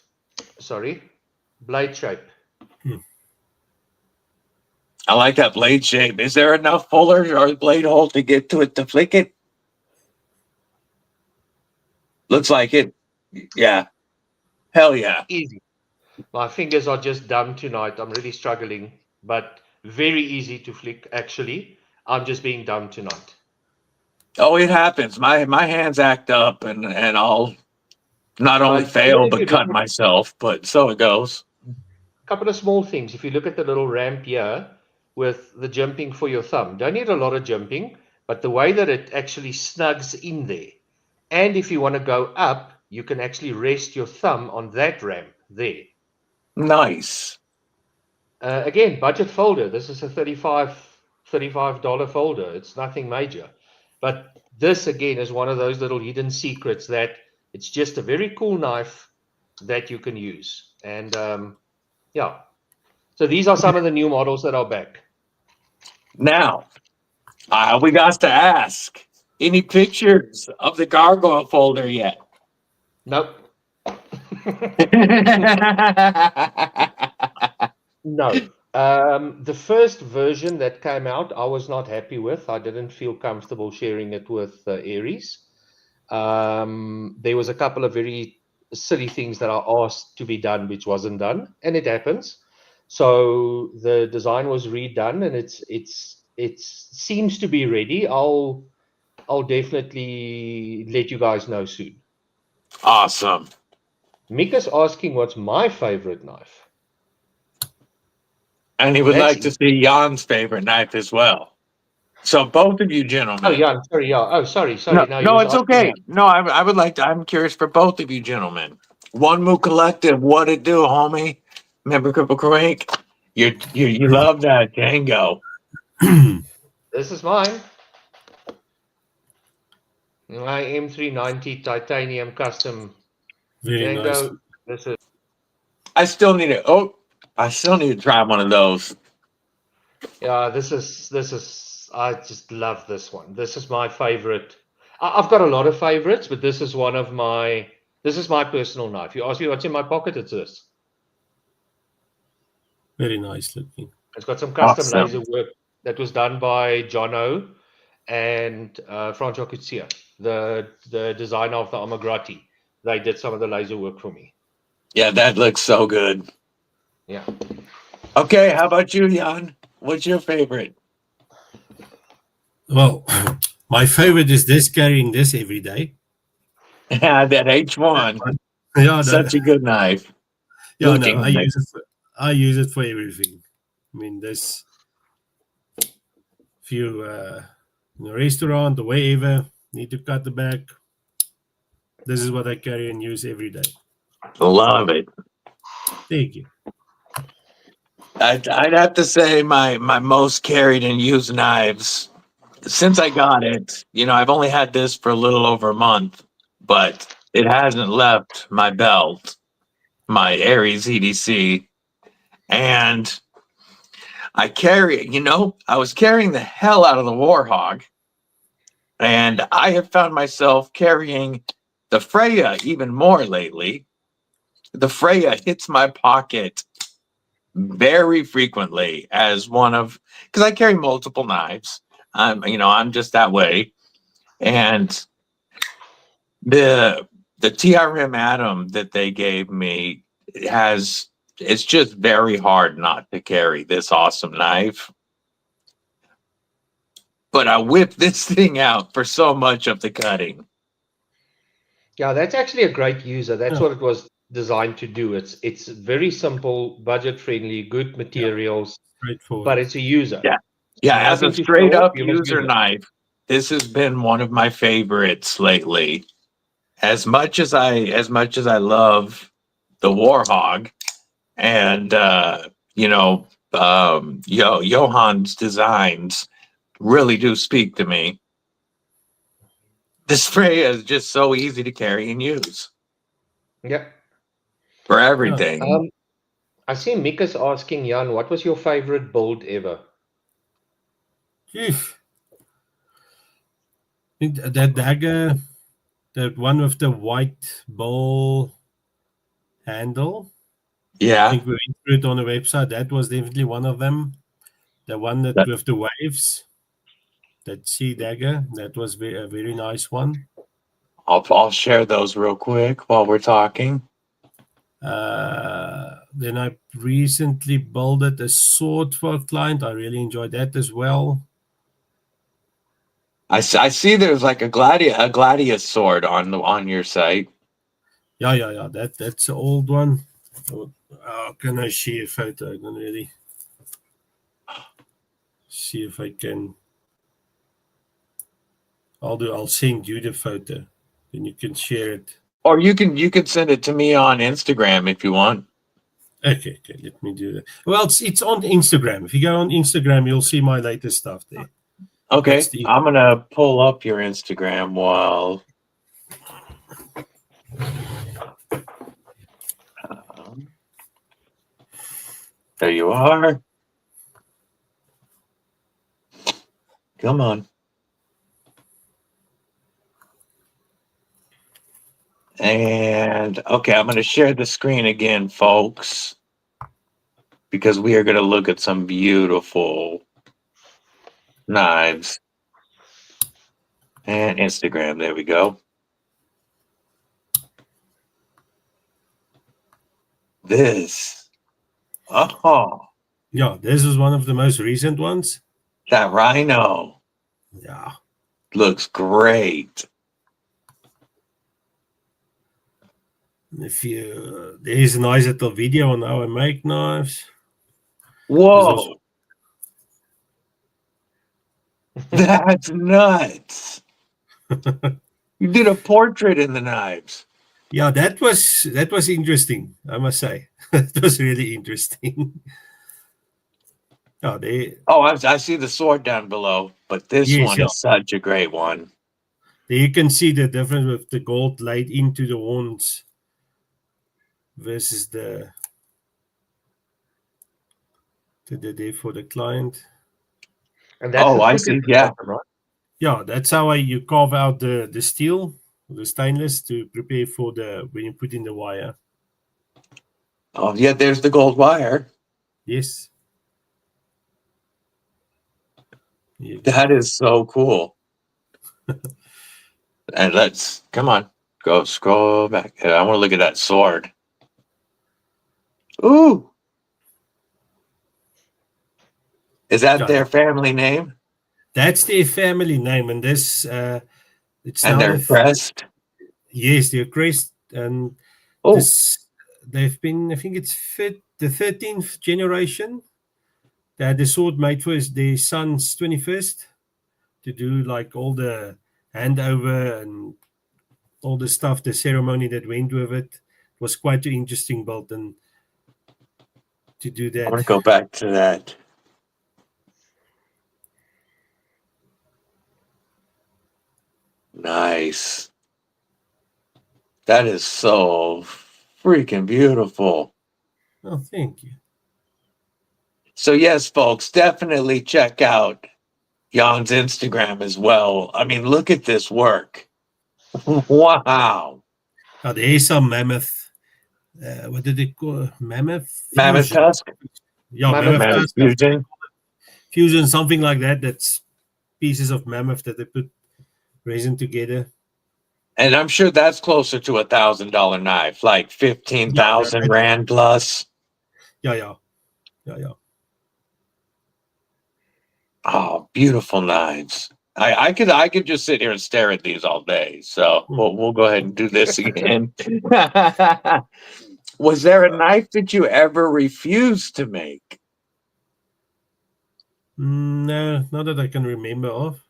sorry, blade shape. I like that blade shape. Is there enough puller or blade hole to get to it to flick it? Looks like it. Yeah. Hell yeah. Easy. My fingers are just dumb tonight. I'm really struggling, but very easy to flick, actually. I'm just being dumb tonight. Oh, it happens. My hands act up and I'll not only fail, but cut myself, but so it goes. A couple of small things. If you look at the little ramp here with the jumping for your thumb, don't need a lot of jumping, but the way that it actually snugs in there. And if you want to go up, you can actually rest your thumb on that ramp there. Nice. Again, budget folder. This is a $35 folder. It's nothing major. But this, again, is one of those little hidden secrets that it's just a very cool knife that you can use. And, yeah. So these are some of the new models that are back. Now, we got to ask, any pictures of the gargoyle folder yet? Nope. No. The first version that came out, I was not happy with. I didn't feel comfortable sharing it with Aries. There was a couple of very silly things that I asked to be done, which wasn't done, and it happens. So the design was redone, and it seems to be ready. I'll definitely let you guys know soon. Awesome. Mick is asking what's my favorite knife. And he would like to see Jan's favorite knife as well. So both of you gentlemen. Oh, Jan, sorry, yeah. Oh, sorry. No, it's okay. No, I would like to, I'm curious for both of you gentlemen. One Moo Collective, what it do, homie? Remember Kripple Krew? You love that Django. This is mine. My M390 titanium custom Very Django. nice. This is I still need it. Oh, I still need to try one of those. Yeah, this is. I just love this one. This is my favorite. I've got a lot of favorites, but this is one of my. This is my personal knife. You ask me what's in my pocket, it's this. Very nice looking. It's got some custom Awesome. laser work that was done by Jono and Francois Coetzee, the designer of the Armagrati. They did some of the laser work for me. Yeah, that looks so good. Yeah. Okay, how about you, Jan? What's your favorite? Well, my favorite is this, carrying this every day. Yeah, that H1. Yeah, Such a good knife. yeah, Looking no, nice. I use it for everything. I mean, this, if you in a restaurant or wherever need to cut the back, this is what I carry and use every day. Love it. Thank you. I'd have to say my most carried and used knives since I got it. You know, I've only had this for a little over a month, but it hasn't left my belt, my Aries EDC. And I carry, you know, I was carrying the hell out of the Warhog. And I have found myself carrying the Freya even more lately. The Freya hits my pocket very frequently as one of, because I carry multiple knives. I'm just that way. And the TRM Atom that they gave me it's just very hard not to carry this awesome knife. But I whip this thing out for so much of the cutting. Yeah, that's actually a great user. That's Yeah. what it was designed to do. It's very simple, budget friendly, good materials, Straightforward. but it's a user. Yeah. Yeah, as a Nothing to straight show off, up you must user use it. knife, this has been one of my favorites lately. As much as I love the Warhog and Johan's designs really do speak to me. This Freya is just so easy to carry and use Yeah. for everything. I see Mika's asking, Jan, what was your favorite build ever? Jeez. That dagger, that one with the white bowl handle. I Yeah, think we went through it on the website. That was definitely one of them. The one that with the waves, that sea dagger, that was a very nice one. I'll share those real quick while we're talking. Then I recently built a sword for a client. I really enjoyed that as well. I see there's like a gladius sword on your site. Yeah. That's an old one. How can I see a photo? I don't really see if I can. I'll send you the photo, then you can share it. Or you can send it to me on Instagram if you want. Okay, let me do that. Well, it's on Instagram. If you go on Instagram, you'll see my latest stuff there. Okay, I'm gonna pull up your Instagram while. There you are. Come on. And okay, I'm going to share the screen again, folks, because we are going to look at some beautiful knives. And Instagram, there we go. This. Oh. Yeah, this is one of the most recent ones. That rhino. Yeah. Looks great. If you there's a nice little video on how I make knives. Whoa. That's nuts. You did a portrait in the knives. Yeah, that was interesting, I must say. It was really interesting. I see the sword down below, but this one is such a great one. There you can see the difference with the gold laid into the horns versus the there for the client. And that's the I thickest see. Yeah. bottom, right? Yeah, that's how you carve out the steel, the stainless, to prepare for when you put in the wire. Oh, yeah, there's the gold wire. Yes. Yeah. That is so cool. And come on, go scroll back. I want to look at that sword. Ooh. Is that their family name? That's their family name, and this it's And now their crest? Yes, their crest, and they've been. I think it's the 13th generation. They had the sword made for their son's 21st to do like all the handover and all the stuff, the ceremony that went with it. It was quite an interesting build, and to do that. I want to go back to that. Nice. That is so freaking beautiful. Oh, thank you. So yes, folks, definitely check out Jan's Instagram as well. I mean, look at this work. Wow. Now, there is some mammoth. What did they call it? Mammoth? Mammoth fusion. tusk? Yeah, Mammoth tusk. fusion. Fusion, something like that. That's pieces of mammoth that they put resin together. And I'm sure that's closer to $1,000 knife, like 15,000 Rand plus. Yeah. Oh, beautiful knives. I could just sit here and stare at these all day. So we'll go ahead and do this again. Was there a knife that you ever refused to make? No, not that I can remember of.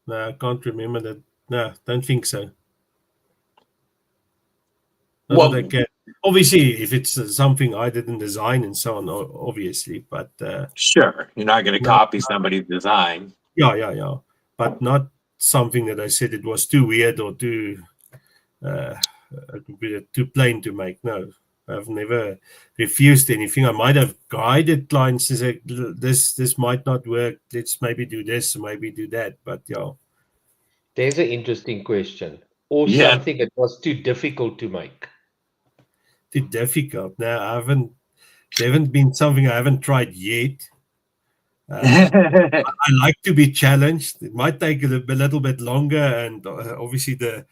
No, I can't remember that. No, don't think so. Not that I can. Obviously, if it's something I didn't design and so on, obviously, but sure, you're not going to copy somebody's design. Yeah, but not something that I said it was too weird or too plain to make. No, I've never refused anything. I might have guided clients to say this might not work. Let's maybe do this, maybe do that. But yeah, there's an interesting question. Or something that was too difficult to make. Too difficult. Now, there haven't been something I haven't tried yet. I like to be challenged. It might take a little bit longer, and obviously the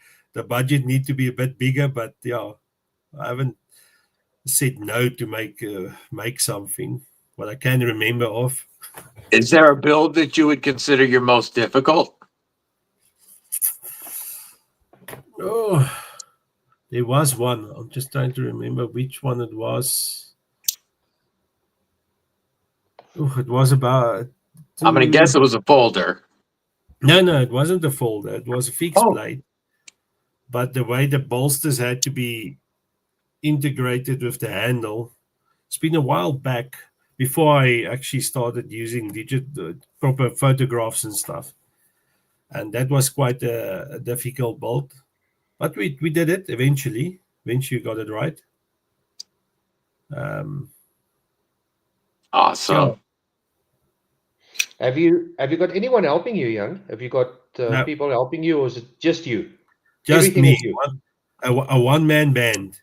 budget need to be a bit bigger. But yeah, I haven't said no to make something. What I can remember of. Is there a build that you would consider your most difficult? Oh, there was one. I'm just trying to remember which one it was. Oh, it was about. I'm going to guess it was a folder. No, it wasn't a folder. It was a fixed blade. But the way the bolsters had to be integrated with the handle, it's been a while back before I actually started using proper photographs and stuff. And that was quite a difficult build. But we did it eventually. Eventually got it right. Awesome. Yeah. Have you got anyone helping you, Jan? Have you got people helping you, or is it just you? Just Everything me. is you. A one-man band.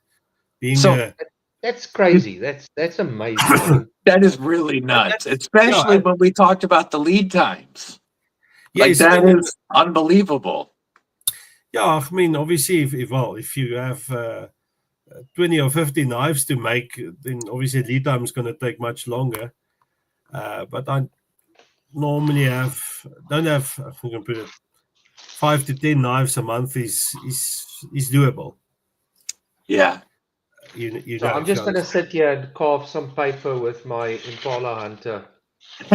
That's crazy. That's amazing. That is really nuts, especially when we talked about the lead times. Yes, that is unbelievable. Yeah, I mean, obviously, if you have 20 or 50 knives to make, then obviously lead time is going to take much longer. But I normally don't have. I can put it 5 to 10 knives a month is doable. Yeah. So I'm just going to sit here and carve some paper with my Impala Hunter. You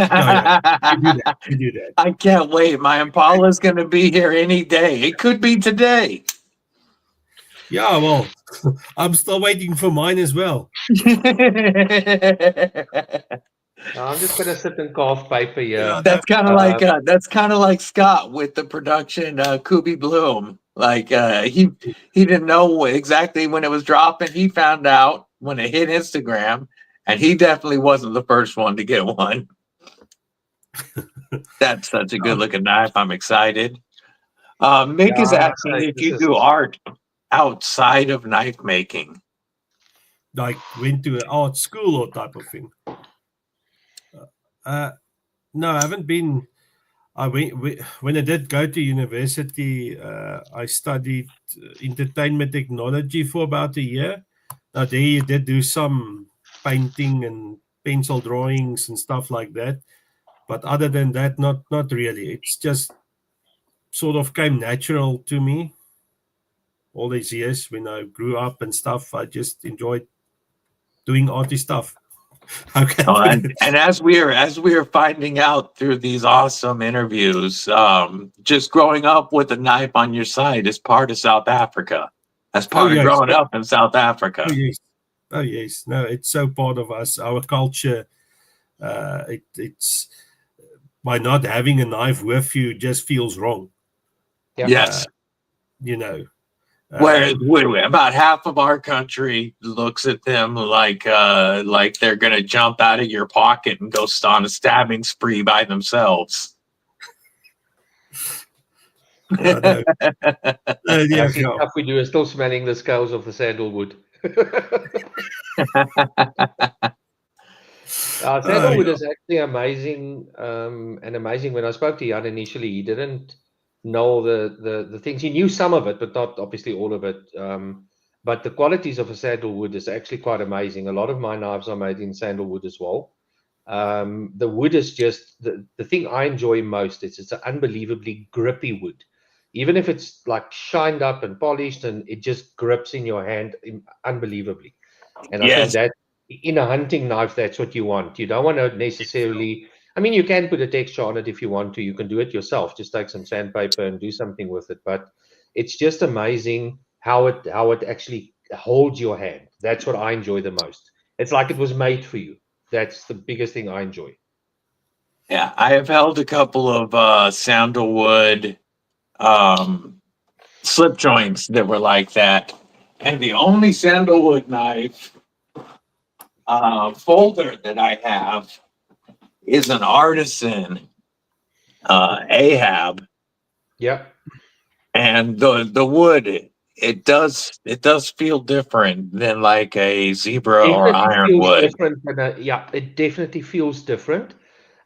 do that. I can't wait. My Impala is going to be here any day. It could be today. Yeah, well, I'm still waiting for mine as well. I'm just going to sit and carve paper here. Yeah, that's kind of like Scott with the production Kubi Bloom. Like he didn't know exactly when it was dropping. He found out when it hit Instagram, And he definitely wasn't the first one to get one. That's such a good looking knife. I'm excited. Mick is Yeah, I must asking say, if this you is do art outside of knife making. Like went to an art school or type of thing. No, I haven't been. When I did go to university, I studied entertainment technology for about a year. Now there you did do some painting and pencil drawings and stuff like that. But other than that, not really. It's just sort of came natural to me. All these years when I grew up and stuff, I just enjoyed doing arty stuff. Okay. And as we are finding out through these awesome interviews, just growing up with a knife on your side is part of South Africa. That's part of yes. growing up in South Africa. Oh yes. Oh yes. No, it's so part of us, our culture. It's by not having a knife with you just feels wrong. Yeah. Yes. You know. Where about half of our country looks at them like they're gonna jump out of your pocket and go on a stabbing spree by themselves. The stuff we do is still smelling the scales of the sandalwood. Sandalwood is actually amazing, and amazing. When I spoke to Jan initially, he didn't know the things. He knew some of it, but not obviously all of it. But the qualities of a sandalwood is actually quite amazing. A lot of my knives are made in sandalwood as well. The wood is just the thing I enjoy most. It's an unbelievably grippy wood. Even if it's like shined up and polished, and it just grips in your hand unbelievably. And I think that in a hunting knife, that's what you want. You don't want to necessarily, I mean, you can put a texture on it if you want to. You can do it yourself. Just take some sandpaper and do something with it. But it's just amazing how it actually holds your hand. That's what I enjoy the most. It's like it was made for you. That's the biggest thing I enjoy. Yeah, I have held a couple of sandalwood slip joints that were like that. And the only sandalwood knife folder that I have is an artisan Ahab. Yeah. And the wood, it does feel different than like a zebra or ironwood. It definitely feels different.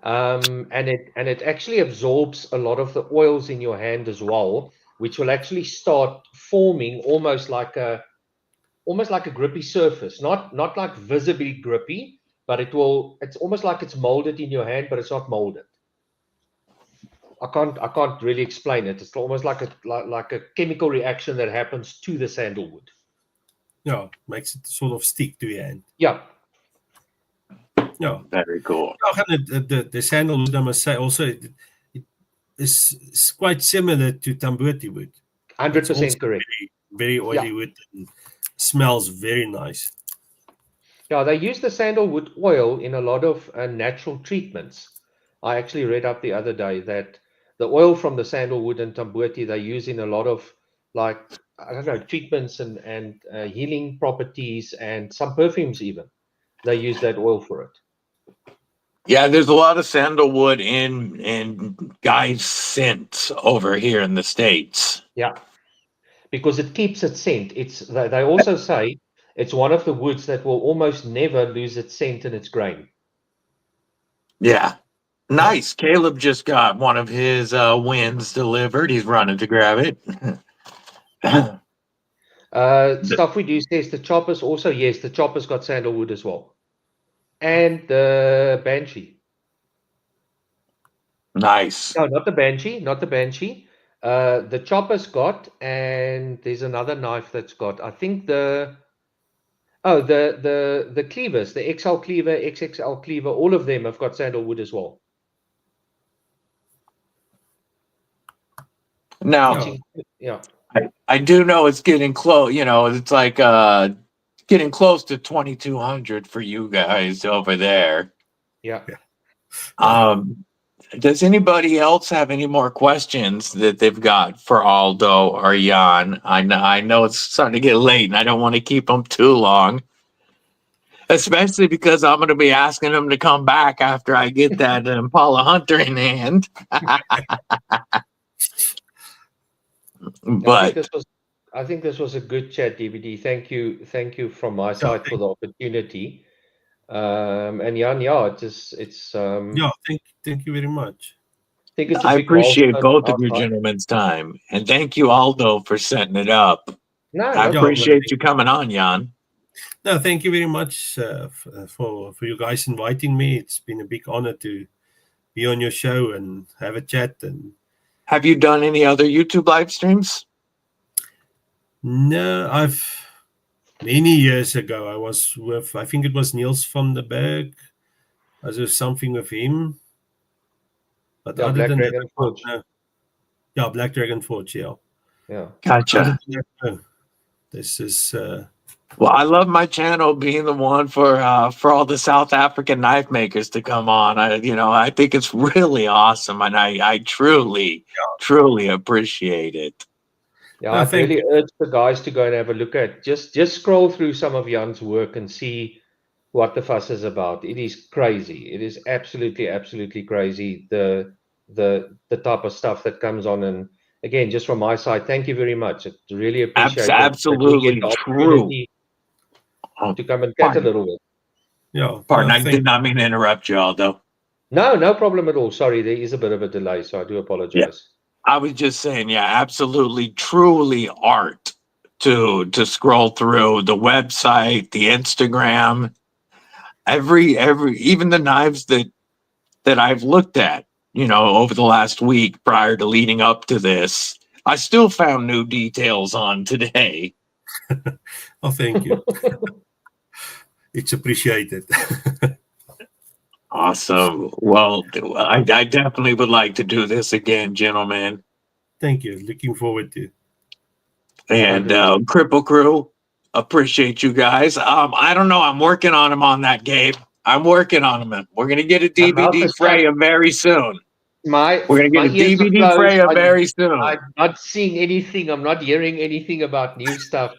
And it actually absorbs a lot of the oils in your hand as well, which will actually start forming almost like a grippy surface, not like visibly grippy, but it's almost like it's molded in your hand, but it's not molded. I can't really explain it. It's almost like a chemical reaction that happens to the sandalwood. Yeah, makes it sort of stick to your hand. Yeah. Yeah. Very cool. The sandalwood, I must say, also it is quite similar to Tamboti wood. 100% correct. Very oily wood and smells very nice. Yeah, they use the sandalwood oil in a lot of natural treatments. I actually read up the other day that the oil from the sandalwood and Tamboti they use in a lot of, like, I don't know, treatments and healing properties, and some perfumes even. They use that oil for it. Yeah, there's a lot of sandalwood in guys' scents over here in the States. Yeah, because it keeps its scent. They also say it's one of the woods that will almost never lose its scent and its grain. Yeah. Nice. Caleb just got one of his wins delivered. He's running to grab it. Stuff we do says the choppers also. Yes, the choppers got sandalwood as well. And the Banshee. Nice. No, not the Banshee. The chopper's got, and there's another knife that's got. I think the cleavers, the XL cleaver, XXL cleaver, all of them have got sandalwood as well. Now, yeah, I do know it's getting close. You know, it's like getting close to 2,200 for you guys over there. Yeah. Does anybody else have any more questions that they've got for Aldo or Jan? I know it's starting to get late, and I don't want to keep them too long. Especially because I'm going to be asking him to come back after I get that Impala Hunter in hand. But I think this was a good chat, DBD. Thank you from my side for the opportunity. And Jan, yeah, it's Yeah, thank you very much. I think it's a I big appreciate milestone both on of our you side. gentlemen's time. And thank you, Aldo, for setting it up. No, I no problem. appreciate you coming on, Jan. No, thank you very much for you guys inviting me. It's been a big honor to be on your show and have a chat. And Have you done any other YouTube live streams? no, many years ago I was with, I think it was Niels van der Berg. I was something with him. But Yeah, other Black than Dragon that, Forge. no. Yeah, Black Dragon Forge, yeah. Yeah. Gotcha. Other than that, no. This is Well, I love my channel being the one for all the South African knife makers to come on. I think it's really awesome, and I truly appreciate it. Yeah, No, I'd thank really urge the guys to go and have a look at just scroll through some of Jan's work and see what the fuss is about. It is crazy. It is absolutely crazy. The type of stuff that comes on. And again, just from my side, thank you very much. I really appreciate that we Absolutely get the true. opportunity to come and chat a little bit. Yeah. Pardon, no, I did not mean to interrupt you, Aldo. No problem at all. Sorry, there is a bit of a delay, so I do apologize. I was just saying, yeah, absolutely, truly art to scroll through the website, the Instagram, every even the knives that I've looked at, over the last week prior to leading up to this, I still found new details on today. Oh, thank you. It's appreciated. Awesome. Well, I definitely would like to do this again, gentlemen. Thank you. Looking forward to. And Kripple Krew, appreciate you guys. I don't know. I'm working on him on that, Gabe. I'm working on him. We're gonna get a DVD Freya very soon. We're gonna get a DVD Freya very soon. I'm not seeing anything. I'm not hearing anything about new stuff.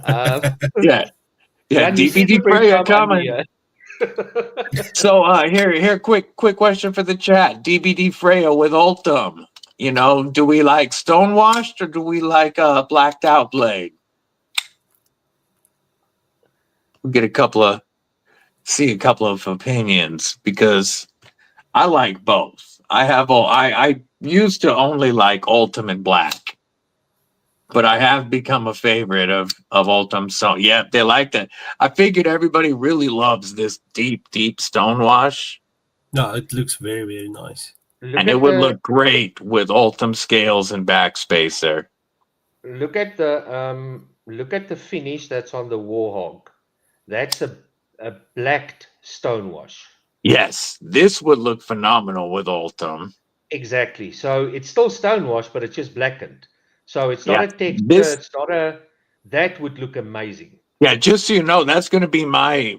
Yeah, DVD Freya coming. So here, quick question for the chat. DBD Freya with Ultim. Do we like stonewashed or do we like a blacked out blade? We'll get a couple of opinions because I like both. I used to only like Ultimate Black, but I have become a favorite of Ultim. So yeah, they like that. I figured everybody really loves this deep stonewash. No, it looks very nice. And it would look great with Ultim scales and backspacer. Look at the finish that's on the Warhog. That's a blacked stonewash. Yes, this would look phenomenal with Ultim. Exactly. So it's still stonewash, but it's just blackened. So it's not a texture. It's not a. That would look amazing. Yeah, just so you know, that's going to be my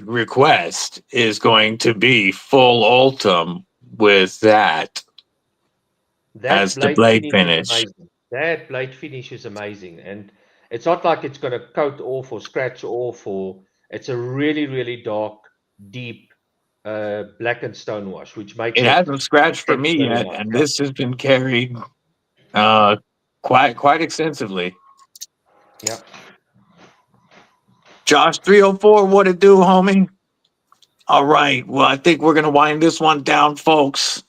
request is going to be full Ultim with that as the blade finish. That blade finish is amazing, and it's not like it's going to coat off or scratch off, or it's a really dark, deep, blackened stonewash, which makes it hasn't scratched for me yet, and this has been carried quite extensively. Yeah. Josh 304, what it do, homie? All right. Well, I think we're going to wind this one down, folks.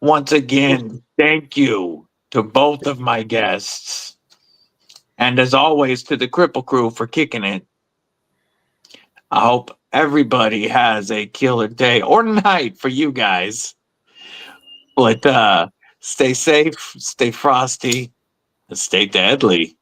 Once again, thank you to both of my guests. And as always, to the Kripple Krew for kicking it. I hope everybody has a killer day or night for you guys. But stay safe, stay frosty, and stay deadly.